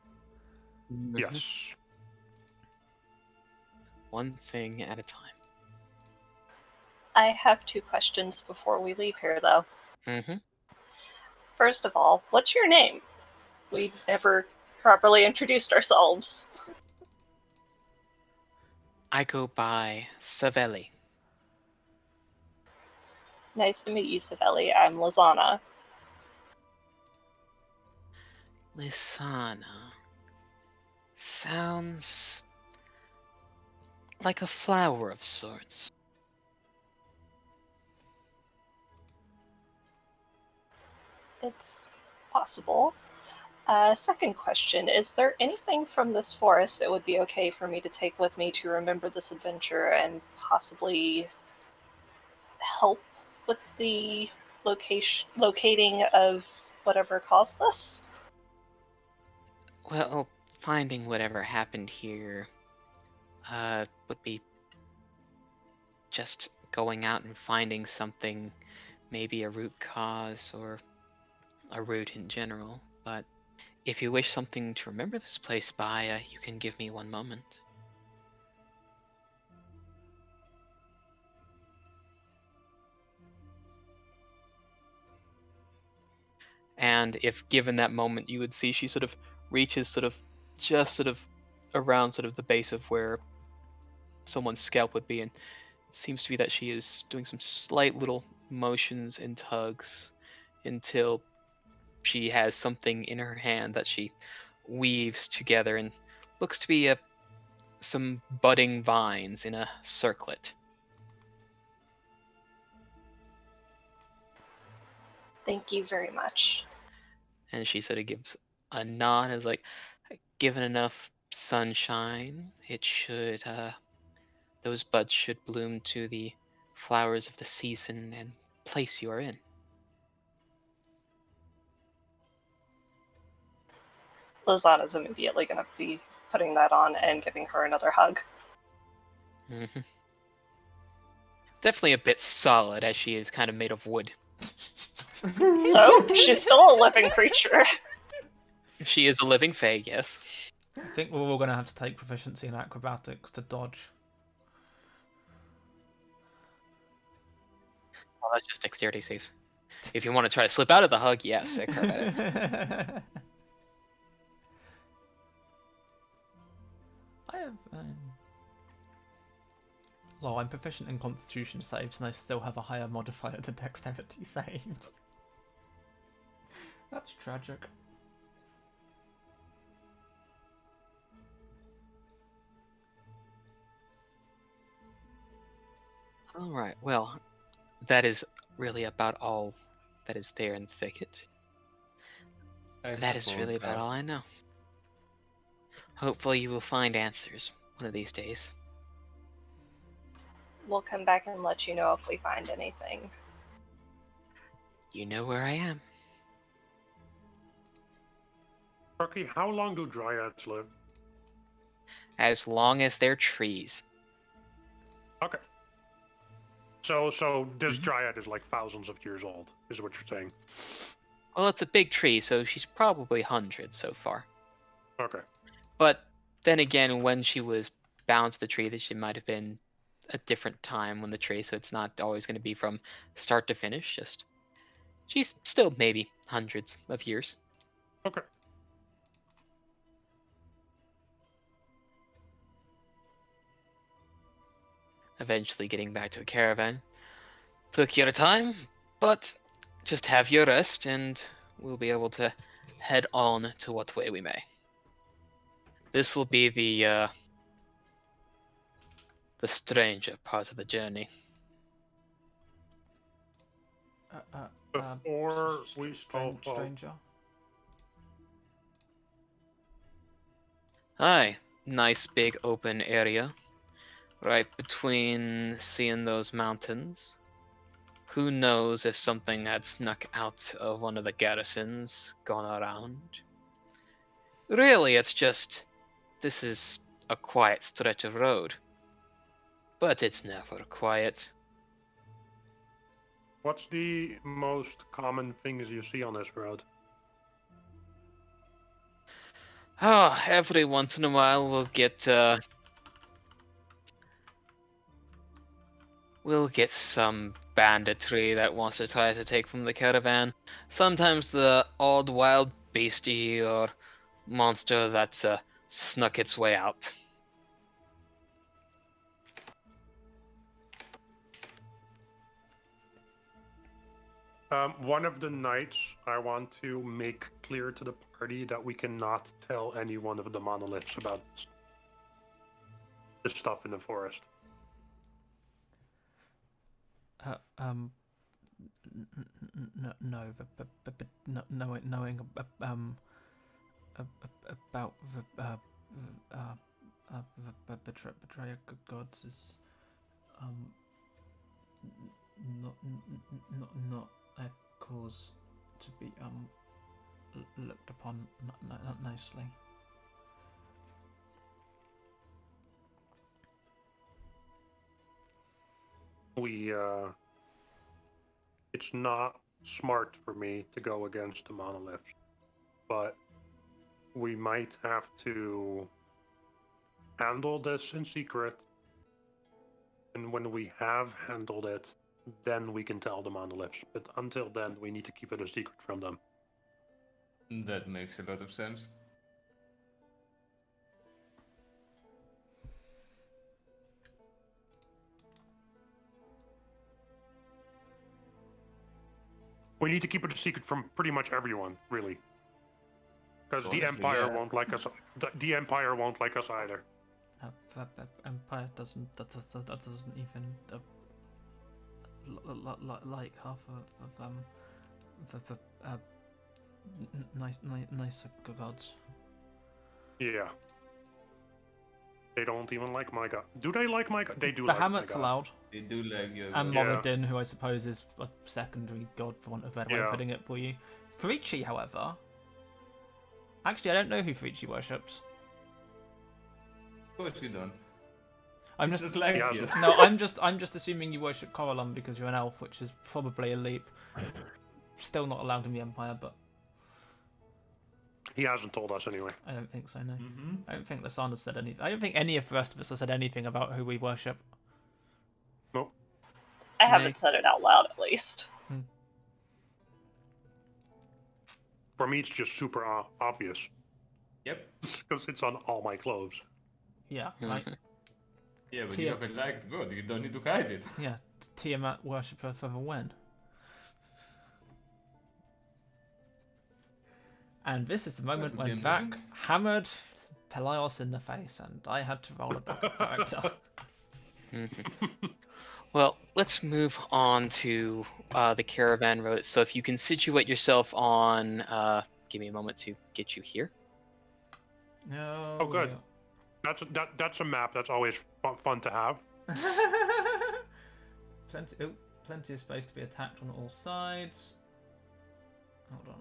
Yes. One thing at a time. I have 2 questions before we leave here, though. Mm-hmm. First of all, what's your name? We never properly introduced ourselves. I go by Savelli. Nice to meet you, Savelli. I'm Lisana. Lisana. Sounds like a flower of sorts. It's possible. Second question, is there anything from this forest that would be okay for me to take with me to remember this adventure and possibly help with the locating of whatever caused this? Well, finding whatever happened here would be just going out and finding something, maybe a root cause or a root in general. But if you wish something to remember this place by, you can give me one moment. and if given that moment, you would see she sort of reaches just around the base of where someone's scalp would be, and it seems to be that she is doing some slight little motions and tugs until she has something in her hand that she weaves together and looks to be some budding vines in a circlet. Thank you very much. And she sort of gives a nod as like, given enough sunshine, it should those buds should bloom to the flowers of the season and place you are in. Lisana's immediately going to be putting that on and giving her another hug. Mm-hmm. Definitely a bit solid, as she is kind of made of wood. So, she's still a living creature. She is a living fae, yes. I think we're all going to have to take proficiency in acrobatics to dodge. Well, that's just dexterity saves. If you want to try to slip out of the hug, yes, acrobatics. I have. Well, I'm proficient in Constitution saves, and I still have a higher modifier than Dexterity saves. That's tragic. Alright, well, that is really about all that is there in the thicket. That is really about all I know. Hopefully you will find answers one of these days. We'll come back and let you know if we find anything. You know where I am. Rocky, how long do dryads live? As long as they're trees. Okay. So this dryad is like thousands of years old, is what you're saying. Well, it's a big tree, so she's probably hundreds so far. Okay. But then again, when she was bound to the tree, that she might have been a different time when the tree, so it's not always going to be from start to finish. Just she's still maybe hundreds of years. Okay. Eventually getting back to the caravan. Took your time, but just have your rest and we'll be able to head on to what way we may. This will be the stranger part of the journey. Before we stranger. Aye, nice big open area. Right between seeing those mountains. Who knows if something had snuck out of one of the garrisons, gone around. Really, it's just, this is a quiet stretch of road. But it's never quiet. What's the most common things you see on this road? Ah, every once in a while we'll get some banditry that wants to try to take from the caravan. Sometimes the odd wild beastie or monster that's snuck its way out. One of the nights, I want to make clear to the party that we cannot tell any one of the monoliths about the stuff in the forest. No, but knowing about betrayal gods is not a cause to be looked upon not nicely. It's not smart for me to go against the monoliths, but we might have to handle this in secret, and when we have handled it, then we can tell the monoliths. But until then, we need to keep it a secret from them. That makes a lot of sense. We need to keep it a secret from pretty much everyone, really. Because the Honestly, Empire yeah. won't like us. The Empire won't like us either. Empire doesn't even like half of nice gods. Yeah. They don't even like my god. Do they like my god? They do like my Bahamut's god. allowed, They do like your and Yeah. Moradin, who I suppose is a secondary god, for want of a better way of Yeah. putting it for you. Frici, however, actually I don't know who Frici worships. Of course you don't. I'm It's just like Yeah. you. no, I'm just assuming you worship Corellon because you're an elf, which is probably a leap. Still not allowed in the Empire, but He hasn't told us anyway. I don't think so. No, Mm-hmm. I don't think Lisana said anything. I don't think any of the rest of us have said anything about who we worship. Nope. I haven't said it out loud, at least. For me, it's just super obvious. Yep. Because it's on all my clothes. Yeah, right. Yeah, but Tia- you have a liked god. You don't need to hide it. Yeah, Tiamat worshipper for the when. And this is the moment That would when be Vak amusing. hammered Pelaios in the face, and I had to roll a backup character. Well, let's move on to the caravan route. So if you can situate yourself on, give me a moment to get you here. No. Oh, good. That's a map. That's always fun to have. Plenty of space to be attacked on all sides. Hold on,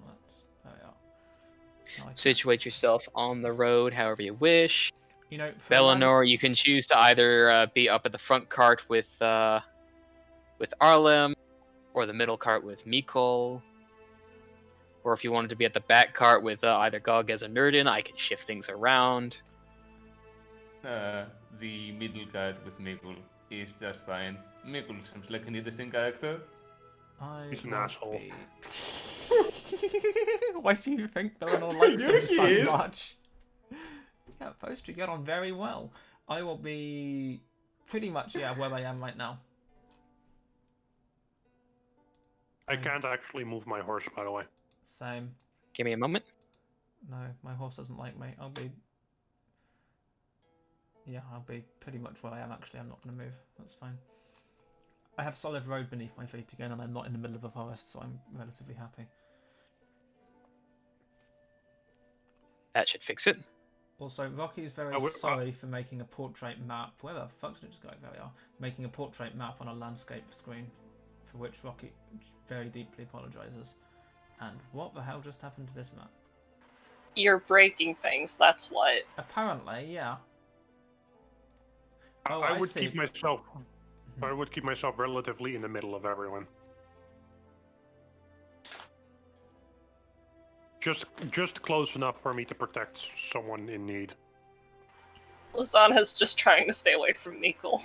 there we are. No, I can't. Situate yourself on the road however you wish. You know, for the Belanor, lands- you can choose to either be up at the front cart with Arlem, or the middle cart with Mikol, or if you wanted to be at the back cart with either Gogez or Nerdin, I can shift things around. The middle guard with Mikul is just fine. Mikul seems like an interesting character. He's an will asshole. be- Why do you think Belanor likes him He is. so much? Yeah, supposed to get on very well. I will be pretty much where I am right now. I can't actually move my horse, by the way. Same. Give me a moment. No, my horse doesn't like me. I'll be pretty much where I am actually. I'm not going to move. That's fine. I have solid road beneath my feet again, and I'm not in the middle of a forest, so I'm relatively happy. That should fix it. Also, Rocky is very sorry for making a portrait map. Where the fuck did it just go? There we are. Making a portrait map on a landscape screen, for which Rocky very deeply apologizes. And what the hell just happened to this map? You're breaking things, that's what. Apparently, yeah. Oh, I I would see. keep myself. I would keep myself relatively in the middle of everyone. Just close enough for me to protect someone in need. Lisana's just trying to stay away from Mikkel.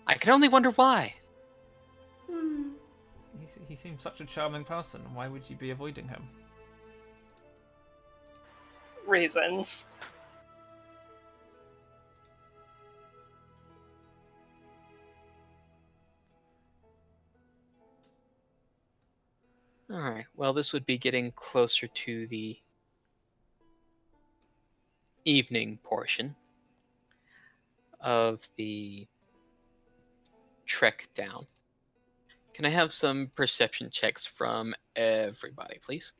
I can only wonder why. He seems such a charming person. Why would you be avoiding him? Reasons. Alright, well, this would be getting closer to the evening portion of the trek down. Can I have some perception checks from everybody, please?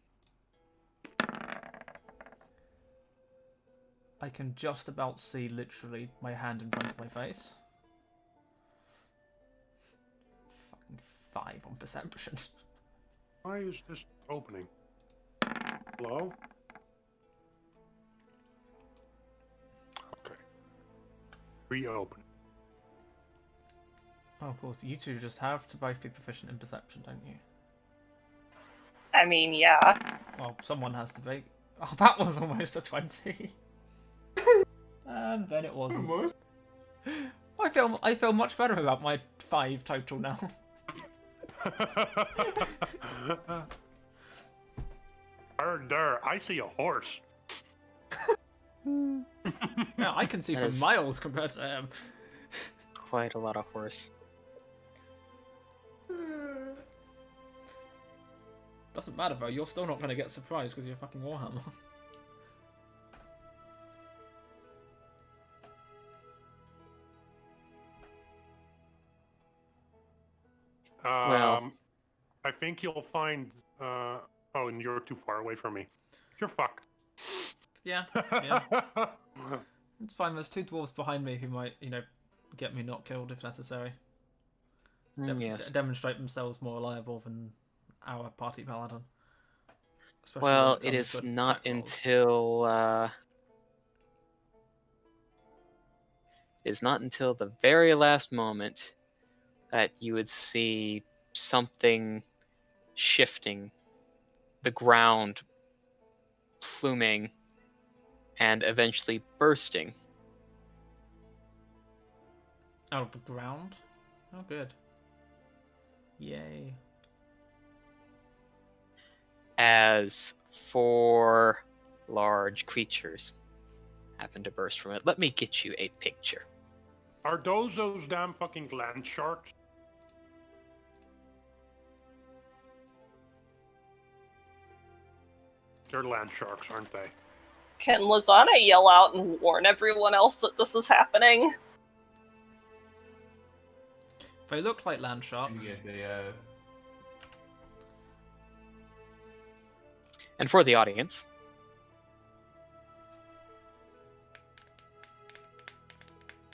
I can just about see literally my hand in front of my face. Fucking 5 on perception. Why is this opening? Hello? Okay. Reopen. Oh, of course, you two just have to both be proficient in perception, don't you? I mean, yeah. Well, someone has to be. Oh, that was almost a 20. And then it wasn't. Almost. I feel much better about my 5 total now. There, I see a horse. Yeah, I can see That for is- miles compared to him. Quite a lot of horse. Doesn't matter though, you're still not going to get surprised because you're fucking Warhammer. Well. I think you'll find. Oh, and you're too far away from me. You're fucked. Yeah, it's fine. There's two dwarves behind me who might, get me not killed if necessary. Yes. Demonstrate themselves more reliable than our party paladin. Especially when Well, it comes is to not attack rolls. until the very last moment that you would see something shifting, the ground pluming, and eventually bursting. Out of the ground? Oh, good. Yay. As 4 large creatures happen to burst from it. Let me get you a picture. Are those damn fucking land sharks? They're land sharks, aren't they? Can Lisana yell out and warn everyone else that this is happening? They look like land sharks. Yeah, they And for the audience,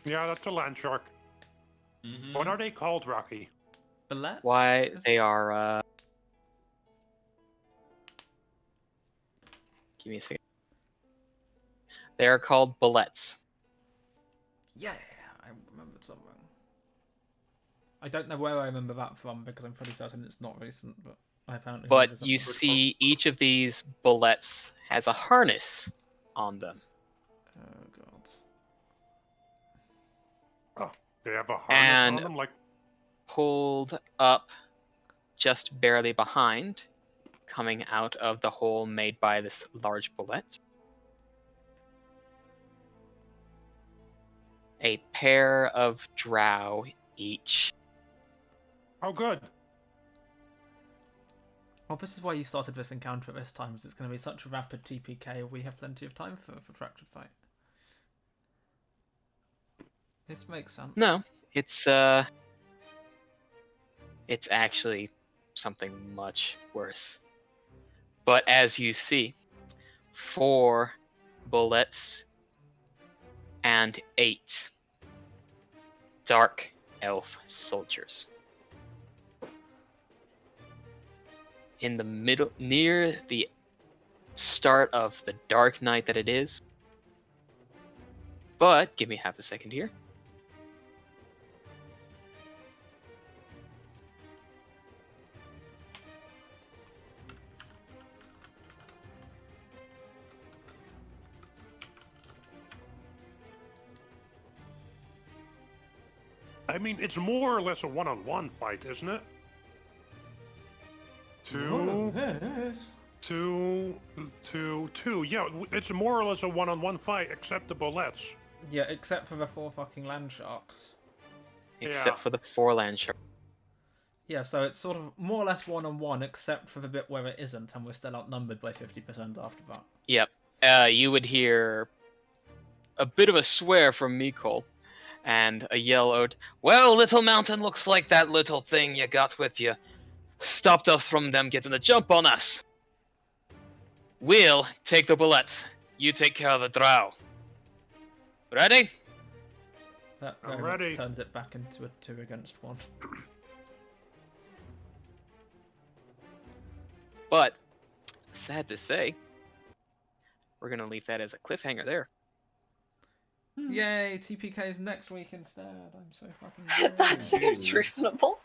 Yeah, that's a land shark. What are they called, Rocky? Billets? why Is they it? are... Give me a second. They are called bullets. Yeah, I remembered something. I don't know where I remember that from because I'm pretty certain it's not recent, but I apparently. But remember you something. see each of these bullets has a harness on them. Oh god. Oh, they have a harness And- on them, like. Pulled up just barely behind, coming out of the hole made by this large bullet, a pair of drow each. Oh, good. Well, this is why you started this encounter at this time, because it's going to be such a rapid TPK. We have plenty of time for a protracted fight. This makes sense. No, it's actually something much worse. But as you see, 4 bullets and 8 dark elf soldiers. In the middle, near the start of the dark night that it is. But give me half a second here. I mean, it's more or less a one-on-one fight, isn't it? Two. Yeah, it's more or less a one-on-one fight, except the bullets. Yeah, except for the 4 fucking land sharks. Except Yeah. for the 4 land sharks. Yeah, so it's sort of more or less one-on-one, except for the bit where it isn't, and we're still outnumbered by 50% after that. Yep. You would hear a bit of a swear from Mikol, and a yell out, "Well, Little Mountain, looks like that little thing you got with you stopped us from them getting the jump on us. We'll take the bullets. You take care of the drow. Ready?" That I'm very much ready. turns it back into a 2 against 1. But, sad to say, we're going to leave that as a cliffhanger there. Yay, TPK's next week instead. I'm so fucking That good. seems reasonable.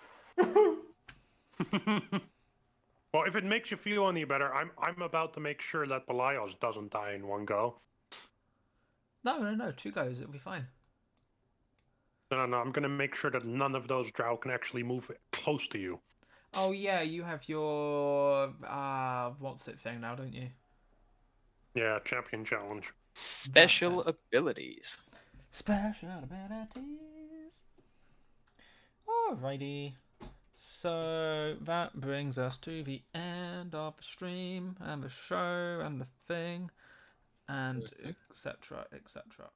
Well, if it makes you feel any better, I'm about to make sure that Pelaios doesn't die in one go. No, 2 goes, it'll be fine. No, I'm gonna make sure that none of those drow can actually move close to you. Oh yeah, you have your what's it thing now, don't you? Yeah, champion challenge. Special abilities. Special abilities. Alrighty. So that brings us to the end of the stream and the show and the thing and etc. etc.